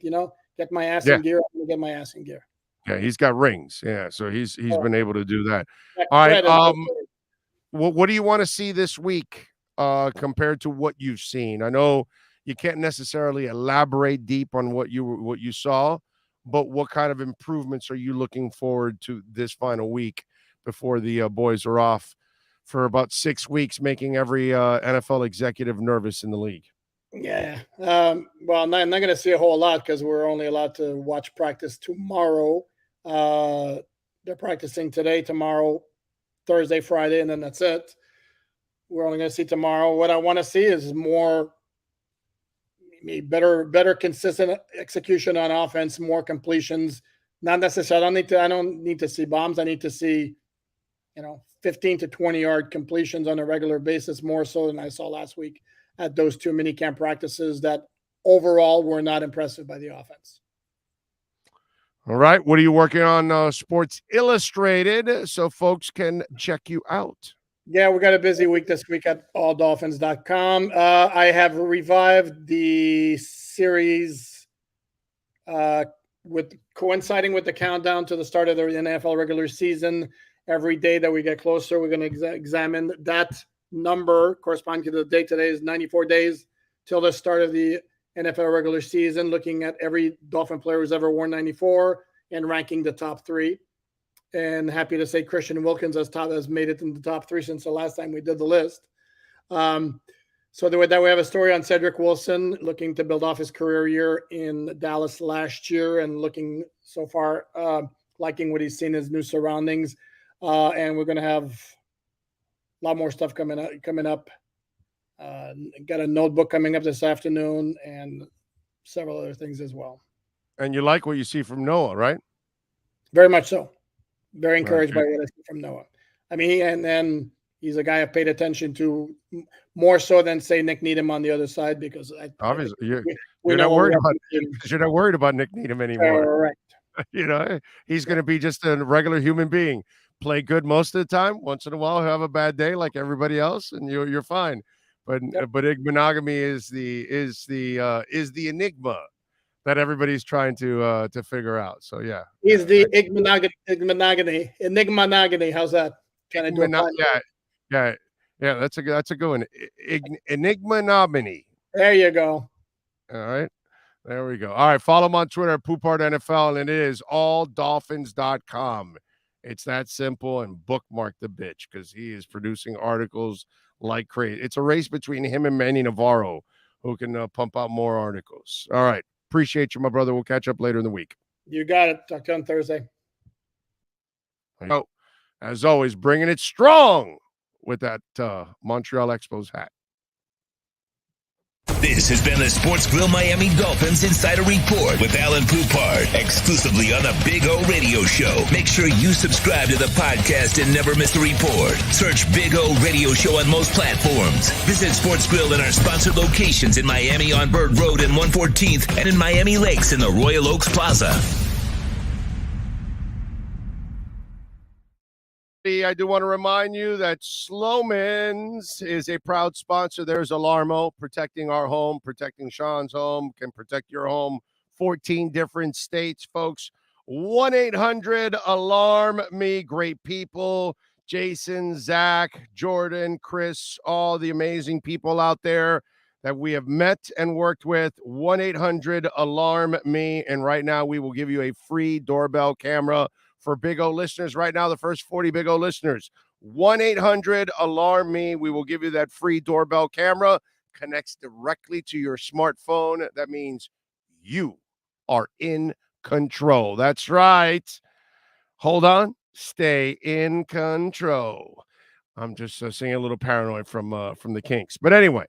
Speaker 15: get my ass in gear. I'm gonna get my ass in gear.
Speaker 7: Yeah, he's got rings. Yeah, so he's been able to do that. All right. What do you want to see this week compared to what you've seen? I know you can't necessarily elaborate deep on what you saw, but what kind of improvements are you looking forward to this final week before the boys are off for about 6 weeks, making every NFL executive nervous in the league?
Speaker 15: Yeah. Well, I'm not going to see a whole lot because we're only allowed to watch practice tomorrow. They're practicing today, tomorrow, Thursday, Friday, and then that's it. We're only going to see tomorrow. What I want to see is better consistent execution on offense, more completions. Not necessarily. I don't need to see bombs. I need to see, 15 to 20 yard completions on a regular basis, more so than I saw last week at those 2 minicamp practices that overall were not impressive by the offense.
Speaker 7: All right. What are you working on Sports Illustrated so folks can check you out?
Speaker 15: Yeah, we got a busy week this week at alldolphins.com. I have revived the series with coinciding with the countdown to the start of the NFL regular season. Every day that we get closer, we're going to examine that number corresponding to the date today is 94 days till the start of the NFL regular season, looking at every Dolphin player who's ever worn 94 and ranking the top 3. And happy to say Christian Wilkins has made it in the top 3 since the last time we did the list. So that we have a story on Cedric Wilson looking to build off his career year in Dallas last year and looking so far liking what he's seen in his new surroundings. And we're going to have a lot more stuff coming up Got a notebook coming up this afternoon and several other things as well.
Speaker 7: And you like what you see from Noah, right?
Speaker 15: Very much so. Very encouraged
Speaker 7: Okay.
Speaker 15: by what I see from Noah. I mean, and then he's a guy I paid attention to more so than say Nick Needham on the other side, because
Speaker 7: Obviously,
Speaker 15: we
Speaker 7: you're
Speaker 15: know
Speaker 7: not
Speaker 15: what we
Speaker 7: worried
Speaker 15: have
Speaker 7: about
Speaker 15: to do.
Speaker 7: because you're not worried about Nick Needham anymore.
Speaker 15: Correct.
Speaker 7: You know, he's going to be just a regular human being. Play good most of the time. Once in a while, have a bad day like everybody else, and you're fine. But monogamy is the enigma that everybody's trying to figure out. So yeah,
Speaker 15: He's the enigma. How's that? Trying to do
Speaker 7: yeah. That's a good one. Enigma nominee.
Speaker 15: There you go.
Speaker 7: All right. There we go. All right. Follow him on Twitter at Poupart NFL, and it is alldolphins.com. It's that simple, and bookmark the bitch because he is producing articles like crazy. It's a race between him and Manny Navarro, who can pump out more articles. All right. Appreciate you, my brother. We'll catch up later in the week.
Speaker 15: You got it. Talk to you on Thursday.
Speaker 7: Oh, as always, bringing it strong with that Montreal Expos hat.
Speaker 2: This has been the Sports Grill Miami Dolphins Insider Report with Alan Poupart, exclusively on the Big O Radio Show. Make sure you subscribe to the podcast and never miss a report. Search Big O Radio Show on most platforms. Visit Sports Grill in our sponsored locations in Miami on Bird Road and 114th and in Miami Lakes in the Royal Oaks Plaza.
Speaker 7: I do want to remind you that Sloman's is a proud sponsor. There's Alarmo, protecting our home, protecting Sean's home, can protect your home. 14 different states, folks. 1-800-ALARM-ME. Great people. Jason, Zach, Jordan, Chris, all the amazing people out there that we have met and worked with. 1-800-ALARM-ME. And right now we will give you a free doorbell camera for Big O listeners. Right now, the first 40 Big O listeners, 1-800-ALARM-ME. We will give you that free doorbell camera. Connects directly to your smartphone. That means you are in control. That's right. Hold on. Stay in control. I'm just singing a little Paranoid from the Kinks. But anyway,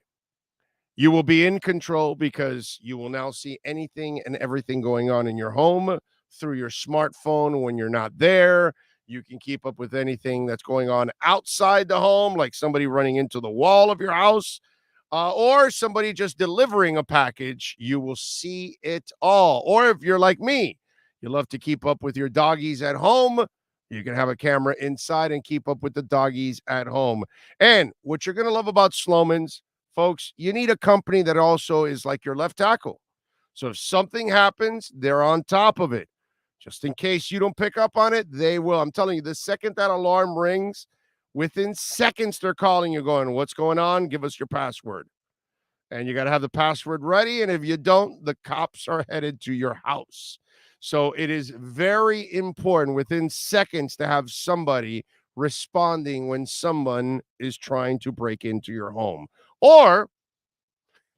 Speaker 7: you will be in control because you will now see anything and everything going on in your home through your smartphone when you're not there. You can keep up with anything that's going on outside the home, like somebody running into the wall of your house, or somebody just delivering a package. You will see it all. Or if you're like me, you love to keep up with your doggies at home, you can have a camera inside and keep up with the doggies at home. And what you're going to love about Sloman's, folks, you need a company that also is like your left tackle. So if something happens, they're on top of it. Just in case you don't pick up on it, they will. I'm telling you, the second that alarm rings, within seconds, they're calling you going, what's going on? Give us your password. And you got to have the password ready. And if you don't, the cops are headed to your house. So it is very important within seconds to have somebody responding when someone is trying to break into your home. Or,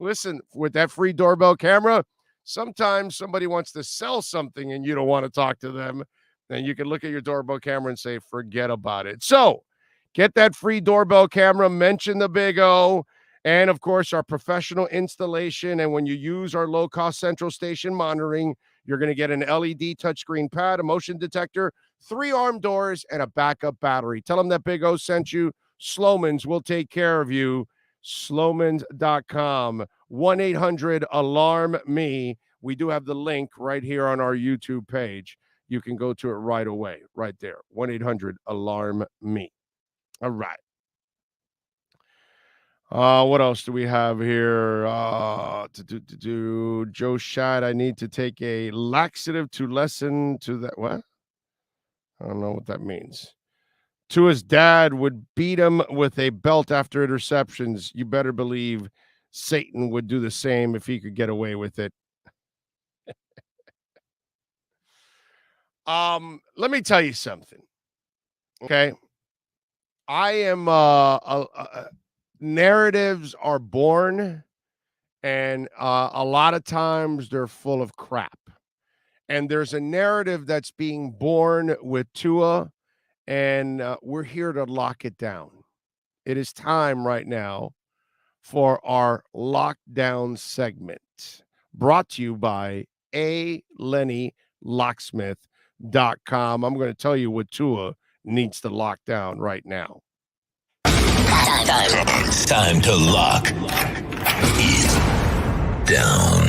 Speaker 7: listen, with that free doorbell camera, sometimes somebody wants to sell something and you don't want to talk to them. Then you can look at your doorbell camera and say, forget about it. So get that free doorbell camera, mention the Big O, and of course, our professional installation. And when you use our low-cost central station monitoring, you're going to get an LED touchscreen pad, a motion detector, 3 arm doors, and a backup battery. Tell them that Big O sent you. Sloman's will take care of you. Slomans.com. 1-800-ALARM-ME. We do have the link right here on our YouTube page. You can go to it right away, right there. 1-800-ALARM-ME. All right. What else do we have here? Joe Shad, I need to take a laxative to listen to that. What? I don't know what that means. Tua's dad would beat him with a belt after interceptions. You better believe Satan would do the same if he could get away with it. Let me tell you something. Okay. I am narratives are born, and a lot of times they're full of crap. And there's a narrative that's being born with Tua, and we're here to lock it down. It is time right now for our lockdown segment, brought to you by LennyLocksmith.com. I'm going to tell you what Tua needs to lock down right now.
Speaker 2: Time to lock it down.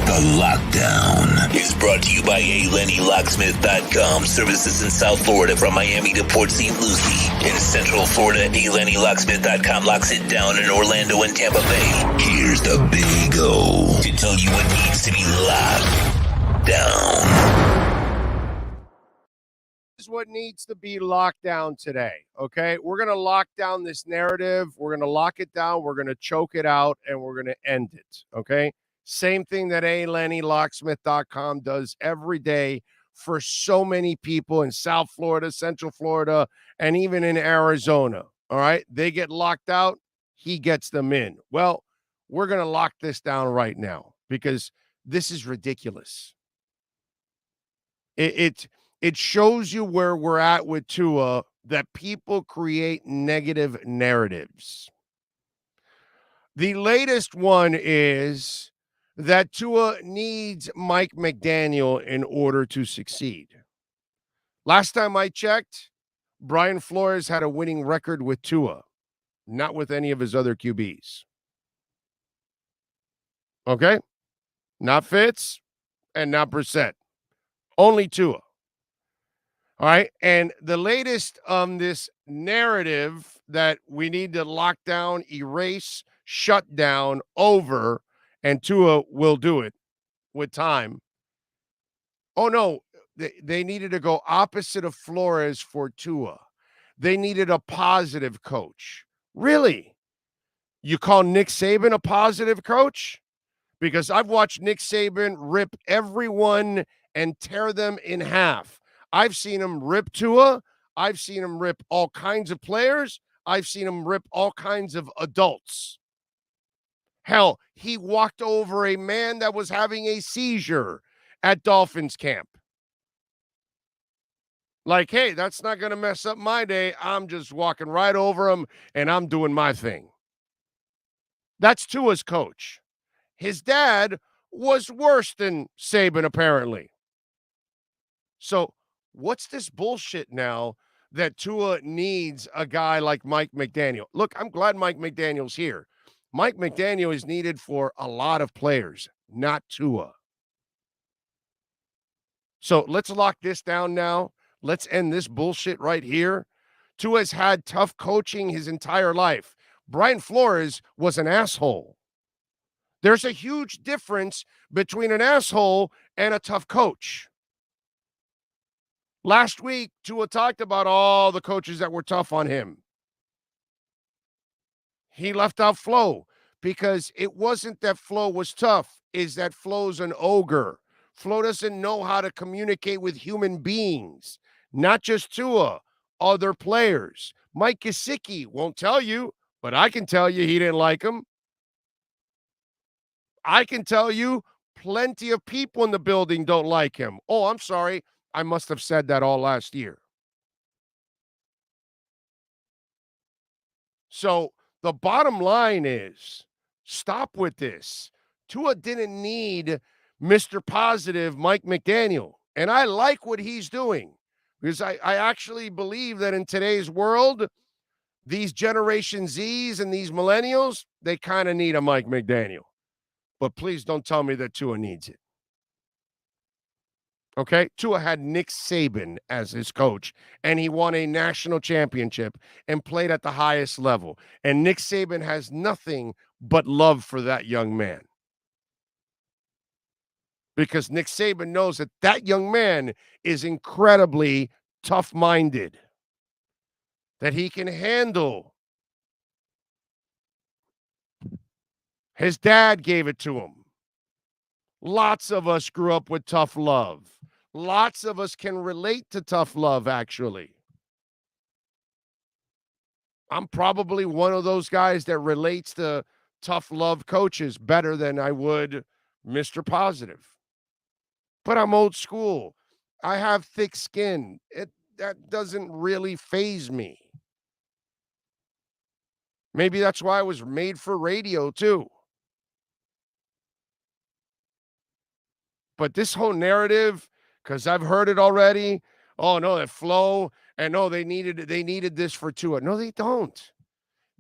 Speaker 2: The Lockdown is brought to you by LennyLocksmith.com. Services in South Florida from Miami to Port St. Lucie. In Central Florida, LennyLocksmith.com locks it down in Orlando and Tampa Bay. Here's the Big O to tell you what needs to be locked down.
Speaker 7: This is what needs to be locked down today, okay? We're going to lock down this narrative. We're going to lock it down. We're going to choke it out, and we're going to end it, okay? Same thing that LennyLocksmith.com does every day for so many people in South Florida, Central Florida, and even in Arizona, all right? They get locked out, he gets them in. Well, we're going to lock this down right now because this is ridiculous. It shows you where we're at with Tua, that people create negative narratives. The latest one is that Tua needs Mike McDaniel in order to succeed. Last time I checked, Brian Flores had a winning record with Tua, not with any of his other QBs. Okay? Not Fitz and not Brissett. Only Tua. All right. And the latest on this narrative that we need to lock down, erase, shut down, over, and Tua will do it with time. Oh, no. They needed to go opposite of Flores for Tua. They needed a positive coach. Really? You call Nick Saban a positive coach? Because I've watched Nick Saban rip everyone and tear them in half. I've seen him rip Tua. I've seen him rip all kinds of players. I've seen him rip all kinds of adults. Hell, he walked over a man that was having a seizure at Dolphins camp. Like, hey, that's not going to mess up my day. I'm just walking right over him, and I'm doing my thing. That's Tua's coach. His dad was worse than Saban, apparently. So what's this bullshit now that Tua needs a guy like Mike McDaniel? Look, I'm glad Mike McDaniel's here. Mike McDaniel is needed for a lot of players, not Tua. So let's lock this down now. Let's end this bullshit right here. Tua's had tough coaching his entire life. Brian Flores was an asshole. There's a huge difference between an asshole and a tough coach. Last week, Tua talked about all the coaches that were tough on him. He left out Flo because it wasn't that Flo was tough, is that Flo's an ogre. Flo doesn't know how to communicate with human beings, not just Tua, other players. Mike Gesicki won't tell you, but I can tell you he didn't like him. I can tell you plenty of people in the building don't like him. Oh, I'm sorry. I must have said that all last year. So the bottom line is, stop with this. Tua didn't need Mr. Positive Mike McDaniel. And I like what he's doing because I actually believe that in today's world, these Generation Zs and these millennials, they kind of need a Mike McDaniel. But please don't tell me that Tua needs it. Okay? Tua had Nick Saban as his coach, and he won a national championship and played at the highest level. And Nick Saban has nothing but love for that young man. Because Nick Saban knows that that young man is incredibly tough-minded, that he can handle. His dad gave it to him. Lots of us grew up with tough love. Lots of us can relate to tough love, actually. I'm probably one of those guys that relates to tough love coaches better than I would Mr. Positive. But I'm old school. I have thick skin. That doesn't really faze me. Maybe that's why it was made for radio, too. But this whole narrative, because I've heard it already, oh, no, that flow, and no, they needed this for Tua. No, they don't.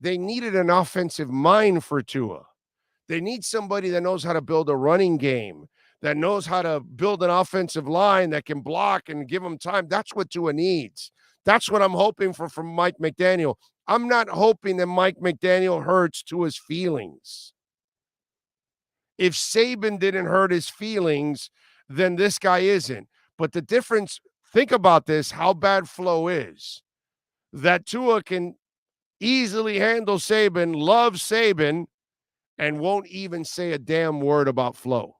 Speaker 7: They needed an offensive mind for Tua. They need somebody that knows how to build a running game, that knows how to build an offensive line that can block and give them time. That's what Tua needs. That's what I'm hoping for from Mike McDaniel. I'm not hoping that Mike McDaniel hurts Tua's feelings. If Saban didn't hurt his feelings, then this guy isn't. But the difference, think about this, how bad flow is. That Tua can easily handle Saban, loves Saban, and won't even say a damn word about flow.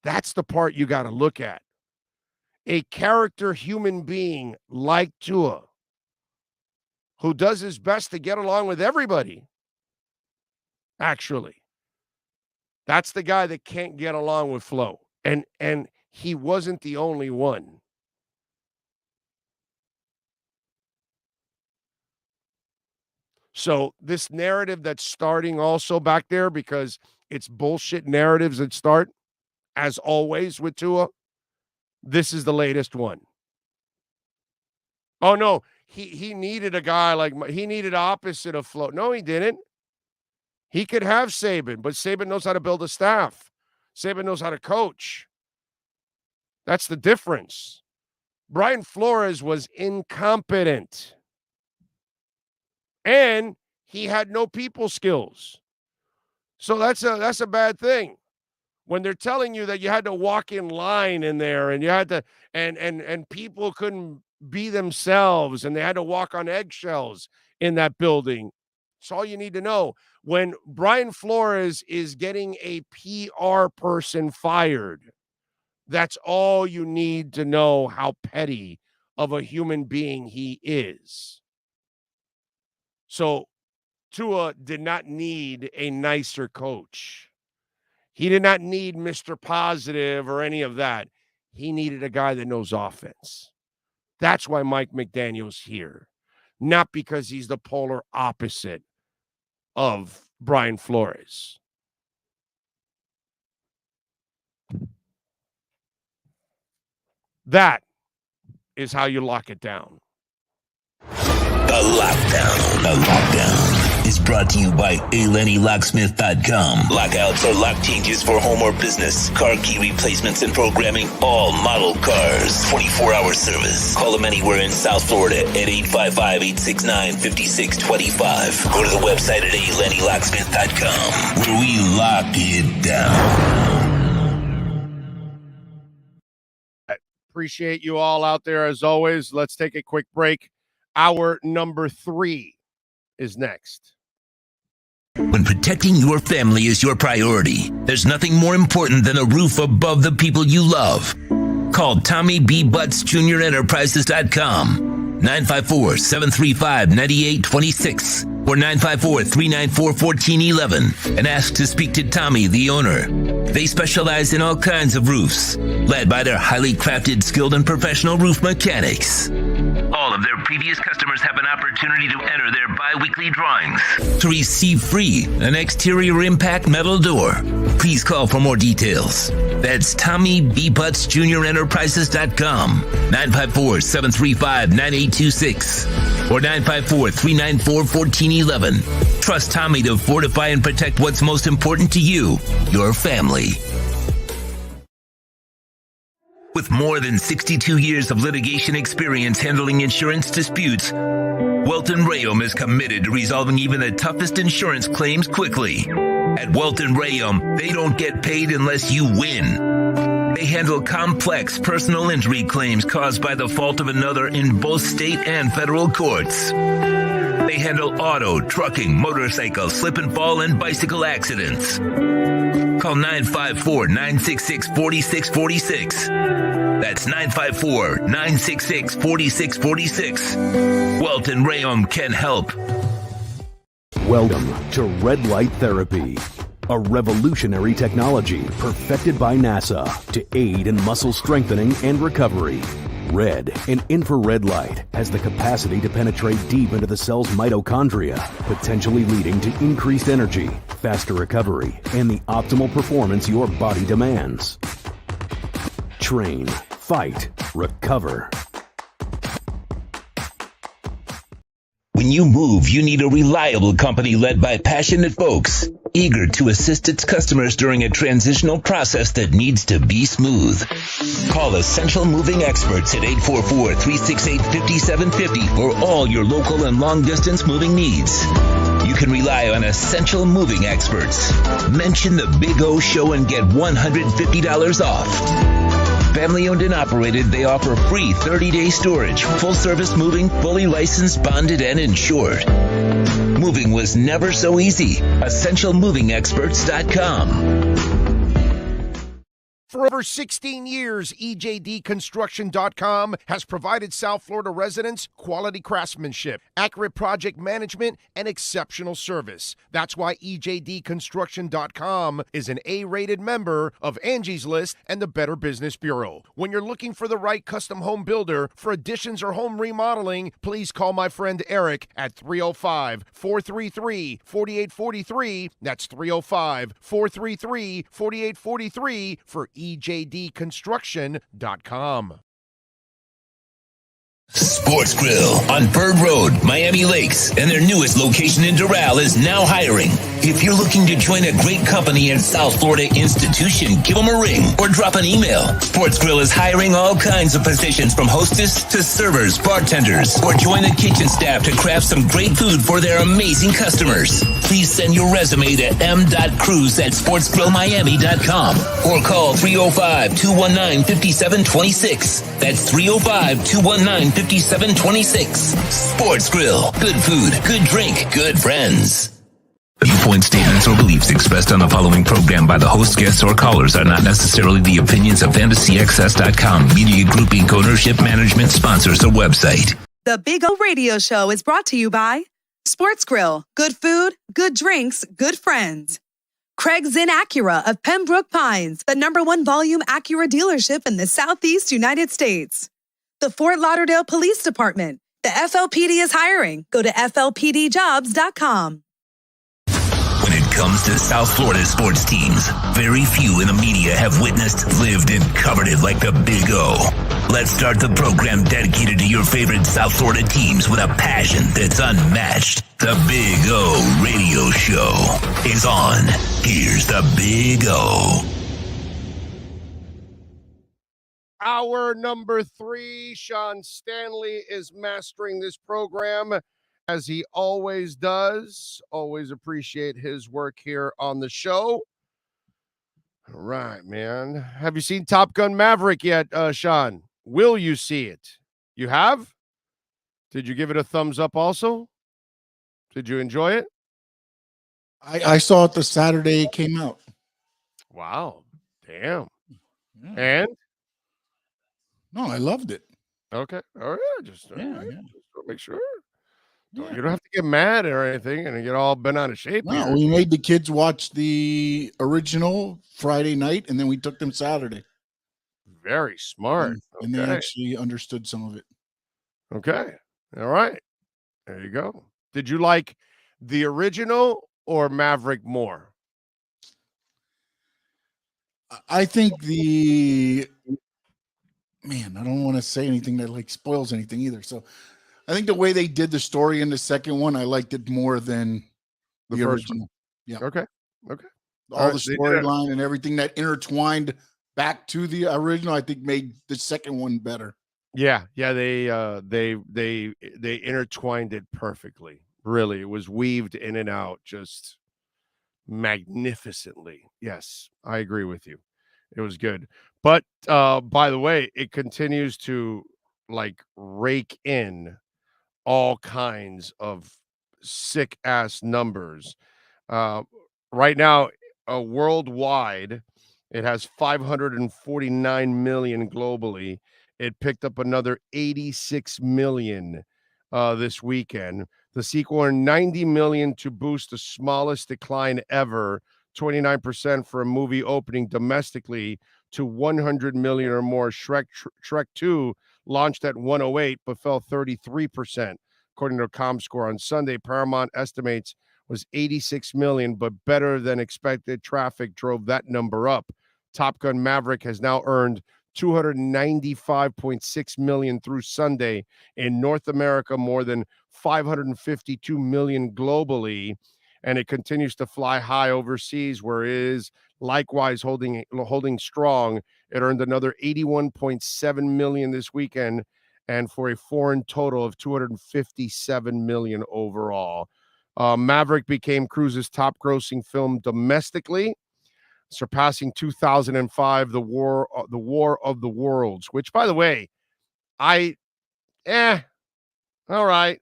Speaker 7: That's the part you got to look at. A character human being like Tua, who does his best to get along with everybody, actually. That's the guy that can't get along with flow. And he wasn't the only one. So this narrative that's starting also back there, because it's bullshit narratives that start, as always with Tua, this is the latest one. Oh, no, he needed a guy like, he needed opposite of flow. No, he didn't. He could have Saban, but Saban knows how to build a staff. Saban knows how to coach. That's the difference. Brian Flores was incompetent. And he had no people skills. So that's a bad thing. When they're telling you that you had to walk in line in there and you had to, and people couldn't be themselves and they had to walk on eggshells in that building. That's all you need to know. When Brian Flores is getting a PR person fired, that's all you need to know how petty of a human being he is. So Tua did not need a nicer coach. He did not need Mr. Positive or any of that. He needed a guy that knows offense. That's why Mike McDaniel's here. Not because he's the polar opposite of Brian Flores. That is how you lock it down.
Speaker 2: The Lockdown is brought to you by ALennyLocksmith.com. Lockouts are lock changes for home or business, car key replacements and programming, all model cars. 24-hour service. Call them anywhere in South Florida at 855-869-5625. Go to the website at ALennyLocksmith.com, where we lock it down.
Speaker 7: Appreciate you all out there as always. Let's take a quick break. Hour number 3 is next.
Speaker 2: When protecting your family is your priority, there's nothing more important than a roof above the people you love. Call Tommy B. Butts Jr. Enterprises.com, 954-735-9826 or 954-394-1411, and ask to speak to Tommy, the owner. They specialize in all kinds of roofs, led by their highly crafted, skilled, and professional roof mechanics. All of their previous customers have an opportunity to enter their bi-weekly drawings to receive free an exterior impact metal door. Please call for more details. That's Tommy B. Butts Jr. Enterprises.com, 954-735-9826 or 954-394-1411. Trust Tommy to fortify and protect what's most important to you, your family. With more than 62 years of litigation experience handling insurance disputes, Welton Rayom is committed to resolving even the toughest insurance claims quickly. At Welton Rayom, they don't get paid unless you win. They handle complex personal injury claims caused by the fault of another in both state and federal courts. They handle auto, trucking, motorcycle, slip and fall, and bicycle accidents. Call 954-966-4646. That's 954-966-4646. Welton Rayom can help.
Speaker 9: Welcome to Red Light Therapy, a revolutionary technology perfected by NASA to aid in muscle strengthening and recovery. Red and infrared light has the capacity to penetrate deep into the cell's mitochondria, potentially leading to increased energy, faster recovery, and the optimal performance your body demands. Train, fight, recover.
Speaker 2: When you move, you need a reliable company led by passionate folks, eager to assist its customers during a transitional process that needs to be smooth. Call Essential Moving Experts at 844-368-5750 for all your local and long-distance moving needs. You can rely on Essential Moving Experts. Mention the Big O Show and get $150 off. Family owned and operated, they offer free 30-day storage, full service moving, fully licensed, bonded, and insured. Moving was never so easy. EssentialMovingExperts.com.
Speaker 7: For over 16 years, EJDConstruction.com has provided South Florida residents quality craftsmanship, accurate project management, and exceptional service. That's why EJDConstruction.com is an A-rated member of Angie's List and the Better Business Bureau. When you're looking for the right custom home builder for additions or home remodeling, please call my friend Eric at 305-433-4843. That's 305-433-4843 for EJDConstruction.com.
Speaker 2: Sports Grill on Bird Road, Miami Lakes, and their newest location in Doral is now hiring. If you're looking to join a great company and South Florida institution, give them a ring or drop an email. Sports Grill is hiring all kinds of positions from hostess to servers, bartenders, or join the kitchen staff to craft some great food for their amazing customers. Please send your resume to m.cruz@sportsgrillmiami.com or call 305-219-5726. That's 305-219-5726. Sports Grill. Good food, good drink, good friends. Viewpoint statements or beliefs expressed on the following program by the host, guests, or callers are not necessarily the opinions of FantasyXS.com, Media Group Inc. ownership, management, sponsors, or website.
Speaker 8: The Big O Radio Show is brought to you by Sports Grill. Good food, good drinks, good friends. Craig Zinn Acura of Pembroke Pines, the #1 volume Acura dealership in the Southeast United States. The Fort Lauderdale Police Department. The FLPD is hiring. Go to FLPDjobs.com.
Speaker 2: When it comes to South Florida sports teams, very few in the media have witnessed, lived, and covered it like the Big O. Let's start the program dedicated to your favorite South Florida teams with a passion that's unmatched. The Big O Radio Show is on. Here's the Big O.
Speaker 7: Hour number 3, Sean Stanley is mastering this program, as he always does. Always appreciate his work here on the show. All right, man. Have you seen Top Gun Maverick yet, Sean? Will you see it? You have? Did you give it a thumbs up also? Did you enjoy it?
Speaker 10: I saw it the Saturday it came out.
Speaker 7: Wow. Damn.
Speaker 10: Yeah.
Speaker 7: And?
Speaker 10: No, I loved it.
Speaker 7: Okay. All right. Just make sure.
Speaker 10: Yeah.
Speaker 7: You don't have to get mad or anything and get all bent out of shape.
Speaker 10: No, we made the kids watch the original Friday night, and then we took them Saturday.
Speaker 7: Very smart.
Speaker 10: And they actually understood some of it.
Speaker 7: Okay. All right. There you go. Did you like the original or Maverick more?
Speaker 10: I think I don't want to say anything that like spoils anything either. So I think the way they did the story in the second one, I liked it more than the original. Yeah.
Speaker 7: Okay.
Speaker 10: All the storyline and everything that intertwined back to the original, I think made the second one better.
Speaker 7: Yeah. They intertwined it perfectly. Really, it was weaved in and out just magnificently. Yes, I agree with you. It was good. But by the way, it continues to like rake in all kinds of sick ass numbers. Right now, worldwide, it has 549 million globally. It picked up another 86 million this weekend. The sequel earned 90 million to boost the smallest decline ever, 29% for a movie opening domestically, to 100 million or more. Shrek 2 launched at 108 but fell 33%. According to ComScore on Sunday, Paramount estimates was 86 million, but better than expected traffic drove that number up. Top Gun Maverick has now earned 295.6 million through Sunday in North America, more than 552 million globally, and it continues to fly high overseas, where it is likewise holding strong. It earned another 81.7 million this weekend, and for a foreign total of 257 million overall. Maverick became Cruise's top-grossing film domestically, surpassing 2005, The War of the Worlds, which, by the way, all right.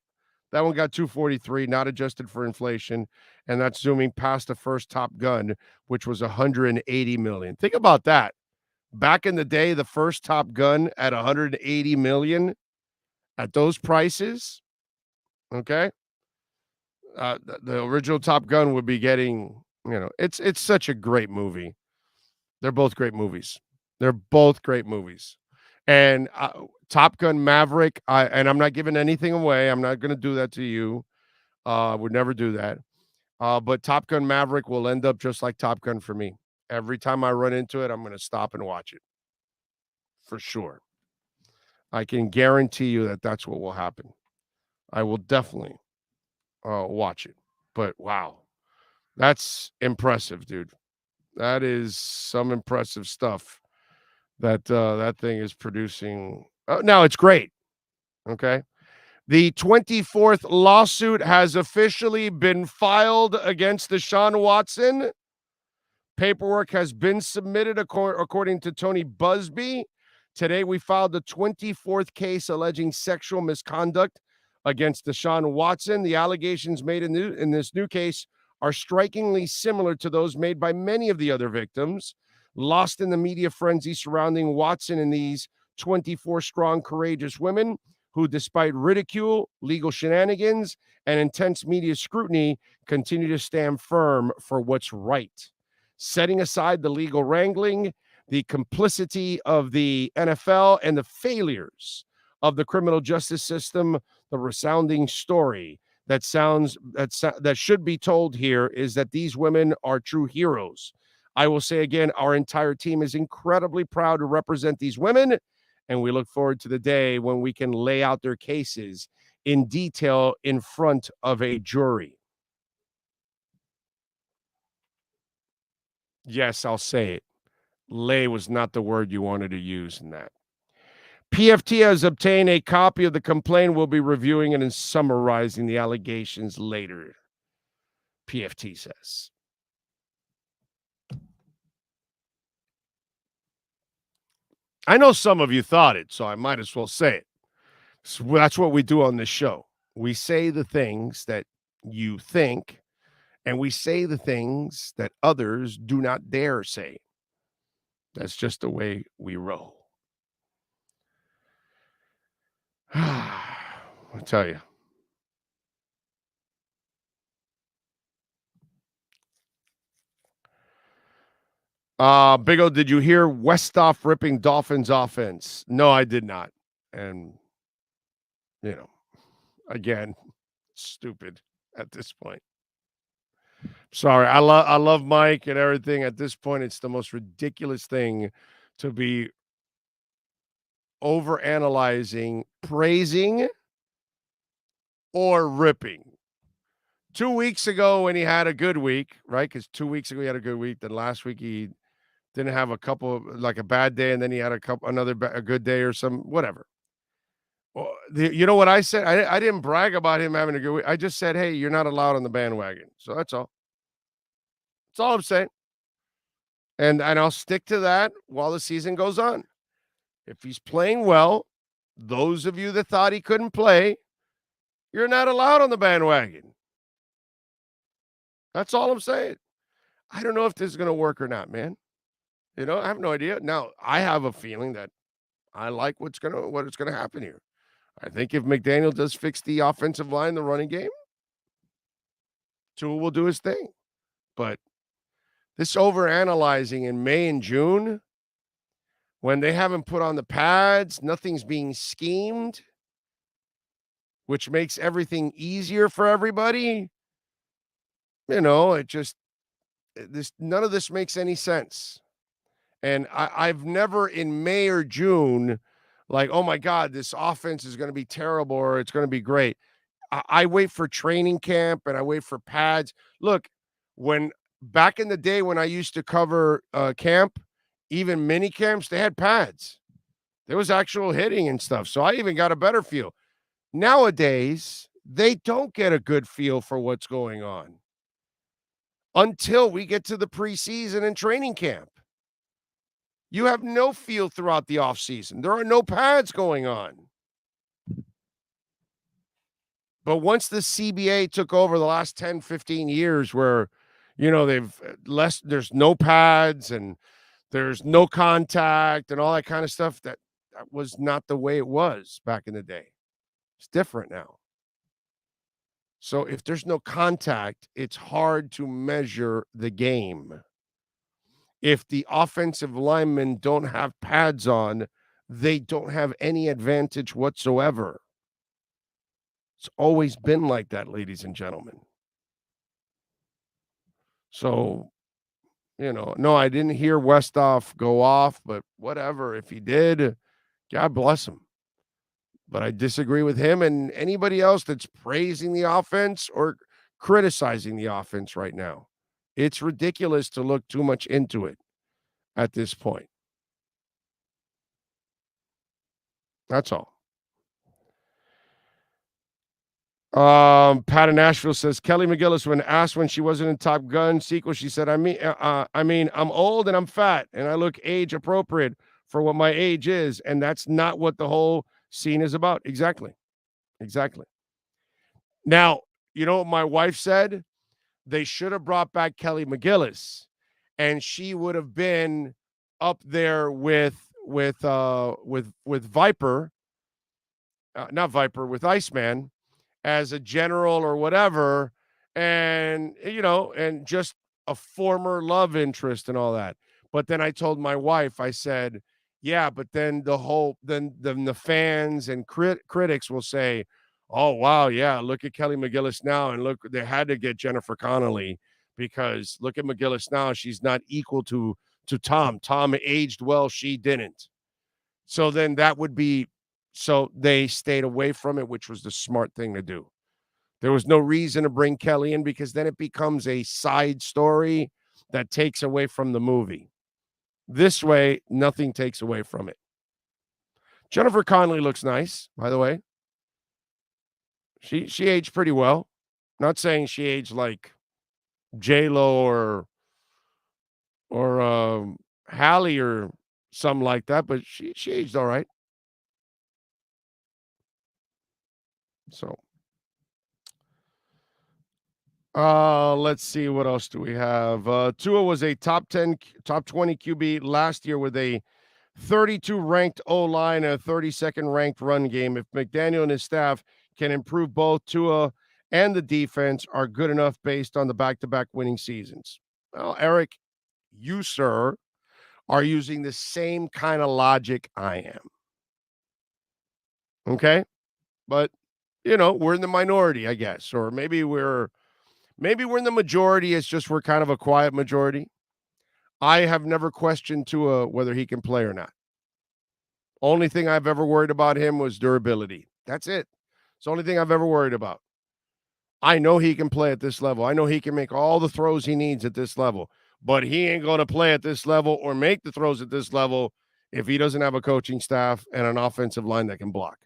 Speaker 7: That one got 243, not adjusted for inflation, and that's zooming past the first Top Gun, which was 180 million. Think about that. Back in the day, the first Top Gun at 180 million at those prices, okay? The original Top Gun would be getting, it's such a great movie. They're both great movies. And Top Gun Maverick, and I'm not giving anything away. I'm not going to do that to you. Would never do that. But Top Gun Maverick will end up just like Top Gun for me. Every time I run into it, I'm going to stop and watch it. For sure. I can guarantee you that that's what will happen. I will definitely watch it. But wow, that's impressive, dude. That is some impressive stuff that that thing is producing. Now it's great. Okay. The 24th lawsuit has officially been filed against Deshaun Watson. Paperwork has been submitted according to Tony Busby. Today, we filed the 24th case alleging sexual misconduct against Deshaun Watson. The allegations made in this new case are strikingly similar to those made by many of the other victims. Lost in the media frenzy surrounding Watson and these 24-strong courageous women who, despite ridicule, legal shenanigans, and intense media scrutiny, continue to stand firm for what's right. Setting aside the legal wrangling, the complicity of the NFL, and the failures of the criminal justice system, the resounding story that should be told here is that these women are true heroes. I will say again, our entire team is incredibly proud to represent these women, and we look forward to the day when we can lay out their cases in detail in front of a jury. Yes, I'll say it. Lay was not the word you wanted to use in that. PFT has obtained a copy of the complaint. We'll be reviewing it and summarizing the allegations later, PFT says. I know some of you thought it, so I might as well say it. So that's what we do on this show. We say the things that you think, and we say the things that others do not dare say. That's just the way we roll. I'll tell you. Big O, did you hear Westhoff ripping Dolphins offense? No, I did not. And, again, stupid at this point. Sorry, I love Mike and everything. At this point, it's the most ridiculous thing to be overanalyzing, praising, or ripping. 2 weeks ago when he had a good week, right? Because 2 weeks ago he had a good week. Then last week he didn't have a bad day, and then he had a good day or whatever. Well, you know what I said? I didn't brag about him having a good week. I just said, hey, you're not allowed on the bandwagon. So that's all. That's all I'm saying. And I'll stick to that while the season goes on. If he's playing well, those of you that thought he couldn't play, you're not allowed on the bandwagon. That's all I'm saying. I don't know if this is going to work or not, man. I have no idea. Now, I have a feeling that I like what's going to happen here. I think if McDaniel does fix the offensive line, the running game, Tua will do his thing. But this overanalyzing in May and June, When they haven't put on the pads, nothing's being schemed, which makes everything easier for everybody. It just none of this makes any sense. And I've never in May or June, like, oh my God, this offense is going to be terrible or it's going to be great. I wait for training camp and I wait for pads. Look, when back in the day when I used to cover camp, even mini camps, they had pads. There was actual hitting and stuff. So I even got a better feel. Nowadays, they don't get a good feel for what's going on until we get to the preseason and training camp. You have no feel throughout the offseason. There are no pads going on. But once the CBA took over the last 10, 15 years where, there's no pads and there's no contact and all that kind of stuff, that was not the way it was back in the day. It's different now. So if there's no contact, it's hard to measure the game. If the offensive linemen don't have pads on, they don't have any advantage whatsoever. It's always been like that, ladies and gentlemen. So, no, I didn't hear Westhoff go off, but whatever. If he did, God bless him. But I disagree with him and anybody else that's praising the offense or criticizing the offense right now. It's ridiculous to look too much into it at this point. That's all. Pat in Nashville says Kelly McGillis, when asked when she wasn't in Top Gun sequel, she said, I'm old and I'm fat and I look age appropriate for what my age is. And that's not what the whole scene is about. Exactly. Now, you know what my wife said? They should have brought back Kelly McGillis and she would have been up there with Viper, not Viper, with Iceman as a general or whatever, and just a former love interest and all that. But then I told my wife, I said, yeah, but then the fans and critics will say, oh wow, yeah, look at Kelly McGillis now, and look, they had to get Jennifer Connelly because look at McGillis now, she's not equal to Tom. Tom aged well, she didn't. So then that would be, so they stayed away from it, which was the smart thing to do. There was no reason to bring Kelly in because then it becomes a side story that takes away from the movie. This way, nothing takes away from it. Jennifer Connelly looks nice, by the way. She aged pretty well. Not saying she aged like J-Lo or Halle or something like that, but she aged all right. So, let's see, what else do we have? Tua was a top 20 QB last year with a 32 ranked O-line and a 32nd ranked run game. If McDaniel and his staff can improve both Tua and the defense are good enough based on the back-to-back winning seasons. Well, Eric, you, sir, are using the same kind of logic I am. Okay? But, we're in the minority, I guess. Or maybe we're in the majority. It's just we're kind of a quiet majority. I have never questioned Tua whether he can play or not. Only thing I've ever worried about him was durability. That's it. It's the only thing I've ever worried about. I know he can play at this level. I know he can make all the throws he needs at this level. But he ain't going to play at this level or make the throws at this level if he doesn't have a coaching staff and an offensive line that can block.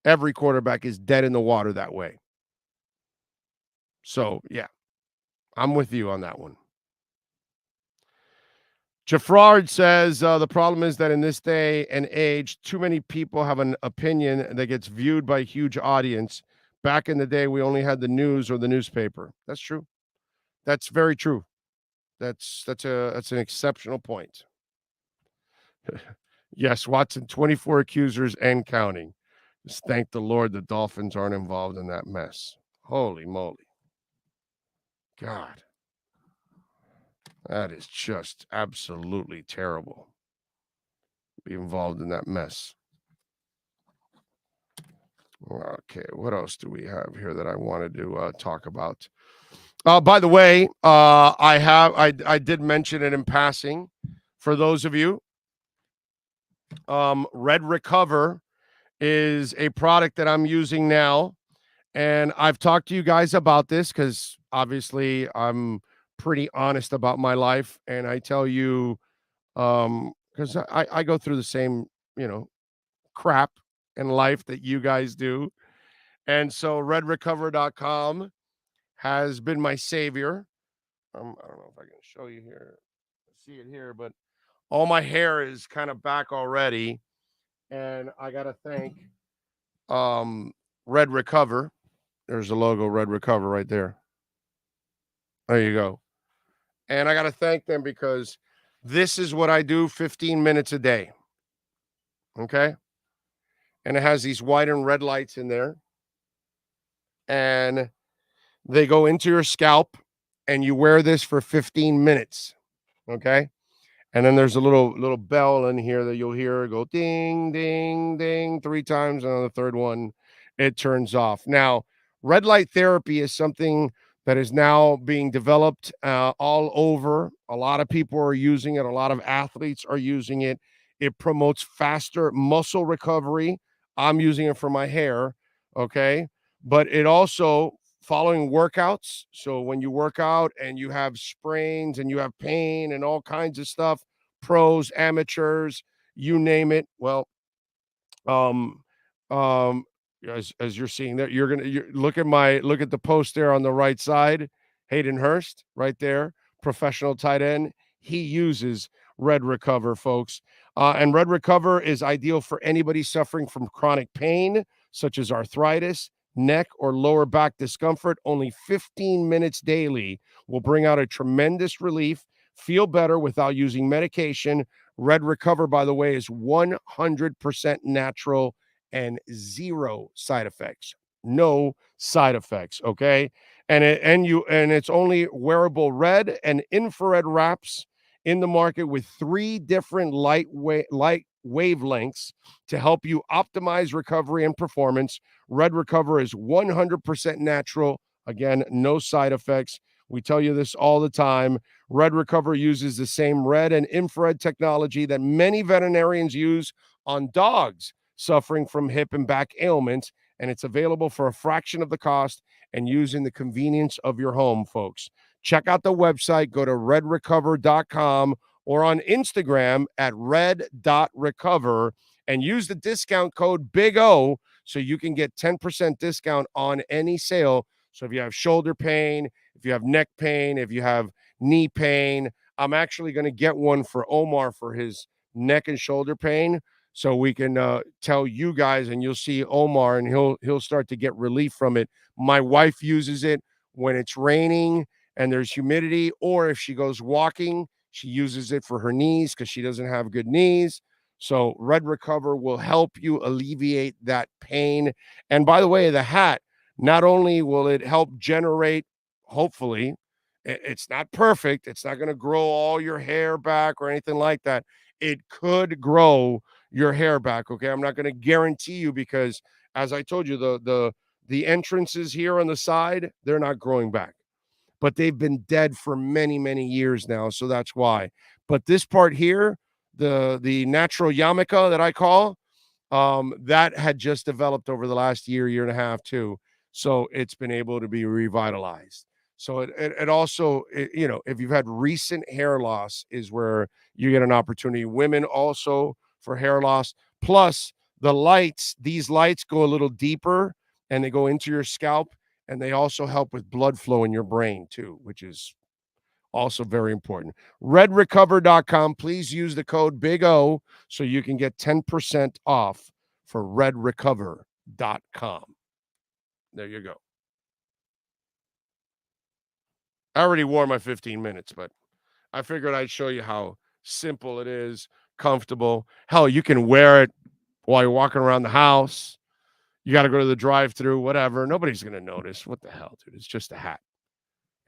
Speaker 7: Every quarterback is dead in the water that way. So, yeah, I'm with you on that one. Jaffrard says the problem is that in this day and age, too many people have an opinion that gets viewed by a huge audience. Back in the day, we only had the news or the newspaper. That's true. That's very true. That's an exceptional point. Yes, Watson, 24 accusers and counting. Just thank the Lord the Dolphins aren't involved in that mess. Holy moly. God. That is just absolutely terrible. be involved in that mess. Okay, what else do we have here that I wanted to talk about? By the way, I did mention it in passing. For those of you, Red Recover is a product that I'm using now, and I've talked to you guys about this because obviously I'm pretty honest about my life, and I tell you, because I go through the same, crap in life that you guys do. And so redrecover.com has been my savior. I don't know if I can show you here, see it here, but all my hair is kind of back already. And I got to thank Red Recover. There's the logo, Red Recover, right there. There you go. And I got to thank them because this is what I do 15 minutes a day. Okay. And it has these white and red lights in there. And they go into your scalp, and you wear this for 15 minutes. Okay. And then there's a little bell in here that you'll hear go ding, ding, ding 3 times. And on the third one, it turns off. Now, red light therapy is something that is now being developed all over. A lot of people are using it. A lot of athletes are using it. It promotes faster muscle recovery. I'm using it for my hair. Okay. But it also, following workouts. So when you work out and you have sprains and you have pain and all kinds of stuff, pros, amateurs, you name it. Well, as you're seeing there, look at the post there on the right side. Hayden Hurst right there, professional tight end. He uses Red Recover, folks. And Red Recover is ideal for anybody suffering from chronic pain, such as arthritis, neck, or lower back discomfort. Only 15 minutes daily will bring out a tremendous relief. Feel better without using medication. Red Recover, by the way, is 100% natural and 0 side effects. No side effects, okay? And it's only wearable red and infrared wraps in the market with 3 different light wavelengths to help you optimize recovery and performance. Red Recover is 100% natural. Again, no side effects. We tell you this all the time. Red Recover uses the same red and infrared technology that many veterinarians use on dogs suffering from hip and back ailments, and it's available for a fraction of the cost and using the convenience of your home, folks. Check out the website. Go to redrecover.com or on Instagram at red.recover and use the discount code Big O so you can get 10% discount on any sale. So if you have shoulder pain, if you have neck pain, if you have knee pain, I'm actually going to get one for Omar for his neck and shoulder pain. So we can tell you guys, and you'll see Omar, and he'll start to get relief from it. My wife uses it when it's raining and there's humidity, or if she goes walking, she uses it for her knees because she doesn't have good knees. So Red Recover will help you alleviate that pain. And by the way, the hat, not only will it help generate, hopefully, it's not perfect. It's not going to grow all your hair back or anything like that. It could grow your hair back. Okay. I'm not going to guarantee you because, as I told you, the entrances here on the side, they're not growing back, but they've been dead for many, many years now. So that's why. But this part here, the natural yarmulke that I call, that had just developed over the last year and a half too. So it's been able to be revitalized. So it also, if you've had recent hair loss is where you get an opportunity. Women also for hair loss. Plus the lights, these lights go a little deeper and they go into your scalp, and they also help with blood flow in your brain too, which is also very important. Redrecover.com. Please use the code Big O so you can get 10% off for redrecover.com. There you go. I already wore my 15 minutes, but I figured I'd show you how simple it is, comfortable. Hell, you can wear it while you're walking around the house. You got to go to the drive-thru, whatever. Nobody's going to notice. What the hell, dude? It's just a hat.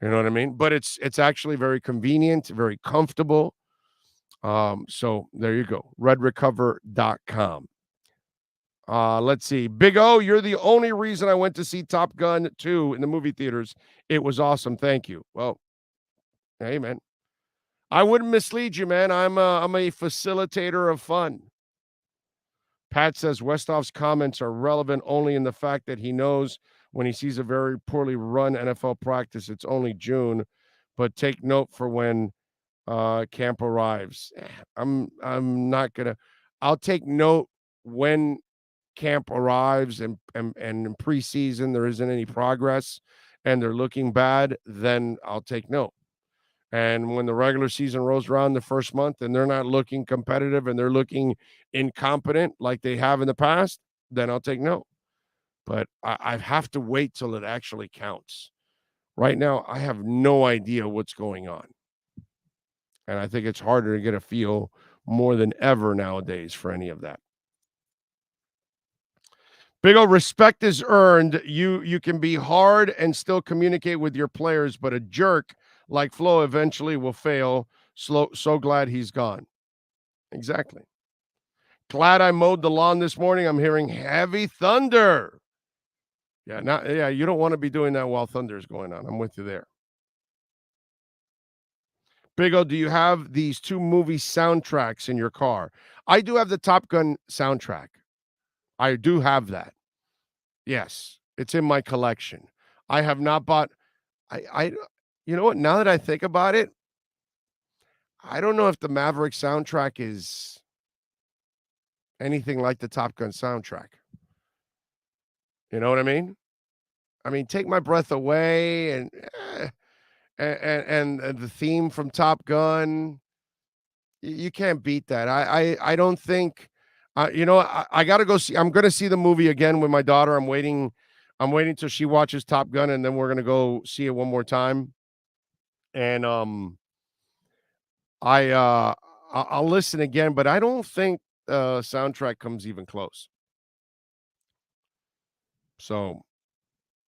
Speaker 7: You know what I mean? But it's actually very convenient, very comfortable. So there you go. redrecover.com. Let's see. Big O, you're the only reason I went to see Top Gun 2 in the movie theaters. It was awesome. Thank you. Well, hey, man. I wouldn't mislead you, man. I'm a facilitator of fun. Pat says Westhoff's comments are relevant only in the fact that he knows when he sees a very poorly run NFL practice, it's only June. But take note for when camp arrives. I'm not gonna. I'll take note when camp arrives and in preseason there isn't any progress and they're looking bad. Then I'll take note. And when the regular season rolls around the first month and they're not looking competitive and they're looking incompetent like they have in the past, then I'll take note. But I have to wait till it actually counts. Right now, I have no idea what's going on. And I think it's harder to get a feel more than ever nowadays for any of that. Big O, respect is earned. You can be hard and still communicate with your players, but a jerk like Flo eventually will fail. So glad he's gone. Exactly. Glad I mowed the lawn this morning. I'm hearing heavy thunder. Yeah, you don't want to be doing that while thunder is going on. I'm with you there. Big O, do you have these 2 movie soundtracks in your car? I do have the Top Gun soundtrack. I do have that. Yes, it's in my collection. I have not bought. You know what? Now that I think about it, I don't know if the Maverick soundtrack is anything like the Top Gun soundtrack. You know what I mean? I mean, Take My Breath Away and the theme from Top Gun. You can't beat that. I don't think. I got to go see. I'm going to see the movie again with my daughter. I'm waiting till she watches Top Gun, and then we're going to go see it one more time. And I'll listen again, but I don't think the soundtrack comes even close. So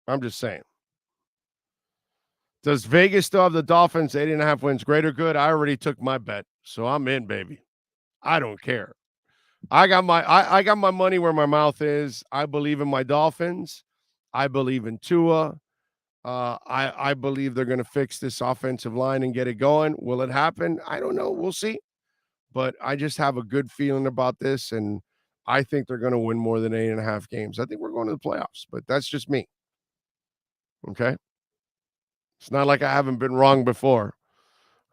Speaker 7: I'm just saying. Does Vegas still have the Dolphins 8.5 wins? Great or good? I already took my bet, so I'm in, baby. I don't care. I got my money where my mouth is. I believe in my Dolphins. I believe in Tua. I believe they're going to fix this offensive line and get it going. Will it happen? I don't know. We'll see. But I just have a good feeling about this, and I think they're going to win more than 8.5 games. I think we're going to the playoffs, but that's just me. Okay? It's not like I haven't been wrong before.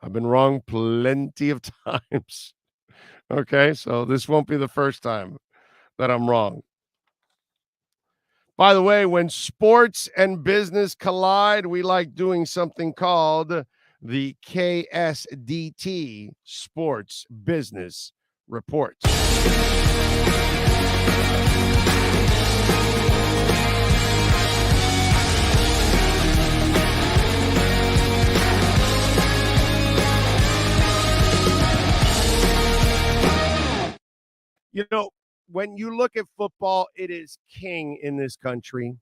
Speaker 7: I've been wrong plenty of times. Okay? So this won't be the first time that I'm wrong. By the way, when sports and business collide, we like doing something called the KSDT Sports Business Report. You know, when you look at football, it is king in this country.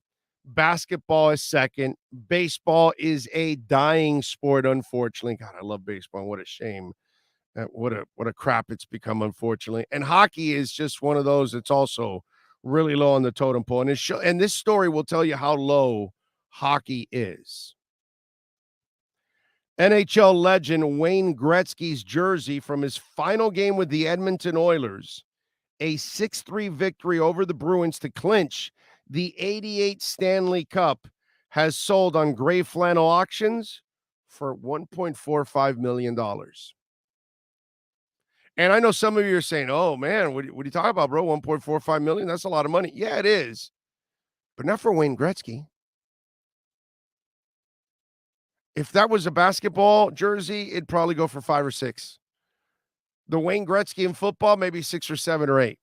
Speaker 7: Basketball is second. Baseball is a dying sport, unfortunately. God, I love baseball. What a shame. What a crap it's become, unfortunately. And hockey is just one of those that's also really low on the totem pole. And this story will tell you how low hockey is. NHL legend Wayne Gretzky's jersey from his final game with the Edmonton Oilers, a 6-3 victory over the Bruins to clinch the 88 Stanley Cup, has sold on gray flannel auctions for $1.45 million. And I know some of you are saying, oh, man, what are you talking about, bro? $1.45 million? That's a lot of money. Yeah, it is. But not for Wayne Gretzky. If that was a basketball jersey, it'd probably go for 5 or 6. The Wayne Gretzky in football, maybe 6 or 7 or 8.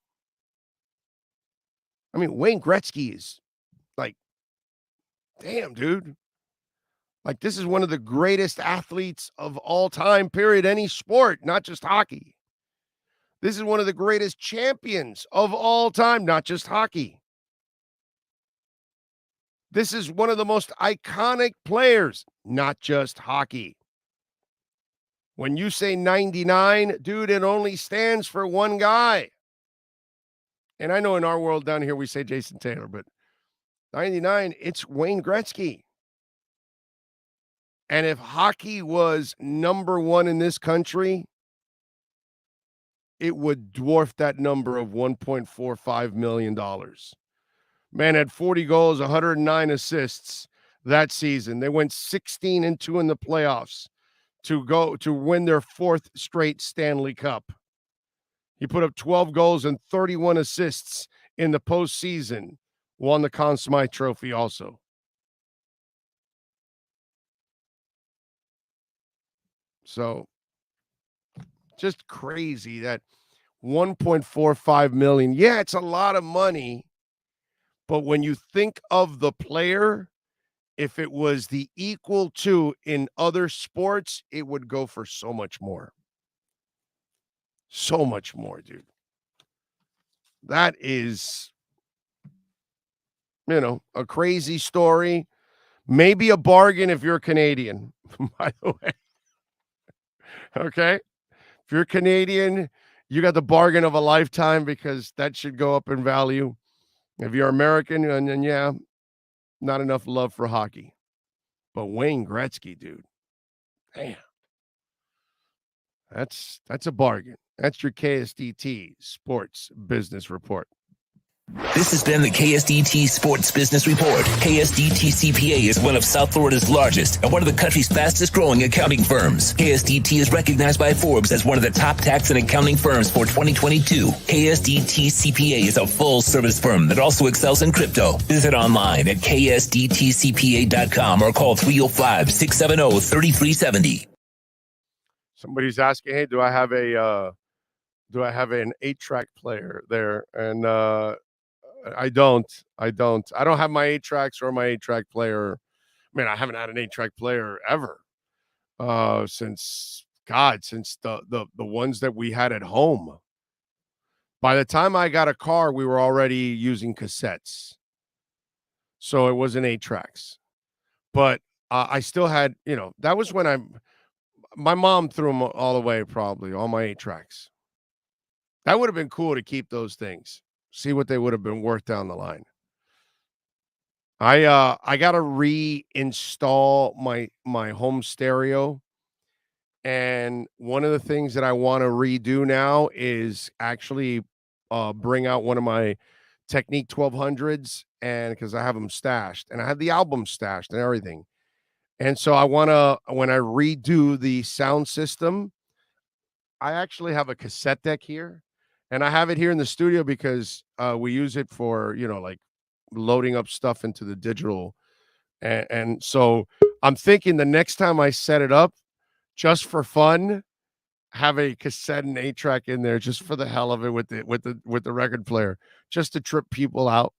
Speaker 7: I mean, Wayne Gretzky is like, damn, dude. Like, this is one of the greatest athletes of all time, period, any sport, not just hockey. This is one of the greatest champions of all time, not just hockey. This is one of the most iconic players, not just hockey. When you say 99, dude, it only stands for one guy. And I know in our world down here we say Jason Taylor, but 99, it's Wayne Gretzky. And if hockey was number one in this country, it would dwarf that number of $1.45 million. Man had 40 goals, 109 assists that season. They went 16-2 in the playoffs to win their fourth straight Stanley Cup. He put up 12 goals and 31 assists in the postseason. Won the Conn Smythe Trophy also. So, just crazy that $1.45 million. Yeah, it's a lot of money, but when you think of the player, if it was the equal to in other sports, it would go for so much more. So much more, dude. That is, a crazy story. Maybe a bargain if you're Canadian, by the way. Okay? If you're Canadian, you got the bargain of a lifetime because that should go up in value. If you're American, and then, yeah, not enough love for hockey. But Wayne Gretzky, dude. Damn. That's a bargain. That's your KSDT Sports Business Report.
Speaker 2: This has been the KSDT Sports Business Report. KSDT CPA is one of South Florida's largest and one of the country's fastest growing accounting firms. KSDT is recognized by Forbes as one of the top tax and accounting firms for 2022. KSDT CPA is a full service firm that also excels in crypto. Visit online at ksdtcpa.com or call 305-670-3370.
Speaker 7: Somebody's asking, hey, do I have an 8-track player there? And I don't have my 8-tracks or my 8-track player. I mean, I haven't had an 8-track player ever since the ones that we had at home. By the time I got a car, we were already using cassettes. So it wasn't 8-tracks. But I still had, that was when my mom threw them all away, probably, all my 8-tracks. That would have been cool to keep those things. See what they would have been worth down the line. I got to reinstall my home stereo. And one of the things that I want to redo now is actually bring out one of my Technique 1200s, and because I have them stashed and I have the album stashed and everything. And so I want to, when I redo the sound system, I actually have a cassette deck here. And I have it here in the studio because we use it for, like loading up stuff into the digital. And so I'm thinking the next time I set it up, just for fun, have a cassette and 8-track in there just for the hell of it with the record player, just to trip people out.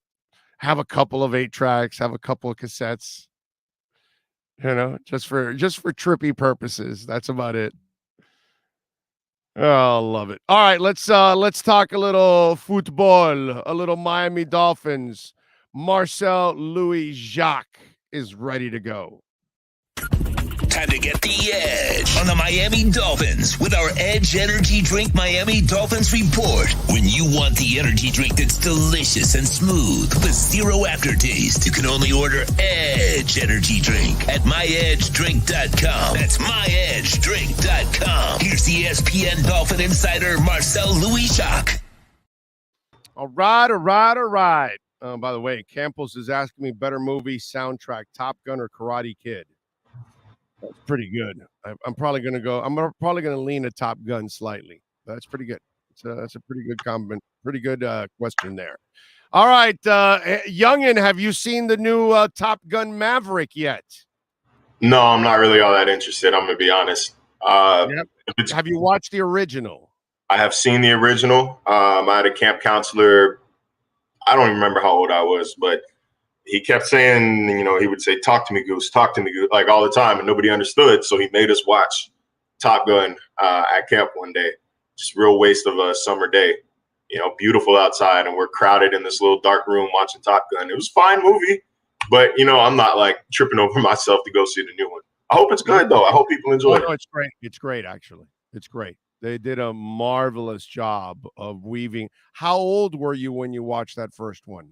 Speaker 7: Have a couple of 8-tracks, have a couple of cassettes, just for trippy purposes. That's about it. Oh, love it. All right, let's talk a little football, a little Miami Dolphins. Marcel Louis Jacques is ready to go.
Speaker 2: Time to get the edge on the Miami Dolphins with our Edge Energy Drink Miami Dolphins report. When you want the energy drink that's delicious and smooth with zero aftertaste, you can only order Edge Energy Drink at myedgedrink.com. That's myedgedrink.com. Here's ESPN Dolphin insider Marcel Louis Jacques.
Speaker 7: All right. By the way, Campos is asking me better movie soundtrack, Top Gun or Karate Kid. That's pretty good. I'm probably going to lean a Top Gun slightly. That's pretty good. That's a pretty good comment. Pretty good question there. All right. Youngin, have you seen the new Top Gun Maverick yet?
Speaker 16: No, I'm not really all that interested. I'm going to be honest.
Speaker 7: Yep. Have you watched the original?
Speaker 16: I have seen the original. I had a camp counselor. I don't even remember how old I was, but he kept saying, he would say, talk to me, Goose, like all the time. And nobody understood. So he made us watch Top Gun at camp one day. Just real waste of a summer day, beautiful outside. And we're crowded in this little dark room watching Top Gun. It was a fine movie, but, I'm not like tripping over myself to go see the new one. I hope it's good though. I hope people enjoy it.
Speaker 7: No, it's great. It's great, actually. It's great. They did a marvelous job of weaving. How old were you when you watched that first one?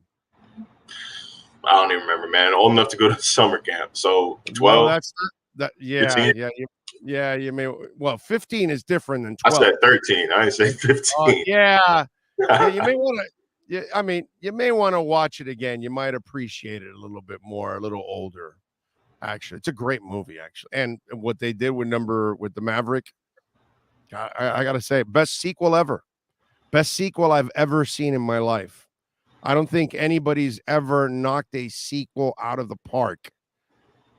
Speaker 16: I don't even remember, man. Old enough to go to summer camp. So 12.
Speaker 7: Well, that's that.
Speaker 16: 15?
Speaker 7: You may. Well, 15 is different than 12.
Speaker 16: I said 13. I didn't say 15.
Speaker 7: Yeah, you may want to. Yeah, I mean, you may want to watch it again. You might appreciate it a little bit more, a little older. Actually, it's a great movie, actually. And what they did with the Maverick, I got to say, best sequel ever. Best sequel I've ever seen in my life. I don't think anybody's ever knocked a sequel out of the park.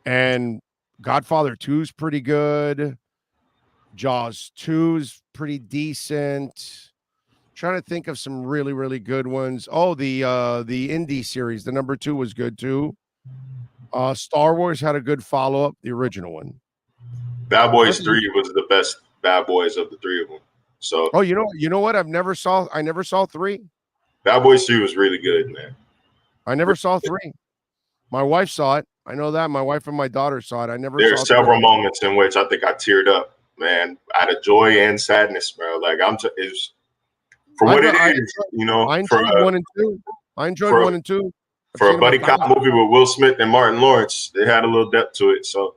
Speaker 7: And Godfather 2 is pretty good. Jaws 2 is pretty decent. Trying to think of some really, really good ones. Oh, the Indy series, the number 2 was good too. Star Wars had a good follow-up, the original one.
Speaker 16: Bad Boys 3 was the best Bad Boys of the three of them. So
Speaker 7: you know what? I never saw 3.
Speaker 16: Bad Boys 3 was really good, man.
Speaker 7: I never saw 3. My wife saw it. I know that. My wife and my daughter saw it. I never
Speaker 16: There's
Speaker 7: saw
Speaker 16: several moments in which I think I teared up, man, out of joy and sadness, bro. Like it's for what it is, you know.
Speaker 7: I enjoyed 1 and 2. I enjoyed 1 and 2.
Speaker 16: For a buddy cop movie with Will Smith and Martin Lawrence, they had a little depth to it. So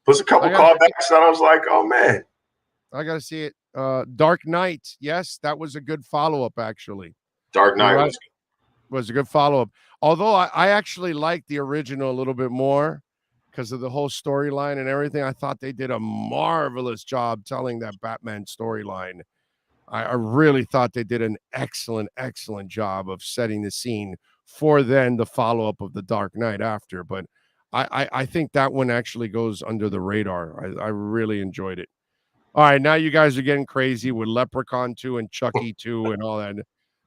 Speaker 16: plus a couple callbacks that I was like, oh man.
Speaker 7: I gotta see it. Dark Knight. Yes, that was a good follow-up, actually.
Speaker 16: Dark Knight
Speaker 7: was a good follow-up. Although I actually liked the original a little bit more because of the whole storyline and everything. I thought they did a marvelous job telling that Batman storyline. I really thought they did an excellent, excellent job of setting the scene for then the follow-up of the Dark Knight after. But I think that one actually goes under the radar. I really enjoyed it. All right, now you guys are getting crazy with Leprechaun 2 and Chucky 2 and all that.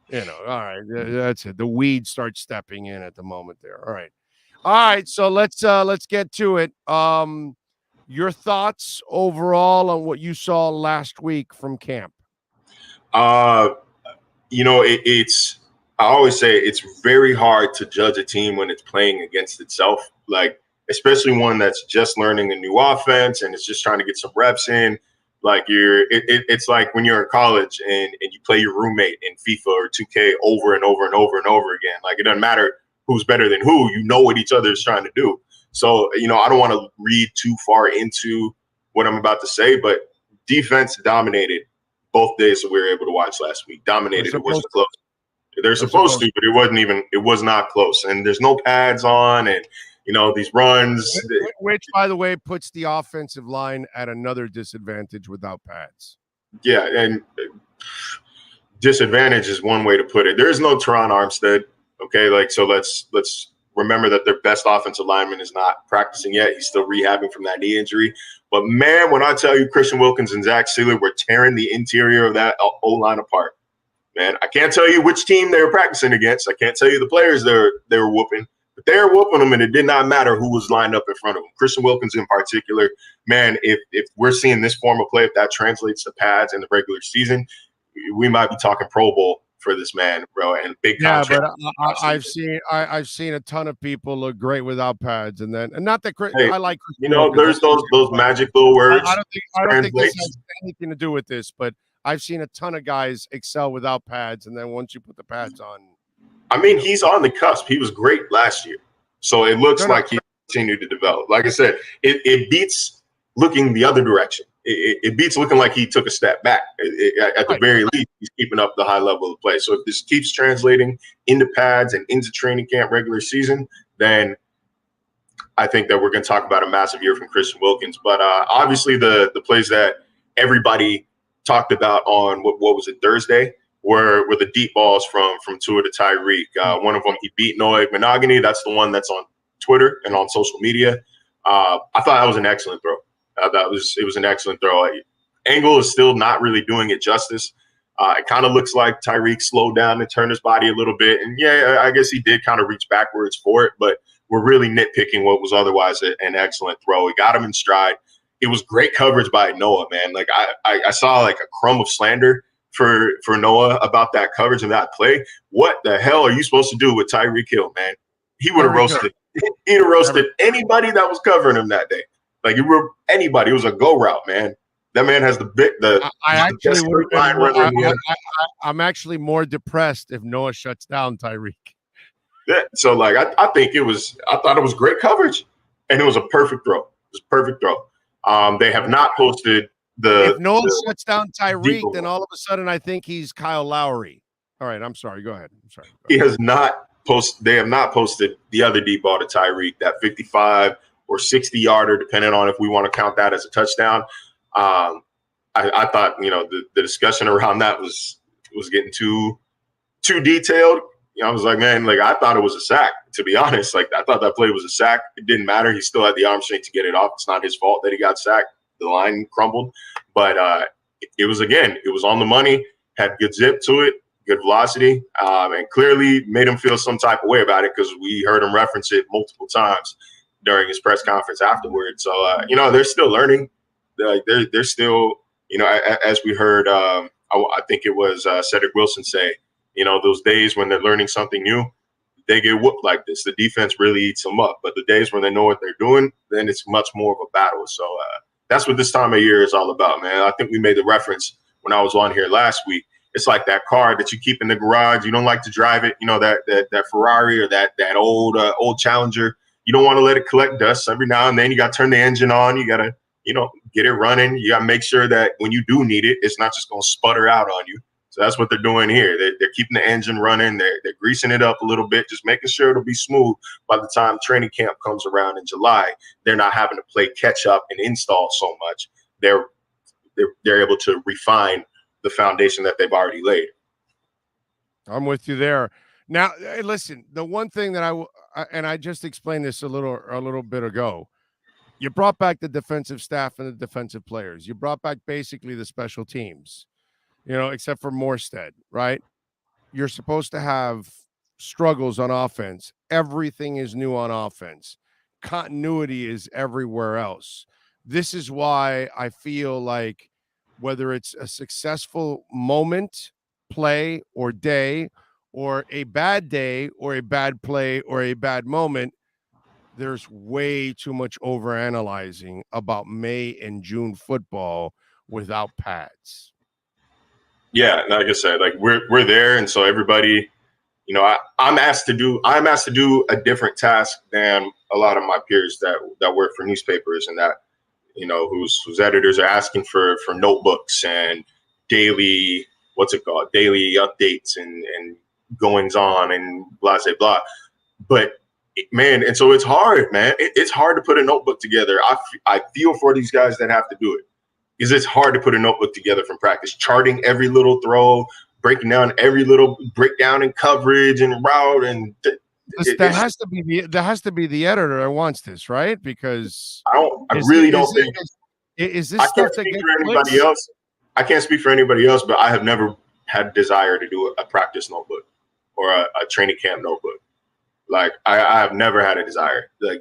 Speaker 7: You know, all right, that's it. The weeds start stepping in at the moment there. All right, so let's get to it. Your thoughts overall on what you saw last week from camp?
Speaker 16: You know, it's I always say it's very hard to judge a team when it's playing against itself, like especially one that's just learning a new offense and it's just trying to get some reps in. Like it's like when you're in college and you play your roommate in FIFA or 2K over and over and over and over again. Like it doesn't matter who's better than who, you know what each other is trying to do. So, you know, I don't want to read too far into what I'm about to say, but defense dominated both days that we were able to watch last week. Dominated. It wasn't close. They're supposed to, but it was not close. And there's no pads on and, you know, these runs.
Speaker 7: Which, by the way, puts the offensive line at another disadvantage without pads.
Speaker 16: Yeah, and disadvantage is one way to put it. There is no Teron Armstead, okay? Like, so let's remember that their best offensive lineman is not practicing yet. He's still rehabbing from that knee injury. But, man, when I tell you Christian Wilkins and Zach Sealer were tearing the interior of that O-line apart, man, I can't tell you which team they were practicing against. I can't tell you the players they were whooping. But they were whooping them, and it did not matter who was lined up in front of them. Christian Wilkins in particular, man, if we're seeing this form of play, if that translates to pads in the regular season, we might be talking Pro Bowl for this man, bro, and big contract.
Speaker 7: Yeah, but I've seen a ton of people look great without pads, and not that I like.
Speaker 16: You know, there's those magic little words.
Speaker 7: I don't think this has anything to do with this, but I've seen a ton of guys excel without pads, and then once you put the pads on.
Speaker 16: I mean, he's on the cusp. He was great last year. So it looks like he continued to develop. Like I said, it beats looking the other direction. It beats looking like he took a step back. At the very least, he's keeping up the high level of play. So if this keeps translating into pads and into training camp regular season, then I think that we're going to talk about a massive year from Christian Wilkins. But obviously the plays that everybody talked about on, what was it, Thursday? Were the deep balls from Tua to Tyreek. One of them, he beat Noah Monogany. That's the one that's on Twitter and on social media. I thought that was an excellent throw. It was an excellent throw. Angle is still not really doing it justice. It kind of looks like Tyreek slowed down and turned his body a little bit. And, yeah, I guess he did kind of reach backwards for it. But we're really nitpicking what was otherwise an excellent throw. He got him in stride. It was great coverage by Noah, man. Like I saw like a crumb of slander for Noah about that coverage and that play. What the hell are you supposed to do with Tyreek Hill, man? He would have roasted. He'd have roasted anybody that was covering him that day. Like you were anybody. It was a go route, man. That man has
Speaker 7: I'm actually more depressed if Noah shuts down Tyreek.
Speaker 16: Yeah, so like I thought it was great coverage, and it was a perfect throw. It was a perfect throw. They have not posted
Speaker 7: if Noah shuts down Tyreek, then all of a sudden I think he's Kyle Lowry. All right, I'm sorry. Go ahead. I'm sorry.
Speaker 16: He has not posted. They have not posted the other deep ball to Tyreek, that 55 or 60 yarder, depending on if we want to count that as a touchdown. I thought the discussion around that was getting too detailed. I was like, man, like I thought it was a sack. To be honest, like I thought that play was a sack. It didn't matter. He still had the arm strength to get it off. It's not his fault that he got sacked. The line crumbled, but it was on the money. Had good zip to it, good velocity, and clearly made him feel some type of way about it because we heard him reference it multiple times during his press conference afterwards. So they're still learning. They're still, as we heard, I think it was Cedric Wilson say, those days when they're learning something new, they get whooped like this. The defense really eats them up. But the days when they know what they're doing, then it's much more of a battle. So that's what this time of year is all about, man. I think we made the reference when I was on here last week. It's like that car that you keep in the garage. You don't like to drive it. That Ferrari or that old Challenger. You don't want to let it collect dust. Every now and then you got to turn the engine on. You got to, get it running. You got to make sure that when you do need it, it's not just going to sputter out on you. So that's what they're doing here. They're keeping the engine running. They're greasing it up a little bit, just making sure it'll be smooth by the time training camp comes around in July. They're not having to play catch up and install so much. They're able to refine the foundation that they've already laid.
Speaker 7: I'm with you there. Now, listen, the one thing that I just explained this a little bit ago. You brought back the defensive staff and the defensive players. You brought back basically the special teams. Except for Morstead, right? You're supposed to have struggles on offense. Everything is new on offense. Continuity is everywhere else. This is why I feel like whether it's a successful moment, play, or day, or a bad day, or a bad play, or a bad moment, there's way too much overanalyzing about May and June football without pads.
Speaker 16: Yeah, like I said, like we're there, and so everybody, I'm asked to do a different task than a lot of my peers that work for newspapers, and that whose editors are asking for notebooks and daily daily updates and goings on and blah blah blah. But man, and so it's hard, man. It's hard to put a notebook together. I feel for these guys that have to do it. Because it's hard to put a notebook together from practice, charting every little throw, breaking down every little breakdown in coverage and route, and
Speaker 7: that has to be the editor that wants this, right? Because
Speaker 16: I really don't think
Speaker 7: is this
Speaker 16: I
Speaker 7: stuff
Speaker 16: can't
Speaker 7: that
Speaker 16: speak
Speaker 7: gets
Speaker 16: for anybody
Speaker 7: clicks?
Speaker 16: else. I can't speak for anybody else, but I have never had a desire to do a practice notebook or a training camp notebook. Like I have never had a desire. Like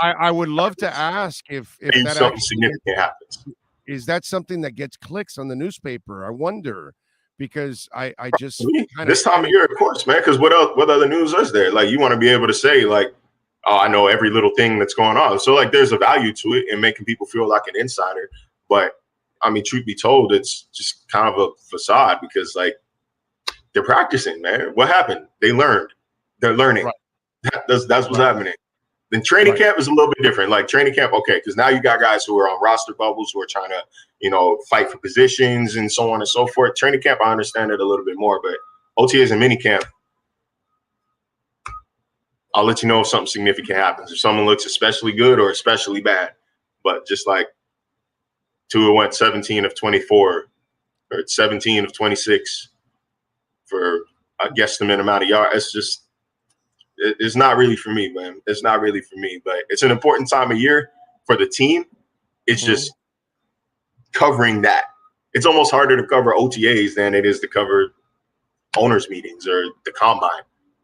Speaker 7: I would love to ask if that
Speaker 16: something significant happens.
Speaker 7: Is that something that gets clicks on the newspaper? I wonder, because I just
Speaker 16: this time of year, of course, man. Because what other news is there? Like you want to be able to say, like, oh, I know every little thing that's going on. So like, there's a value to it and making people feel like an insider. But I mean, truth be told, it's just kind of a facade because like they're practicing, man. What happened? They learned. They're learning. Right. That's what's happening. Then training camp is a little bit different. Like training camp, okay, because now you got guys who are on roster bubbles who are trying to, fight for positions and so on and so forth. Training camp, I understand it a little bit more, but OTAs and mini camp, I'll let you know if something significant happens. If someone looks especially good or especially bad. But just like Tua went 17 of 24 or 17 of 26 for a guesstimate amount of yards. It's not really for me, man. It's not really for me, but it's an important time of year for the team. It's just covering that. It's almost harder to cover OTAs than it is to cover owners meetings or the combine.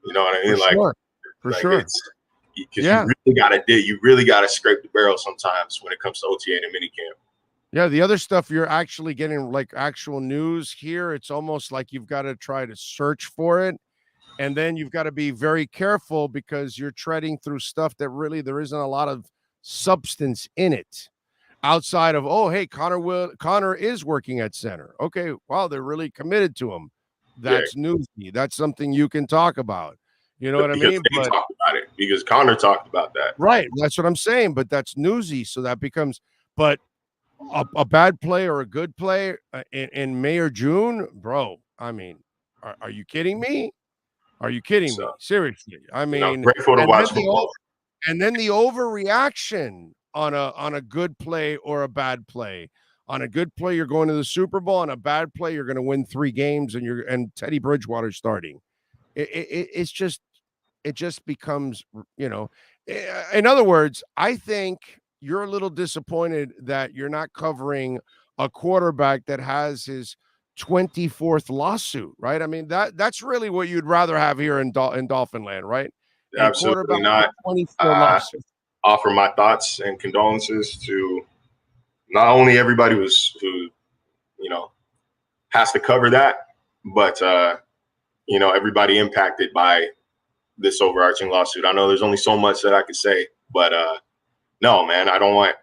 Speaker 16: You know what I mean?
Speaker 7: For sure.
Speaker 16: Because you really gotta scrape the barrel sometimes when it comes to OTA and minicamp.
Speaker 7: Yeah, the other stuff you're actually getting like actual news here. It's almost like you've got to try to search for it. And then you've got to be very careful because you're treading through stuff that really there isn't a lot of substance in it outside of, oh, hey, Connor is working at center. Okay, wow, they're really committed to him. That's newsy. That's something you can talk about. You know what I mean?
Speaker 16: They talked about it, because Connor talked about that.
Speaker 7: Right. That's what I'm saying. But that's newsy. So that becomes, but a bad play or a good play in May or June, bro. I mean, are you kidding me? Are you kidding me? Seriously. I mean,
Speaker 16: grateful to watch football.
Speaker 7: And then the overreaction on a good play or a bad play. On a good play, you're going to the Super Bowl. On a bad play, you're going to win 3 games, and Teddy Bridgewater's starting. It just becomes, you know. In other words, I think you're a little disappointed that you're not covering a quarterback that has his 24th lawsuit, right? I mean, that's really what you'd rather have here in Dolphin land, right?
Speaker 16: Absolutely not.
Speaker 7: 24 lawsuits.
Speaker 16: Offer my thoughts and condolences to not only everybody who has to cover that, but everybody impacted by this overarching lawsuit. I know there's only so much that I could say, but no, man, I don't want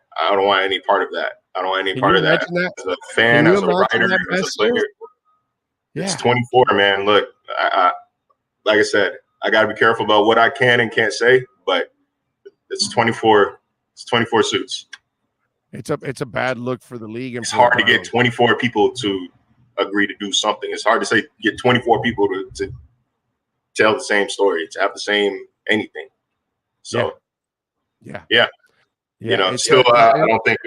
Speaker 16: any part of that. I don't want any part of that. As a fan, as a writer, as a player. Yeah. It's 24, man. Look, I like I said, I got to be careful about what I can and can't say, but it's 24. It's 24 suits.
Speaker 7: It's a bad look for the league. And
Speaker 16: it's hard to get 24 people to agree to do something. It's hard to get 24 people to tell the same story, to have the same anything. So, yeah. Still, I don't think,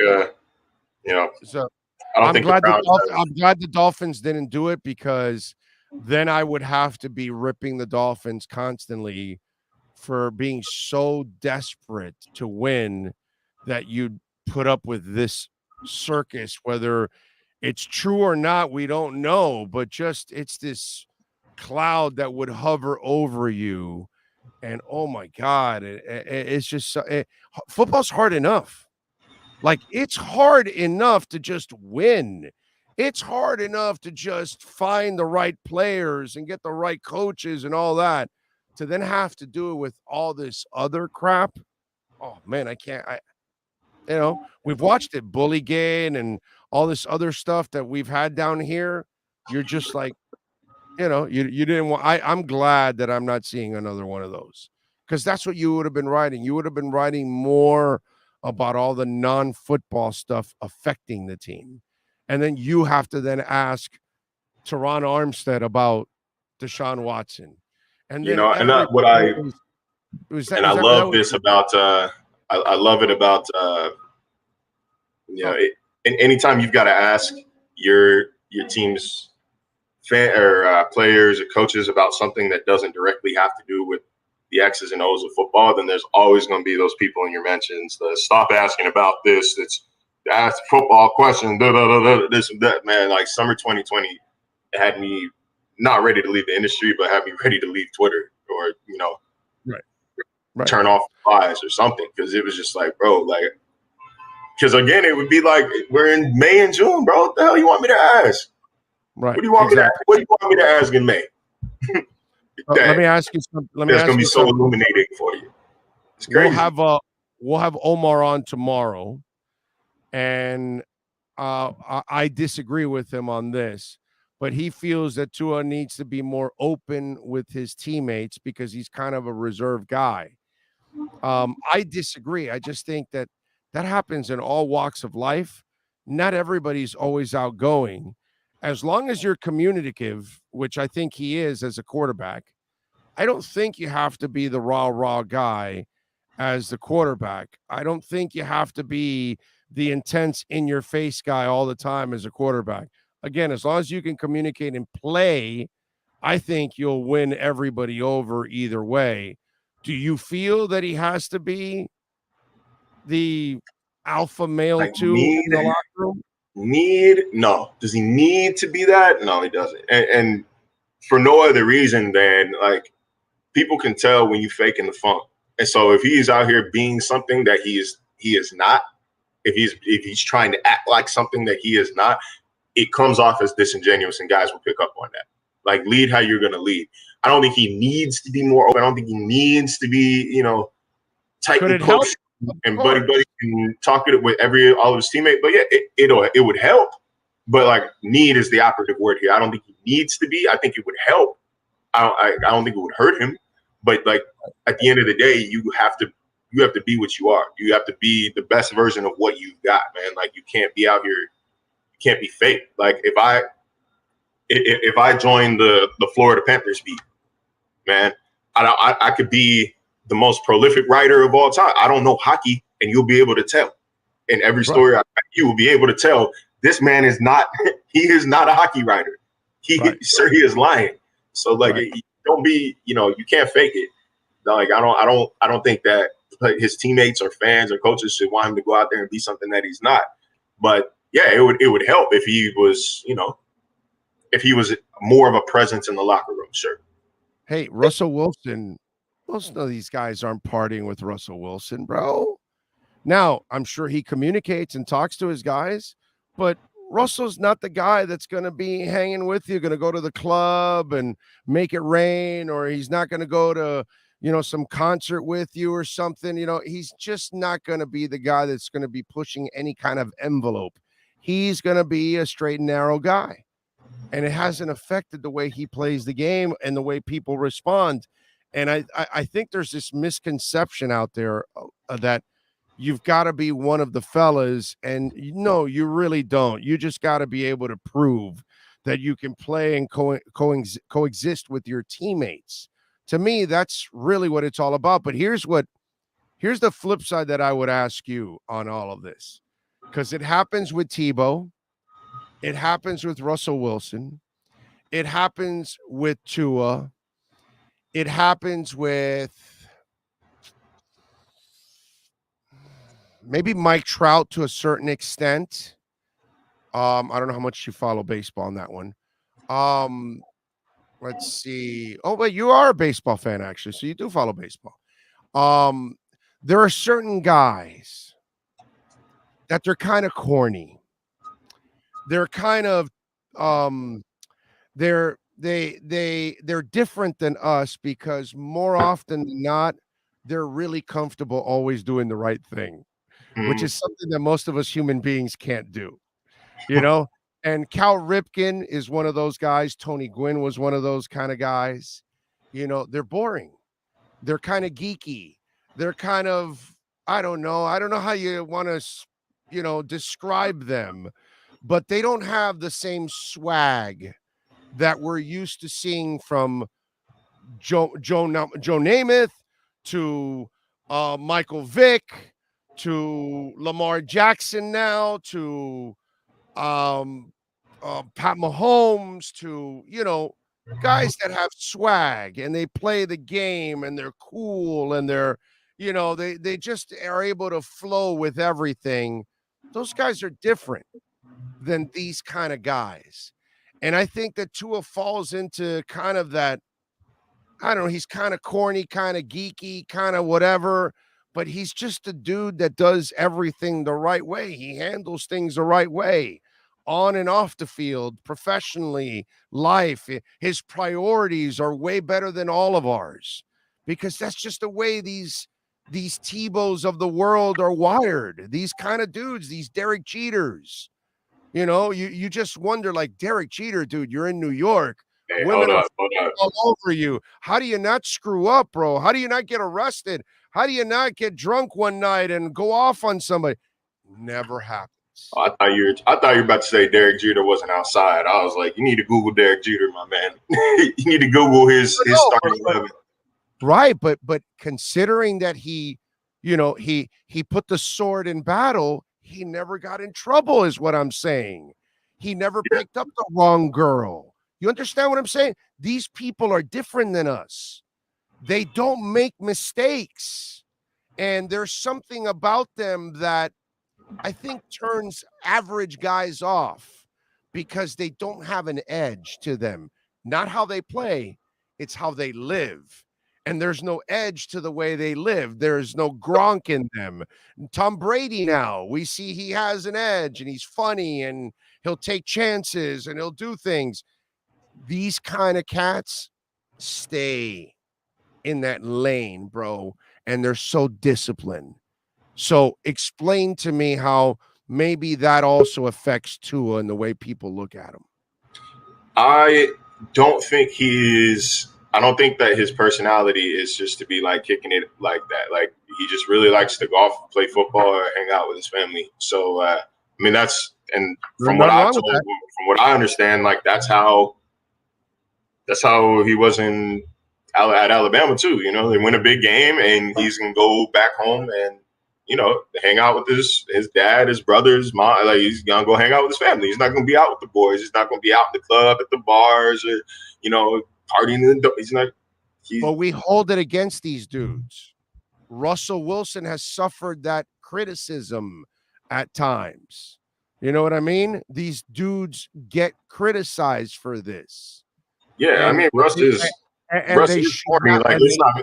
Speaker 7: So
Speaker 16: I don't think
Speaker 7: I'm glad the Dolphins didn't do it, because then I would have to be ripping the Dolphins constantly for being so desperate to win that you'd put up with this circus. Whether it's true or not, we don't know, but just it's this cloud that would hover over you. And oh my God, it's just football's hard enough. Like, it's hard enough to just win. It's hard enough to just find the right players and get the right coaches and all that, to then have to do it with all this other crap. Oh man, I can't. We've watched it, Bulligate and all this other stuff that we've had down here. You're just like, you didn't want. I'm glad that I'm not seeing another one of those, because that's what you would have been writing. You would have been writing more about all the non-football stuff affecting the team. And then you have to then ask Teron Armstead about Deshaun Watson. And then
Speaker 16: I love this about I love it about anytime you've got to ask your team's fan or players or coaches about something that doesn't directly have to do with the X's and O's of football, then there's always going to be those people in your mentions that stop asking about this. It's ask football questions, this and that, man. Like, summer 2020 had me not ready to leave the industry, but had me ready to leave Twitter, or
Speaker 7: right.
Speaker 16: turn off flies or something, because it was just like, bro, like, because again, it would be like, we're in May and June, bro. What the hell you want me to ask?
Speaker 7: Right.
Speaker 16: What do you want me to ask in May?
Speaker 7: Let me ask you something.
Speaker 16: That's going to be so illuminating for you. It's crazy.
Speaker 7: We'll have Omar on tomorrow, and I disagree with him on this, but he feels that Tua needs to be more open with his teammates because he's kind of a reserved guy. I disagree. I just think that happens in all walks of life. Not everybody's always outgoing. As long as you're communicative, which I think he is as a quarterback, I don't think you have to be the raw guy as the quarterback. I don't think you have to be the intense in-your-face guy all the time as a quarterback. Again, as long as you can communicate and play, I think you'll win everybody over either way. Do you feel that he has to be the alpha male in the locker room?
Speaker 16: No. Does he need to be that? No, he doesn't. And for no other reason than, like, people can tell when you faking the funk. And so if he's out here being something that he is not, if he's trying to act like something that he is not, it comes off as disingenuous, and guys will pick up on that. Like, lead how you're going to lead. I don't think he needs to be more open. I don't think he needs to be, tightly coached and Buddy can talk it with all of his teammates. But yeah, it would help. But like, need is the operative word here. I don't think he needs to be. I think it would help. I don't think it would hurt him. But like, at the end of the day, you have to be what you are. You have to be the best version of what you've got, man. Like, you can't be out here. You can't be fake. Like, if I joined the Florida Panthers beat, man, I could be the most prolific writer of all time. I don't know hockey, and you'll be able to tell. In every story you will be able to tell, this man is not – he is not a hockey writer. He is lying. So, like, don't be – you can't fake it. Like, I don't think that his teammates or fans or coaches should want him to go out there and be something that he's not. But, yeah, it would help if he was, if he was more of a presence in the locker room, sure.
Speaker 7: Hey, Russell Wilson, most of these guys aren't partying with Russell Wilson, bro. Now, I'm sure he communicates and talks to his guys, but Russell's not the guy that's going to be hanging with you, going to go to the club and make it rain, or he's not going to go to, some concert with you or something. He's just not going to be the guy that's going to be pushing any kind of envelope. He's going to be a straight and narrow guy. And it hasn't affected the way he plays the game and the way people respond. And I think there's this misconception out there that you've got to be one of the fellas. And no, you really don't. You just got to be able to prove that you can play and coexist with your teammates. To me, that's really what it's all about. But here's the flip side that I would ask you on all of this, because it happens with Tebow. It happens with Russell Wilson. It happens with Tua. It happens with maybe Mike Trout to a certain extent. I don't know how much you follow baseball on that one. Let's see. Oh, but you are a baseball fan, actually, so you do follow baseball. There are certain guys that they're kind of corny. They're kind of they're different than us because more often than not, they're really comfortable always doing the right thing, which is something that most of us human beings can't do, And Cal Ripken is one of those guys. Tony Gwynn was one of those kind of guys. They're boring. They're kind of geeky. They're kind of, I don't know how you want to, describe them. But they don't have the same swag that we're used to seeing from Joe Namath to Michael Vick to Lamar Jackson now to Pat Mahomes to, guys that have swag and they play the game and they're cool and they're, they just are able to flow with everything. Those guys are different than these kind of guys. And I think that Tua falls into kind of that, I don't know, he's kind of corny, kind of geeky, kind of whatever, but he's just a dude that does everything the right way. He handles things the right way, on and off the field, professionally, life. His priorities are way better than all of ours because that's just the way these Tebows of the world are wired. These kind of dudes, these Derek Jeters. You just wonder, like, Derek Jeter, dude, you're in New York.
Speaker 16: Hey,
Speaker 7: women
Speaker 16: hold
Speaker 7: are
Speaker 16: up.
Speaker 7: all over you. How do you not screw up, bro? How do you not get arrested? How do you not get drunk one night and go off on somebody? Never happens.
Speaker 16: I thought you were about to say Derek Jeter wasn't outside. I was like, you need to Google Derek Jeter, my man. You need to Google his starting 11.
Speaker 7: Right, but considering that he put the sword in battle, he never got in trouble, is what I'm saying. He never picked up the wrong girl. You understand what I'm saying? These people are different than us. They don't make mistakes. And there's something about them that I think turns average guys off because they don't have an edge to them. Not how they play, it's how they live. And there's no edge to the way they live. There's no Gronk in them. Tom Brady now, we see he has an edge and he's funny and he'll take chances and he'll do things. These kind of cats stay in that lane, bro. And they're so disciplined. So explain to me how maybe that also affects Tua and the way people look at him.
Speaker 16: I don't think I don't think that his personality is just to be like kicking it like that. Like he just really likes to golf, play football, or hang out with his family. So I mean from what I understand, like that's how he was at Alabama too. You know, they win a big game and he's gonna go back home and hang out with his dad, his brother, his mom. Like he's gonna go hang out with his family. He's not gonna be out with the boys. He's not gonna be out in the club, at the bars, or partying.
Speaker 7: But we hold it against these dudes. Russell Wilson has suffered that criticism at times. You know what I mean? These dudes get criticized for this.
Speaker 16: Yeah, I mean, Russ is corny. Like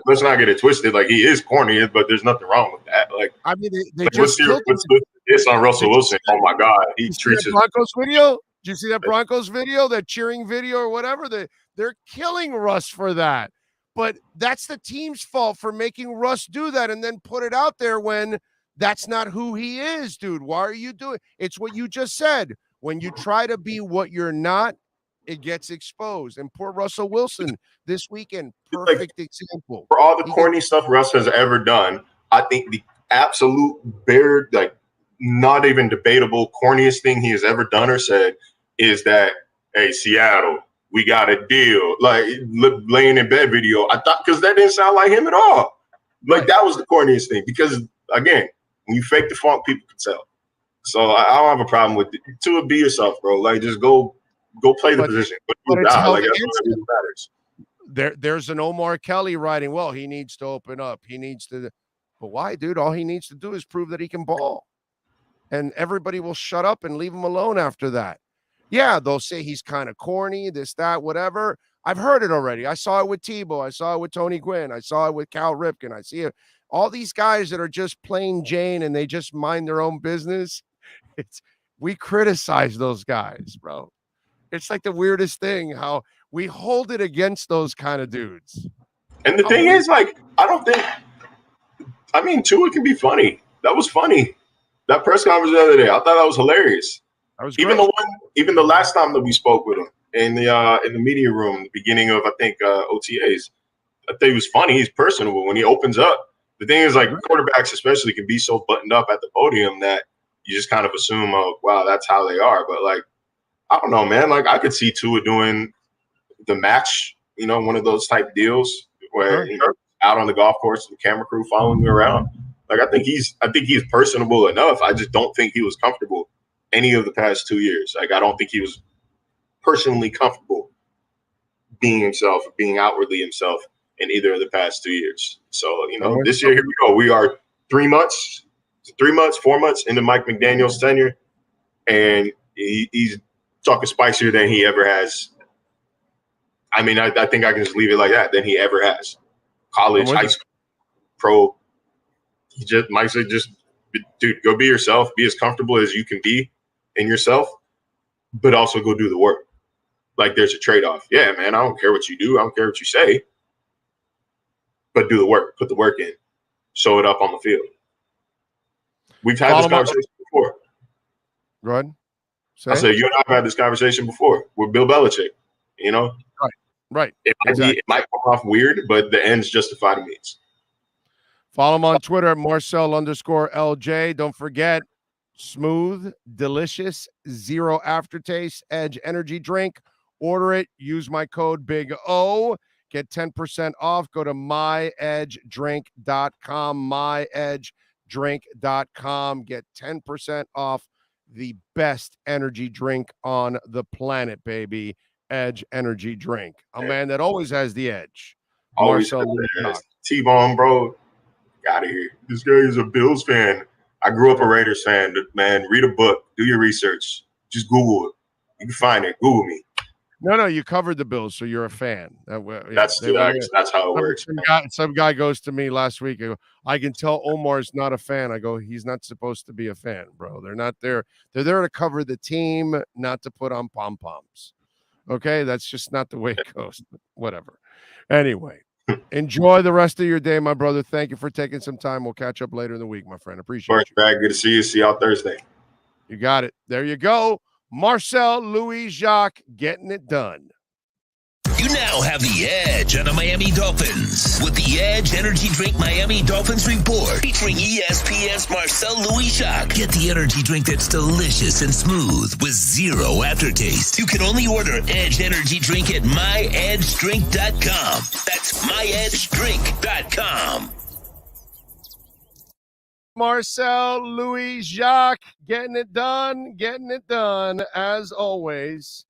Speaker 16: let's not get it twisted. Like he is corny, but there's nothing wrong with that. Like
Speaker 7: I mean, they
Speaker 16: what's this on Russell Wilson? Oh my God, he treats his
Speaker 7: Broncos video. Did you see that Broncos video, that cheering video or whatever? They're killing Russ for that. But that's the team's fault for making Russ do that and then put it out there when that's not who he is, dude. Why are you doing? It's what you just said. When you try to be what you're not, it gets exposed. And poor Russell Wilson this weekend, perfect example.
Speaker 16: For all the corny stuff Russ has ever done, I think the absolute bare, like not even debatable, corniest thing he has ever done or said is that, hey, Seattle, we got a deal. Like laying in bed video. I thought, because that didn't sound like him at all. Like that was the corniest thing. Because again, when you fake the funk, people can tell. So I don't have a problem with it. To be yourself, bro. Like just go play the position. But it's like, that's what really matters.
Speaker 7: There's an Omar Kelly writing, well, he needs to open up. He needs to. But why, dude? All he needs to do is prove that he can ball. And everybody will shut up and leave him alone after that. Yeah, they'll say he's kind of corny, this, that, whatever. I've heard it already. I saw it with Tebow. I saw it with Tony Gwynn. I saw it with Cal Ripken. I see it. All these guys that are just plain Jane and they just mind their own business. We criticize those guys, bro. It's like the weirdest thing how we hold it against those kind of dudes.
Speaker 16: And the thing is, like, Tua can be funny. That was funny. That press conference the other day, I thought that was hilarious.
Speaker 7: That was
Speaker 16: even the last time that we spoke with him in the media room, the beginning of OTAs. I think he was funny. He's personable when he opens up. The thing is, like, quarterbacks especially can be so buttoned up at the podium that you just kind of assume, oh, wow, that's how they are. But like, I don't know, man. Like, I could see Tua doing the match, one of those type deals where out on the golf course, the camera crew following you around. Like, I think he's personable enough. I just don't think he was comfortable any of the past 2 years. Like, I don't think he was personally comfortable being himself, being outwardly himself in either of the past 2 years. So, this year, here we go. We are 3 months, 4 months into Mike McDaniel's tenure, and he's talking spicier than he ever has. I mean, I think I can just leave it like that, than he ever has. College, high school, pro. Mike said, dude, go be yourself. Be as comfortable as you can be in yourself, but also go do the work. Like, there's a trade-off. Yeah, man, I don't care what you do. I don't care what you say. But do the work. Put the work in. Show it up on the field. We've had this conversation before.
Speaker 7: Go ahead.
Speaker 16: I said, you and I have had this conversation before with Bill Belichick,
Speaker 7: Right.
Speaker 16: It might come off weird, but the ends justify the means.
Speaker 7: Follow him on Twitter at Marcel_LJ. Don't forget, smooth, delicious, zero aftertaste, Edge energy drink. Order it. Use my code Big O. Get 10% off. Go to myedgedrink.com. Myedgedrink.com. Get 10% off the best energy drink on the planet, baby. Edge energy drink. A man that always has the edge.
Speaker 16: Always T-Bone, bro. Out of here. This guy is a Bills fan. I grew up a Raiders fan. Man, read a book. Do your research. Just Google it. You can find it. Google me.
Speaker 7: No, you covered the Bills, so you're a fan.
Speaker 16: That's how it works.
Speaker 7: Some guy goes to me last week. I can tell Omar's not a fan. I go, he's not supposed to be a fan, bro. They're not there. They're there to cover the team, not to put on pom-poms. Okay, that's just not the way it goes. Whatever. Anyway, Enjoy the rest of your day, my brother. Thank you for taking some time. We'll catch up later in the week, my friend. Appreciate
Speaker 16: it. Good to see you. See y'all Thursday.
Speaker 7: You got it. There you go. Marcel Louis Jacques getting it done.
Speaker 2: You now have the edge on the Miami Dolphins with the Edge Energy Drink Miami Dolphins Report featuring ESPN's Marcel Louis-Jacques. Get the energy drink that's delicious and smooth with zero aftertaste. You can only order Edge Energy Drink at myedgedrink.com. That's myedgedrink.com.
Speaker 7: Marcel Louis-Jacques getting it done as always.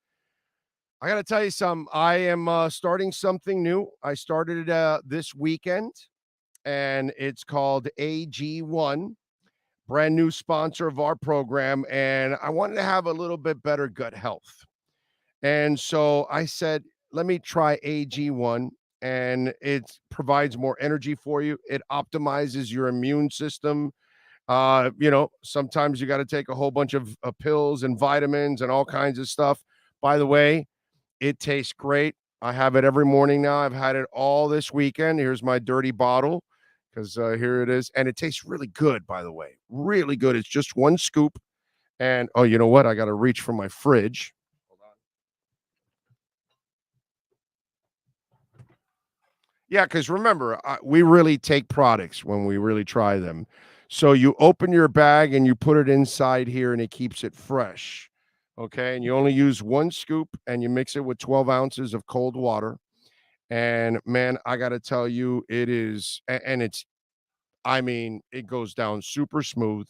Speaker 7: I got to tell you something. I am starting something new. I started it this weekend, and it's called AG1, brand new sponsor of our program, and I wanted to have a little bit better gut health. And so I said, let me try AG1, and it provides more energy for you. It optimizes your immune system. Sometimes you got to take a whole bunch of pills and vitamins and all kinds of stuff. By the way, it tastes great. I have it every morning now. I've had it all this weekend. Here's my dirty bottle because here it is. And it tastes really good, by the way. Really good. It's just one scoop. And, oh, you know what? I got to reach for my fridge. Hold on. Yeah, because remember, we really take products when we really try them. So you open your bag and you put it inside here and it keeps it fresh. Okay, and you only use one scoop and you mix it with 12 ounces of cold water. And man, I got to tell you, it is, and it goes down super smooth.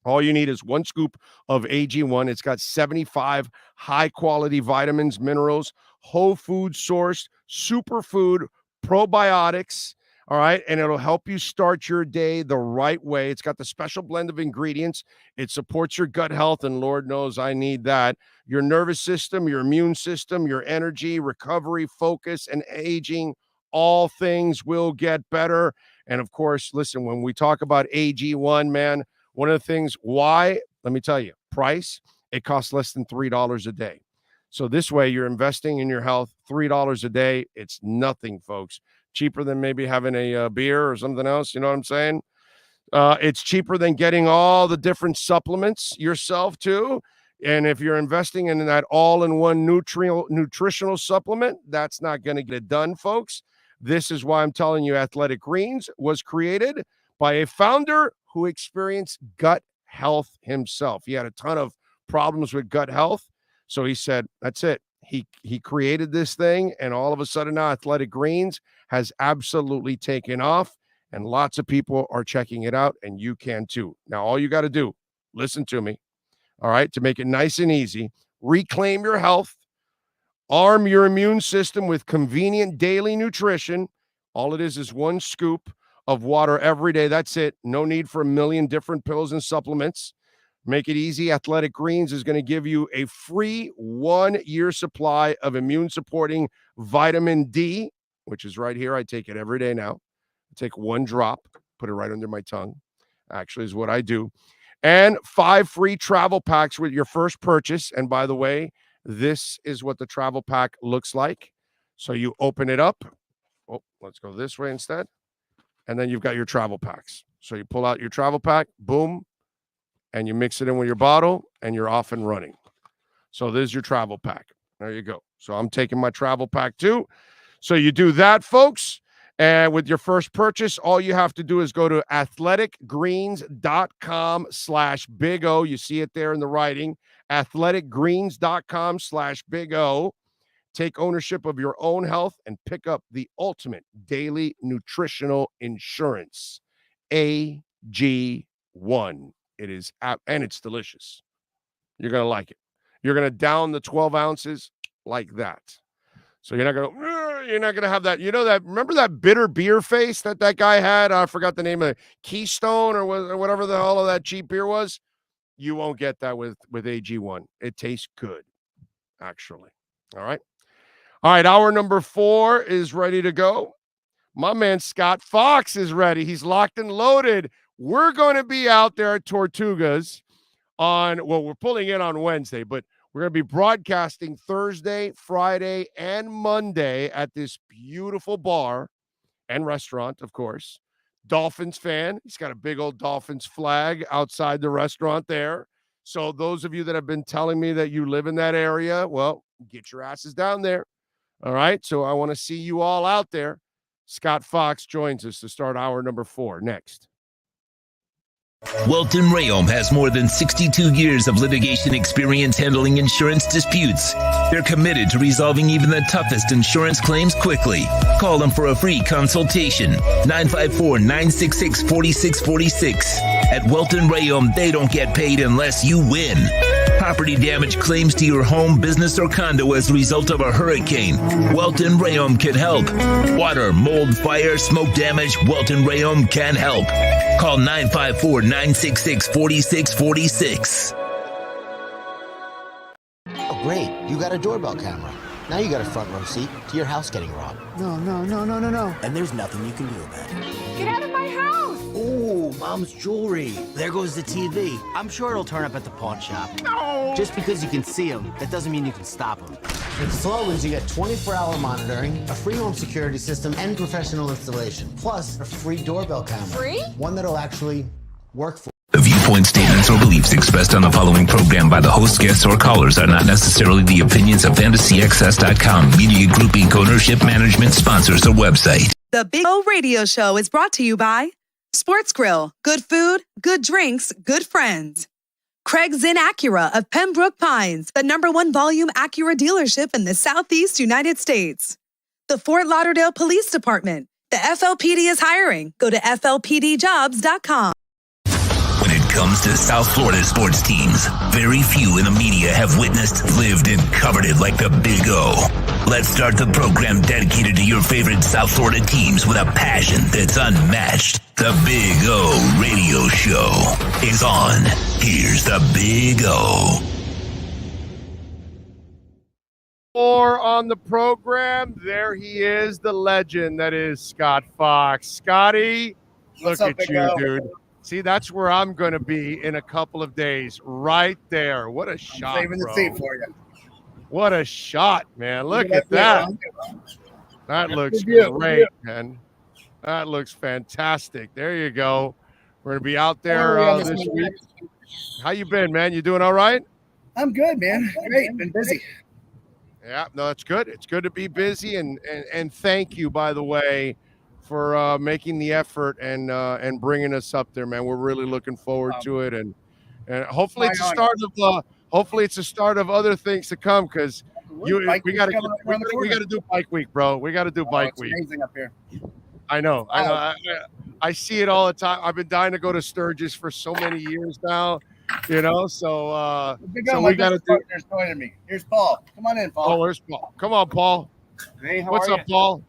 Speaker 7: All you need is one scoop of AG1. It's got 75 high quality vitamins, minerals, whole food sourced, superfood, probiotics. All right. And it'll help you start your day the right way. It's got the special blend of ingredients. It supports your gut health. And Lord knows I need that. Your nervous system, your immune system, your energy, recovery, focus, and aging. All things will get better. And of course, listen, when we talk about AG1, man, one of the things, why? Let me tell you, price, it costs less than $3 a day. So this way you're investing in your health, $3 a day. It's nothing, folks. Cheaper than maybe having a beer or something else. You know what I'm saying? It's cheaper than getting all the different supplements yourself too. And if you're investing in that all-in-one nutritional supplement, that's not going to get it done, folks. This is why I'm telling you Athletic Greens was created by a founder who experienced gut health himself. He had a ton of problems with gut health. So he said, that's it. He created this thing, and all of a sudden now Athletic Greens has absolutely taken off, and lots of people are checking it out, and you can too. Now, all you got to do, listen to me, all right, to make it nice and easy, reclaim your health, arm your immune system with convenient daily nutrition. All it is one scoop of water every day. That's it. No need for a million different pills and supplements. Make it easy. Athletic Greens is going to give you a free 1-year supply of immune-supporting vitamin D, which is right here. I take it every day now. I take one drop, put it right under my tongue, actually is what I do. And 5 free travel packs with your first purchase. And by the way, this is what the travel pack looks like. So you open it up. Oh, let's go this way instead. And then you've got your travel packs. So you pull out your travel pack, boom, and you mix it in with your bottle, and you're off and running. So there's your travel pack. There you go. So I'm taking my travel pack too. So you do that, folks. And with your first purchase, all you have to do is go to athleticgreens.com/Big O. You see it there in the writing. athleticgreens.com/Big O. Take ownership of your own health and pick up the ultimate daily nutritional insurance. AG1. It is out, and it's delicious. You're going to like it. You're going to down the 12 ounces like that. So you're not going to have that, remember that bitter beer face that guy had? I forgot the name of it, Keystone or whatever the hell of that cheap beer was. You won't get that with AG1. It tastes good, actually. All right. Hour number 4 is ready to go. My man Scott Fox is ready. He's locked and loaded. We're going to be out there at Tortugas we're pulling in on Wednesday, but we're going to be broadcasting Thursday, Friday, and Monday at this beautiful bar and restaurant, of course. Dolphins fan. He's got a big old Dolphins flag outside the restaurant there. So those of you that have been telling me that you live in that area, well, get your asses down there. All right. So I want to see you all out there. Scott Fox joins us to start hour number 4 next.
Speaker 2: Welton Rayom has more than 62 years of litigation experience handling insurance disputes. They're committed to resolving even the toughest insurance claims quickly. Call them for a free consultation. 954-966-4646. At Welton Rayom, they don't get paid unless you win. Property damage claims to your home, business, or condo as a result of a hurricane. Welton Rayom can help. Water, mold, fire, smoke damage, Welton Rayom can help. Call 954-966-4646.
Speaker 5: Oh, great. You got a doorbell camera. Now you got a front row seat to your house getting robbed. No. And there's nothing you can do about it.
Speaker 14: Get out of my house!
Speaker 5: Oh, mom's jewelry. There goes the TV. I'm sure it'll turn up at the pawn shop. No! Just because you can see them, that doesn't mean you can stop them. With Slowens, you get 24-hour monitoring, a free home security system, and professional installation. Plus, a free doorbell camera.
Speaker 14: Free?
Speaker 5: One that'll actually work for you.
Speaker 2: The viewpoint, statements, or beliefs expressed on the following program by the host, guests, or callers are not necessarily the opinions of FantasyXS.com, Media Group Inc., ownership, management, sponsors, or website.
Speaker 8: The Big O Radio Show is brought to you by Sports Grill. Good food, good drinks, good friends. Craig's Inn Acura of Pembroke Pines, the #1 volume Acura dealership in the Southeast United States. The Fort Lauderdale Police Department. The FLPD is hiring. Go to FLPDjobs.com.
Speaker 2: When it comes to South Florida sports teams, very few in the media have witnessed, lived, and covered it like the Big O. Let's start the program dedicated to your favorite South Florida teams with a passion that's unmatched. The Big O Radio Show is on. Here's the Big O.
Speaker 7: More on the program. There he is, the legend that is Scott Fox. Scotty, look at you, dude. See, that's where I'm going to be in a couple of days. Right there. What a shot,
Speaker 17: saving the seat for you.
Speaker 7: What a shot, man. Look at that. That looks great, man. That looks fantastic. There you go. We're going to be out there this week. How you been, man? You doing all right?
Speaker 17: I'm good, man. Great. Been busy.
Speaker 7: Yeah, no, it's good. It's good to be busy. And thank you, by the way, for making the effort and bringing us up there, man. We're really looking forward to it. And hopefully it's a start of hopefully it's a start of other things to come, because we got to do bike week, bro. We got to do bike week.
Speaker 17: Amazing up here.
Speaker 7: I know. I see it all the time. I've been dying to go to Sturgis for so many years now, you know. So we got to do.
Speaker 17: There's joining me. Here's Paul. Come on in, Paul.
Speaker 7: Oh, where's Paul? Come on, Paul.
Speaker 17: Hey,
Speaker 7: what's up, Paul?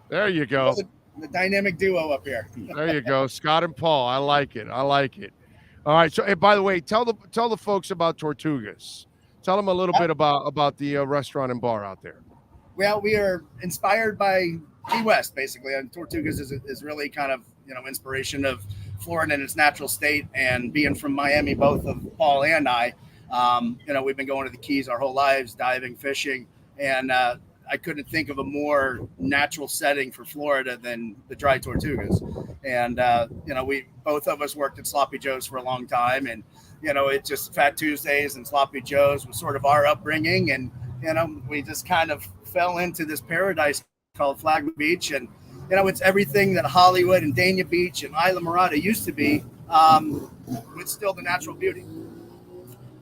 Speaker 7: There you go.
Speaker 17: The dynamic duo up here.
Speaker 7: There you go, Scott and Paul. I like it. All right. So, hey, by the way, tell the folks about Tortugas. Tell them a little bit about the restaurant and bar out there.
Speaker 17: Well, we are inspired by Key West, basically, and Tortugas is really kind of inspiration of Florida in its natural state, and being from Miami, both of Paul and I, we've been going to the Keys our whole lives, diving, fishing, and I couldn't think of a more natural setting for Florida than the Dry Tortugas. And, we both of us worked at Sloppy Joe's for a long time, and, it just Fat Tuesdays and Sloppy Joe's was sort of our upbringing. And, we just kind of fell into this paradise called Flagler Beach. And, it's everything that Hollywood and Dania Beach and Isla Morada used to be, with still the natural beauty.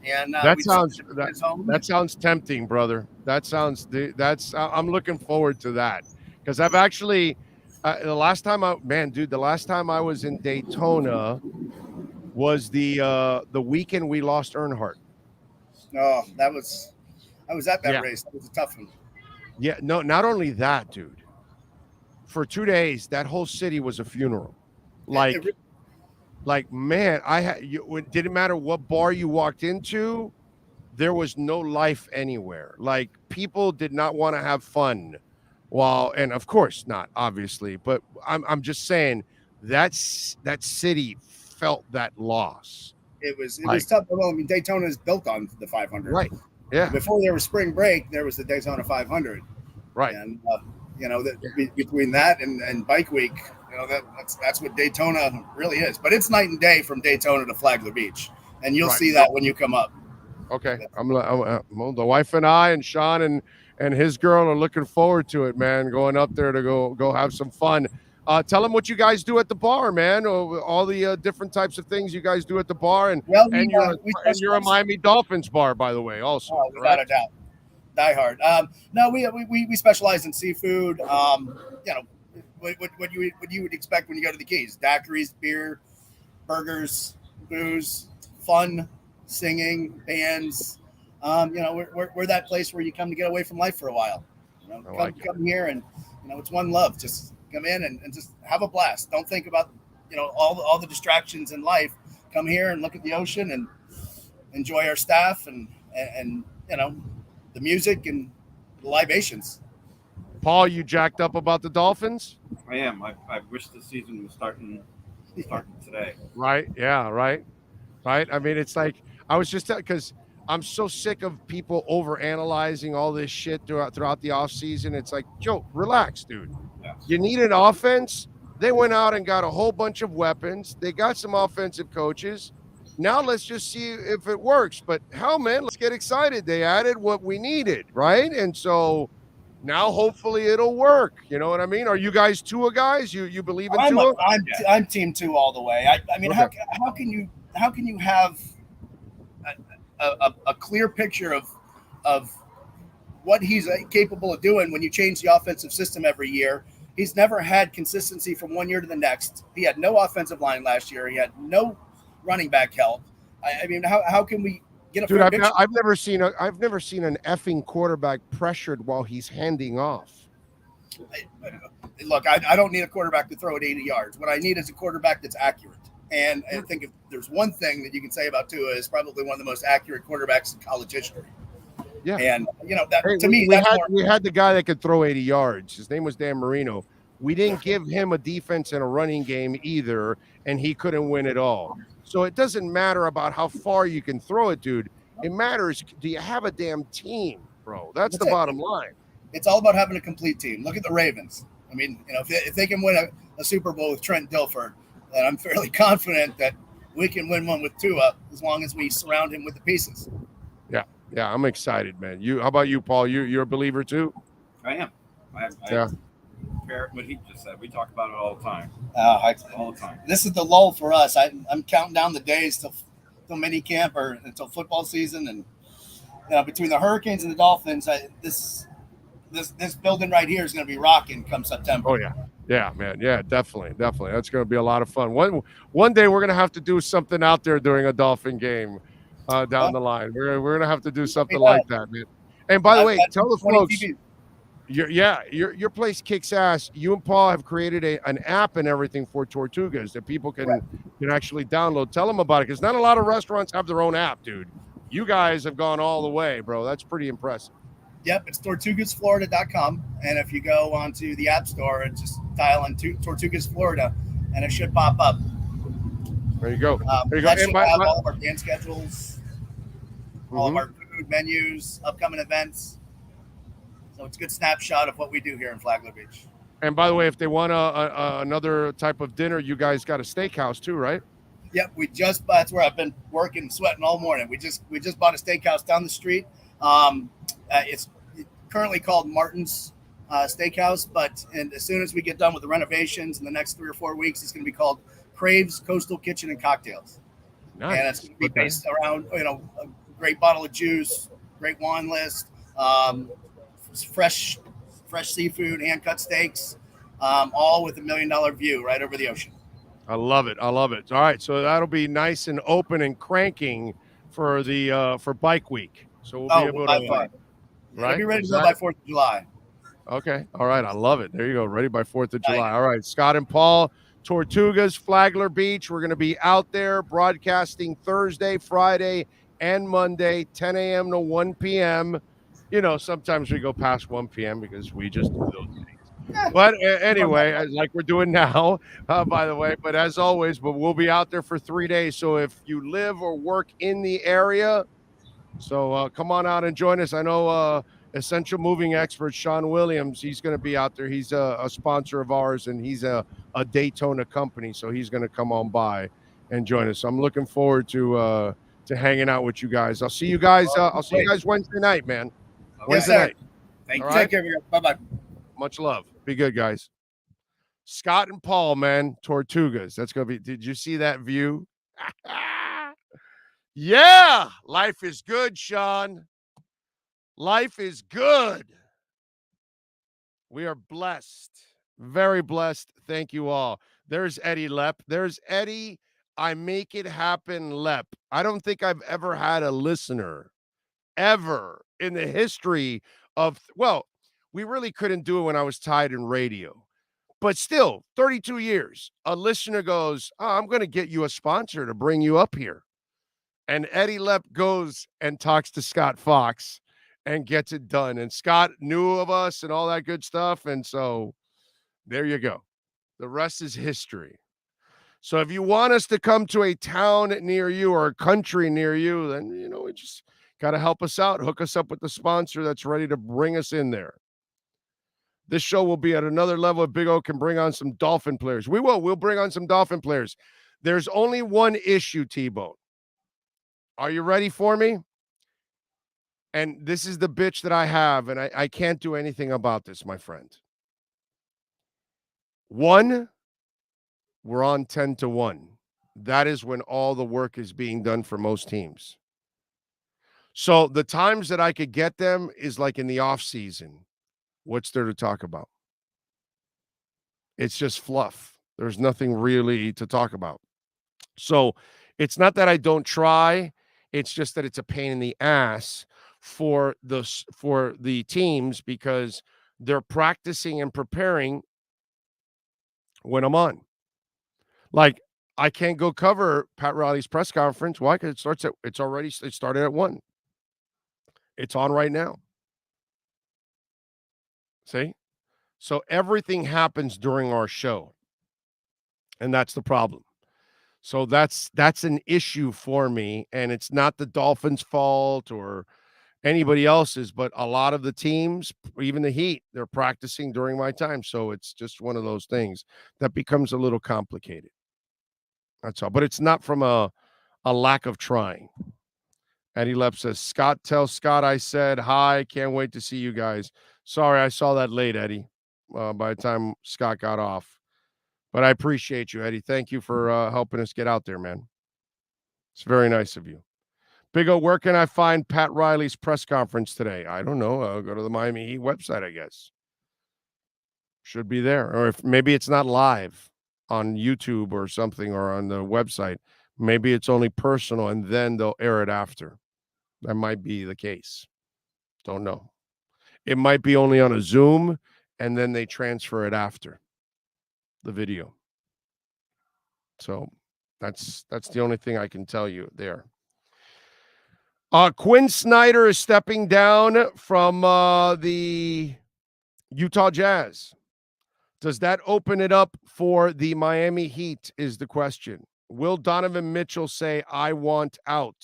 Speaker 17: And
Speaker 7: that sounds tempting, brother. I'm looking forward to that, because I've actually the last time I was in Daytona was the weekend we lost Earnhardt.
Speaker 17: Oh, I was at that race. That was a tough one.
Speaker 7: Yeah, no, not only that, dude. For 2 days, that whole city was a funeral. Like, man, it didn't matter what bar you walked into, there was no life anywhere. Like, people did not want to have fun. And of course not, obviously, but I'm just saying that city felt that loss.
Speaker 17: It was tough. Well, I mean, Daytona is built on the 500.
Speaker 7: Right. Yeah.
Speaker 17: Before there was spring break, there was the Daytona 500.
Speaker 7: Right.
Speaker 17: And You know, between that and Bike Week, you know, that's what Daytona really is. But it's night and day from Daytona to Flagler Beach, and you'll see that when you come up.
Speaker 7: Okay, well, the wife and I and Sean and his girl are looking forward to it, man. Going up there to go have some fun. Tell them what you guys do at the bar, man. All the different types of things you guys do at the bar, and you're a Miami Dolphins bar, by the way, also.
Speaker 17: Without a doubt, die hard. No, we specialize in seafood. You know, what you would expect when you go to the Keys: daiquiris, beer, burgers, booze, fun, singing, bands. You know, we're that place where you come to get away from life for a while. You know, come here, and you know, it's one love. Just come in and just have a blast. Don't think about, you know, all the distractions in life. Come here and look at the ocean and enjoy our staff and you know, the music and the libations.
Speaker 7: Paul, you jacked up about the Dolphins?
Speaker 18: I am. I wish the season was starting today.
Speaker 7: Right. Yeah. Right. I mean, it's like I was just because I'm so sick of people overanalyzing all this shit throughout the offseason. It's like, Joe, relax, dude.
Speaker 18: Yes.
Speaker 7: You need an offense. They went out and got a whole bunch of weapons. They got some offensive coaches. Now let's just see if it works. But hell, man, let's get excited. They added what we needed, right? And so now hopefully it'll work. You know what I mean? Are you guys Tua guys? You believe in Tua?
Speaker 17: I'm team Tua all the way. I mean, okay. how can you have a clear picture of what he's capable of doing when you change the offensive system every year? He's never had consistency from one year to the next. He had no offensive line last year. He had no running back help. I mean, how can we get a fair picture?
Speaker 7: I've never seen an effing quarterback pressured while he's handing off.
Speaker 17: Look, I don't need a quarterback to throw it 80 yards. What I need is a quarterback that's accurate. And I think if there's one thing that you can say about Tua, is probably one of the most accurate quarterbacks in college history.
Speaker 7: Yeah.
Speaker 17: And, you know,
Speaker 7: we had the guy that could throw 80 yards. His name was Dan Marino. We didn't give him a defense and a running game either, and he couldn't win it all. So it doesn't matter about how far you can throw it, dude. It matters, do you have a damn team, bro? That's the bottom line.
Speaker 17: It's all about having a complete team. Look at the Ravens. I mean, you know, if they can win a Super Bowl with Trent Dilfer, then I'm fairly confident that we can win one with Tua as long as we surround him with the pieces.
Speaker 7: Yeah, I'm excited, man. How about you, Paul? You're a believer too?
Speaker 18: I am.
Speaker 7: Yeah.
Speaker 18: Compare what he just said. We talk about it all the time.
Speaker 17: All the time. This is the lull for us. I'm counting down the days till mini camp or until football season, and you know, between the Hurricanes and the Dolphins, this building right here is going to be rocking come September.
Speaker 7: Oh yeah, man. Yeah, definitely. That's going to be a lot of fun. One day we're going to have to do something out there during a Dolphin game down the line. We're going to have to do something like that, man. And by the way, tell the folks. Your place kicks ass. You and Paul have created an app and everything for Tortugas that people can actually download. Tell them about it, because not a lot of restaurants have their own app, dude. You guys have gone all the way, bro. That's pretty impressive.
Speaker 17: Yep, it's tortugasflorida.com, and if you go onto the App Store and just dial in Tortugas Florida, and it should pop up.
Speaker 7: There you go.
Speaker 17: That should have all of our dance schedules, all of our food menus, upcoming events. So it's a good snapshot of what we do here in Flagler Beach.
Speaker 7: And by the way, if they want another type of dinner, you guys got a steakhouse too, right?
Speaker 17: Yep, that's where I've been working, sweating all morning. We just bought a steakhouse down the street. It's currently called Martin's Steakhouse, but as soon as we get done with the renovations in the next 3 or 4 weeks, it's going to be called Crave's Coastal Kitchen and Cocktails.
Speaker 7: Nice.
Speaker 17: And it's going to be based around, you know, a great bottle of juice, great wine list, fresh seafood, hand-cut steaks, all with $1 million view right over the ocean.
Speaker 7: I love it. All right, so that'll be nice and open and cranking for the for Bike Week. So we'll be able to
Speaker 17: We'll be ready to go by 4th of July.
Speaker 7: Okay. All right. I love it. There you go. Ready by 4th of July. All right. Scott and Paul, Tortugas, Flagler Beach. We're going to be out there broadcasting Thursday, Friday, and Monday, 10 a.m. to 1 p.m. You know, sometimes we go past 1 p.m. because we just do those things. But anyway, like we're doing now, by the way, but as always, we'll be out there for 3 days. So if you live or work in the area, so come on out and join us. I know Essential Moving expert Sean Williams, he's going to be out there. He's a sponsor of ours, and he's a Daytona company, so he's going to come on by and join us. So I'm looking forward to hanging out with you guys. I'll see you guys. I'll see you guys Wednesday night, man. Wednesday night.
Speaker 17: Thank you.
Speaker 7: All right?
Speaker 17: Take care. Bye-bye.
Speaker 7: Much love. Be good, guys. Scott and Paul, man, Tortugas. That's going to be, did you see that view? Yeah, life is good, Sean. Life is good. We are blessed. Very blessed. Thank you all. There's Eddie Lepp. There's Eddie, I make it happen, Lepp. I don't think I've ever had a listener ever in the history of, well, we really couldn't do it when I was tied in radio. But still, 32 years, a listener goes, oh, I'm going to get you a sponsor to bring you up here. And Eddie Lepp goes and talks to Scott Fox and gets it done. And Scott knew of us and all that good stuff. And so there you go. The rest is history. So if you want us to come to a town near you or a country near you, then, you know, we just got to help us out. Hook us up with the sponsor that's ready to bring us in there. This show will be at another level if Big O can bring on some Dolphin players. We will. We'll bring on some Dolphin players. There's only one issue, T-Bone. Are you ready for me? And this is the bitch that I have, and I can't do anything about this, my friend. One, we're on 10-1. That is when all the work is being done for most teams. So the times that I could get them is like in the off season. What's there to talk about? It's just fluff. There's nothing really to talk about. So it's not that I don't try. It's just that it's a pain in the ass for the teams because they're practicing and preparing when I'm on. Like, I can't go cover Pat Riley's press conference. Why? Because it started at 1. It's on right now. See? So everything happens during our show. And that's the problem. So that's an issue for me. And it's not the Dolphins' fault or anybody else's, but a lot of the teams, even the Heat, they're practicing during my time. So it's just one of those things that becomes a little complicated. That's all. But it's not from a lack of trying. Eddie Lepp says, Scott, tell Scott I said hi. Can't wait to see you guys. Sorry, I saw that late, Eddie, by the time Scott got off. But I appreciate you, Eddie. Thank you for helping us get out there, man. It's very nice of you. Big O, where can I find Pat Riley's press conference today? I don't know. I'll go to the Miami Heat website, I guess. Should be there. Or if maybe it's not live on YouTube or something or on the website. Maybe it's only personal and then they'll air it after. That might be the case. Don't know. It might be only on a Zoom and then they transfer it after the video. So that's the only thing I can tell you there. Quinn Snyder is stepping down from the Utah Jazz. Does that open it up for the Miami Heat is the question. Will Donovan Mitchell say, I want out?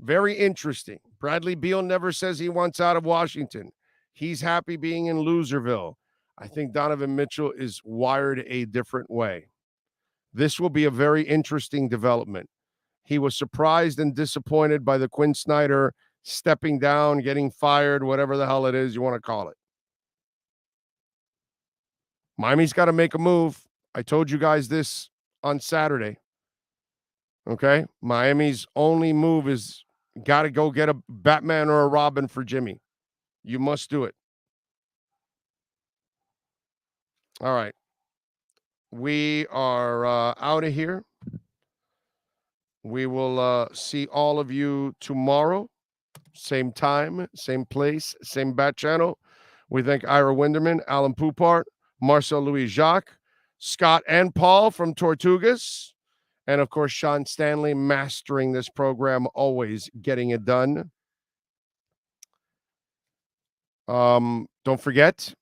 Speaker 7: Very interesting. Bradley Beal never says he wants out of Washington. He's happy being in Loserville. I think Donovan Mitchell is wired a different way. This will be a very interesting development. He was surprised and disappointed by the Quinn Snyder stepping down, getting fired, whatever the hell it is you want to call it. Miami's got to make a move. I told you guys this on Saturday. Okay? Miami's only move is got to go get a Batman or a Robin for Jimmy. You must do it. All right. We are out of here. We will see all of you tomorrow. Same time, same place, same bat channel. We thank Ira Winderman, Alan Poupart, Marcel Louis Jacques, Scott and Paul from Tortugas, and of course, Sean Stanley mastering this program, always getting it done. Don't forget,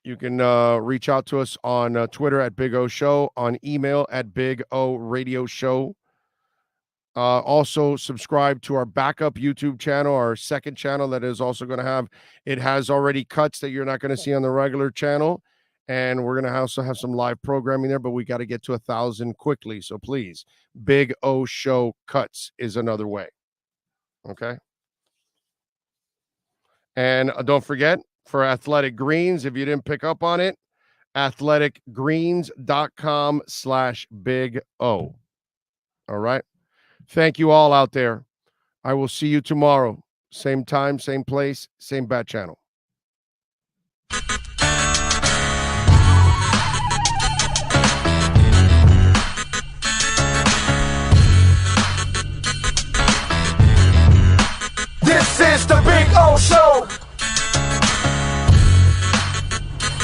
Speaker 7: you can reach out to us on Twitter at Big O Show, on email at Big O Radio Show. Also, subscribe to our backup YouTube channel, our second channel that is also going to have, it has already cuts that you're not going to see on the regular channel. And we're going to also have some live programming there, but we got to get to 1,000 quickly. So please, Big O Show Cuts is another way. Okay. And don't forget, for Athletic Greens, if you didn't pick up on it, athleticgreens.com/Big O. All right. Thank you all out there. I will see you tomorrow. Same time, same place, same bat channel.